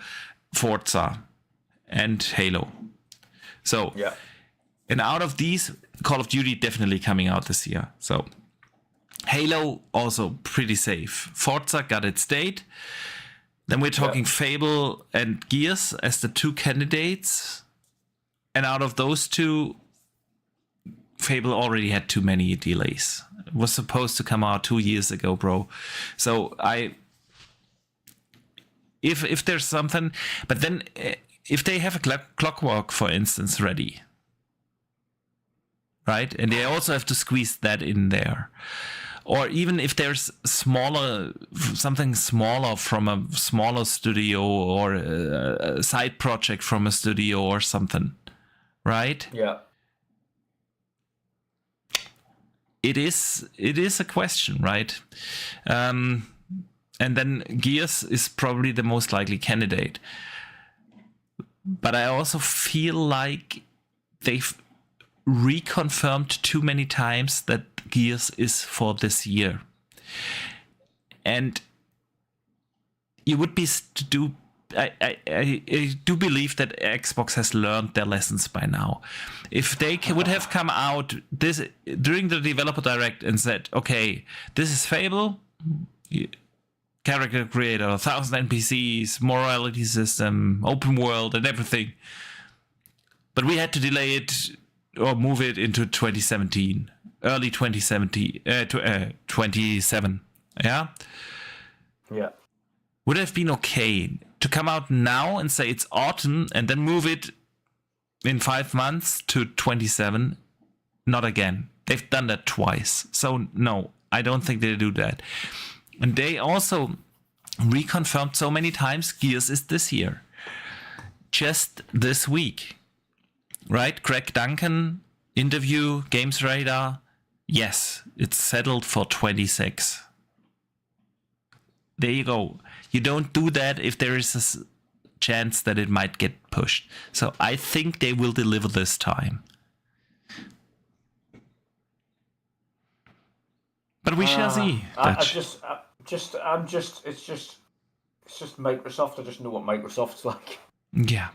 A: Forza and Halo. So,
B: yeah.
A: And out of these, Call of Duty definitely coming out this year. So Halo also pretty safe. Forza got its date. Then we're talking Fable and Gears as the 2 candidates. And out of those 2, Fable already had too many delays. It was supposed to come out 2 years ago, bro. So if there's something, but then if they have a clockwork, for instance, ready, right? And they also have to squeeze that in there. Or even if there's something smaller from a smaller studio or a side project from a studio or something, right?
B: Yeah.
A: It is a question, right? And then Gears is probably the most likely candidate. But I also feel like they've reconfirmed too many times that Gears is for this year. And you would be I do believe that Xbox has learned their lessons by now. If they would have come out this during the developer direct and said, okay, this is Fable, character creator, 1,000 NPCs, morality system, open world and everything, but we had to delay it or move it into 2017, early 2017, 27, yeah?
B: Yeah.
A: Would have been okay to come out now and say it's autumn and then move it in 5 months to 27. Not again. They've done that twice. So no, I don't think they do that. And they also reconfirmed so many times Gears is this year. Just this week. Right? Greg Duncan, interview, Games Radar. Yes, it's settled for 26. There you go. You don't do that if there is a chance that it might get pushed. So I think they will deliver this time. But we shall see.
B: I'm just. It's just. it's just Microsoft. I just know what Microsoft's like.
A: Yeah.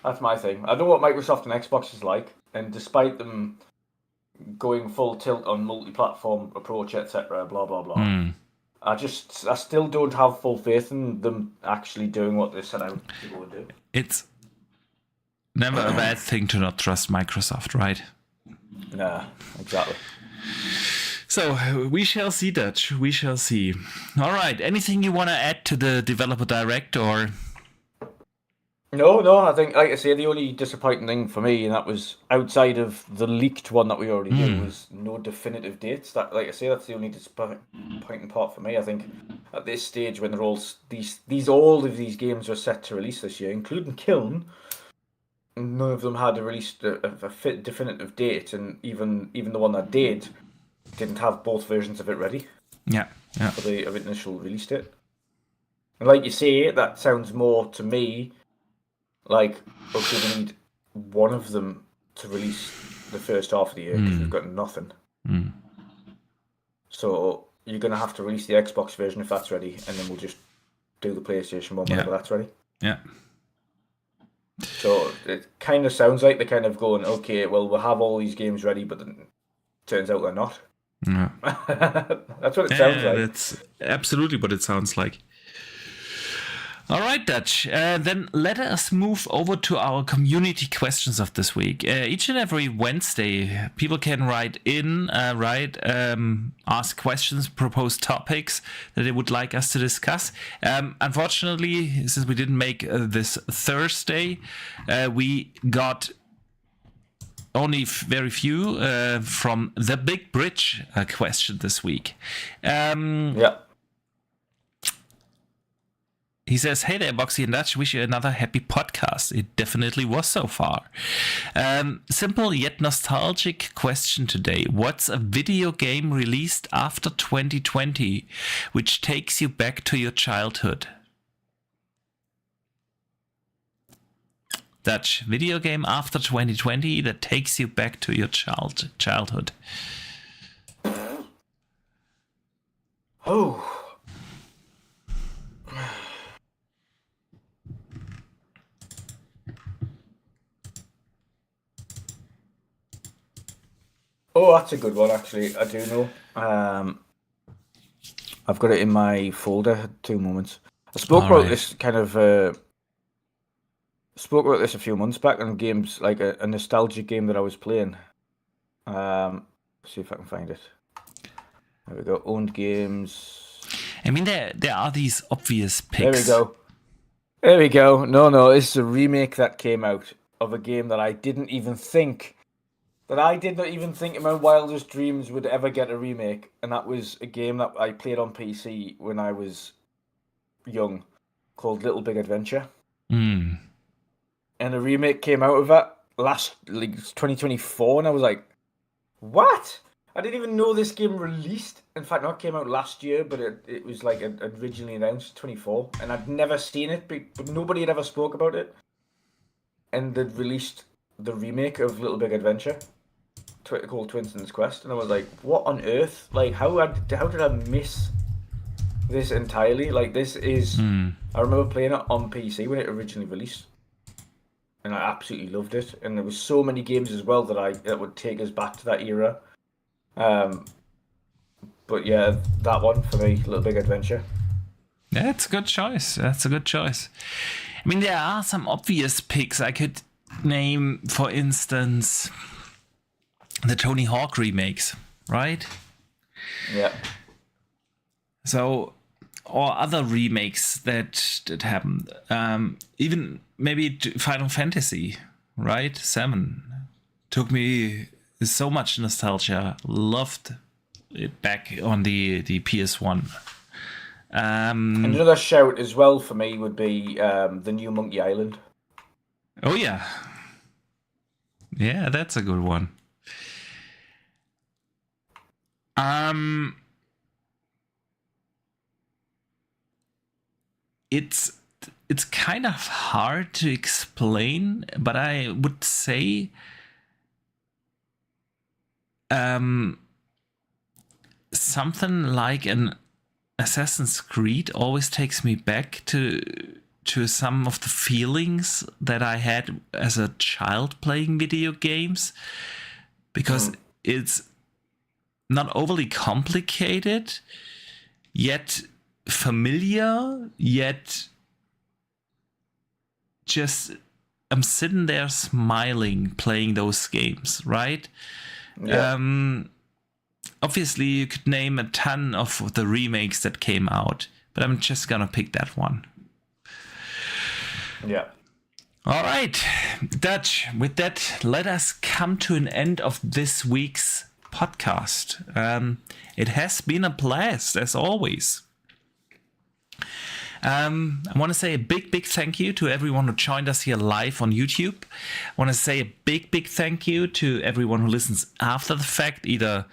B: That's my thing. I know what Microsoft and Xbox is like, and despite them going full tilt on multi-platform approach, etc., blah blah blah, I still don't have full faith in them actually doing what they set out to go and do.
A: It's never a bad thing to not trust Microsoft, right?
B: Nah, exactly.
A: So we shall see, Dutch. We shall see. All right. Anything you want to add to the developer direct, or?
B: No. I think, like I say, the only disappointing thing for me, and that was outside of the leaked one that we already knew, was no definitive dates. That, like I say, that's the only disappointing part for me. I think at this stage, when they're all all of these games are set to release this year, including Kiln, none of them had released a fit definitive date, and even the one that didn't have both versions of it ready.
A: Yeah.
B: For the initial release date. And like you say, that sounds more to me like, okay, we need one of them to release the first half of the year because we've got nothing. So you're going to have to release the Xbox version if that's ready, and then we'll just do the PlayStation one whenever that's ready.
A: Yeah.
B: So it kind of sounds like they're kind of going, okay, well, we'll have all these games ready, but then it turns out they're not.
A: Yeah.
B: That's what it sounds like.
A: That's absolutely what it sounds like. All right, Dutch. Then let us move over to our community questions of this week. Each and every Wednesday, people can write in, ask questions, propose topics that they would like us to discuss. Unfortunately, since we didn't make this Thursday, we got only very few from the Big Bridge question this week. He says, hey there, Boxy and Dutch. Wish you another happy podcast. It definitely was so far. Simple yet nostalgic question today. What's a video game released after 2020 which takes you back to your childhood? Dutch, video game after 2020 that takes you back to your childhood.
B: Oh. Oh, that's a good one, actually. I do know. I've got it in my folder. 2 moments. I spoke about this a few months back on games, like a nostalgic game that I was playing. See if I can find it. There we go. Owned games.
A: I mean, there are these obvious picks.
B: There we go. No, this is a remake that came out of a game that I did not even think in my wildest dreams would ever get a remake, and that was a game that I played on PC when I was young, called Little Big Adventure. And a remake came out of that 2024, and I was like, what? I didn't even know this game released. In fact, not came out last year, but it was like originally announced 24, and I'd never seen it, but nobody had ever spoke about it. And they'd released the remake of Little Big Adventure, called Twinston's Quest, and I was like, what on earth? Like, how did I miss this entirely? Like, this is... I remember playing it on PC when it originally released, and I absolutely loved it. And there was so many games as well that would take us back to that era. But yeah, that one for me, Little Big Adventure.
A: Yeah, it's a good choice. That's a good choice. I mean, there are some obvious picks. I could name, for instance, the Tony Hawk remakes, right?
B: Yeah.
A: So, or other remakes that happened. Even maybe Final Fantasy, right? 7 took me so much nostalgia. Loved it back on the PS1.
B: Another shout as well for me would be the new Monkey Island.
A: Oh yeah. Yeah, that's a good one. It's kind of hard to explain, but I would say something like a Assassin's Creed always takes me back to some of the feelings that I had as a child playing video games, because it's not overly complicated, yet familiar, yet just I'm sitting there smiling playing those games, right?
B: Yeah.
A: Obviously, you could name a ton of the remakes that came out, but I'm just gonna pick that one.
B: Yeah.
A: All right, Dutch, with that, let us come to an end of this week's podcast. It has been a blast, as always. I want to say a big thank you to everyone who joined us here live on YouTube. I want to say a big thank you to everyone who listens after the fact, either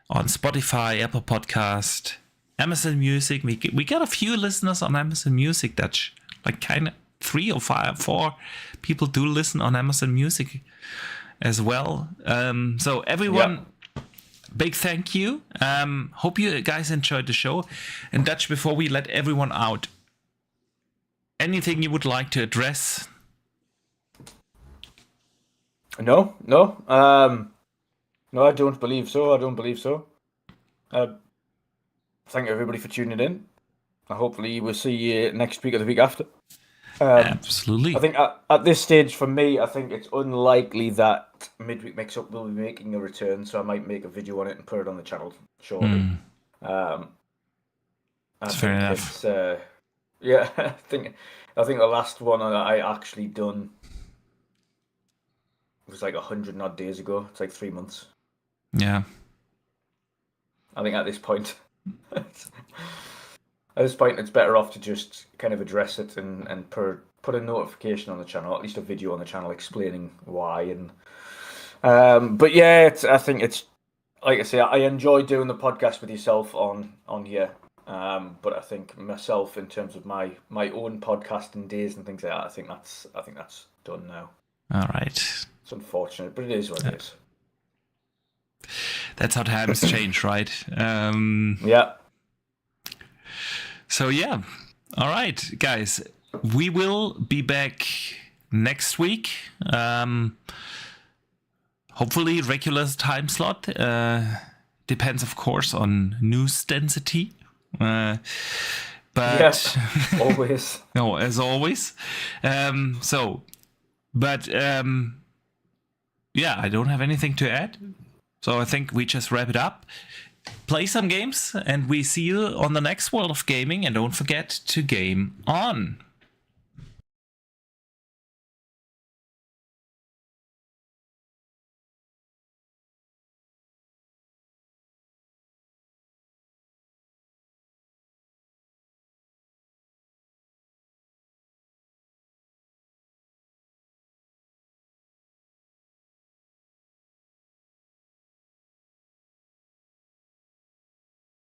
A: on Spotify, Apple Podcast, Amazon Music. We got a few listeners on Amazon Music, Dutch. Like kind of 3 or 4 people do listen on Amazon Music as well. So everyone, big thank you. Hope you guys enjoyed the show. And Dutch, before we let everyone out, anything you would like to address?
B: No. No, I don't believe so. Thank everybody for tuning in. Hopefully we'll see you next week or the week after.
A: Absolutely.
B: I think at this stage, for me, I think it's unlikely that Midweek Mix-Up will be making a return, so I might make a video on it and put it on the channel shortly.
A: That's fair enough.
B: I think the last one I actually done was like 100 odd days ago. It's like 3 months.
A: Yeah.
B: I think at this point, it's better off to just kind of address it and put a notification on the channel, at least a video on the channel explaining why. And but yeah, I think it's like I say, I enjoy doing the podcast with yourself on here. But I think myself, in terms of my own podcasting days and things like that, I think that's done now.
A: All right.
B: It's unfortunate, but it is what it is.
A: That's how times change, right?
B: Yeah.
A: So yeah. All right, guys. We will be back next week. Hopefully regular time slot. Depends, of course, on news density. But
B: yes, always.
A: No, as always. Yeah, I don't have anything to add. So I think we just wrap it up. Play some games, and we see you on the next World of Gaming. And don't forget to game on.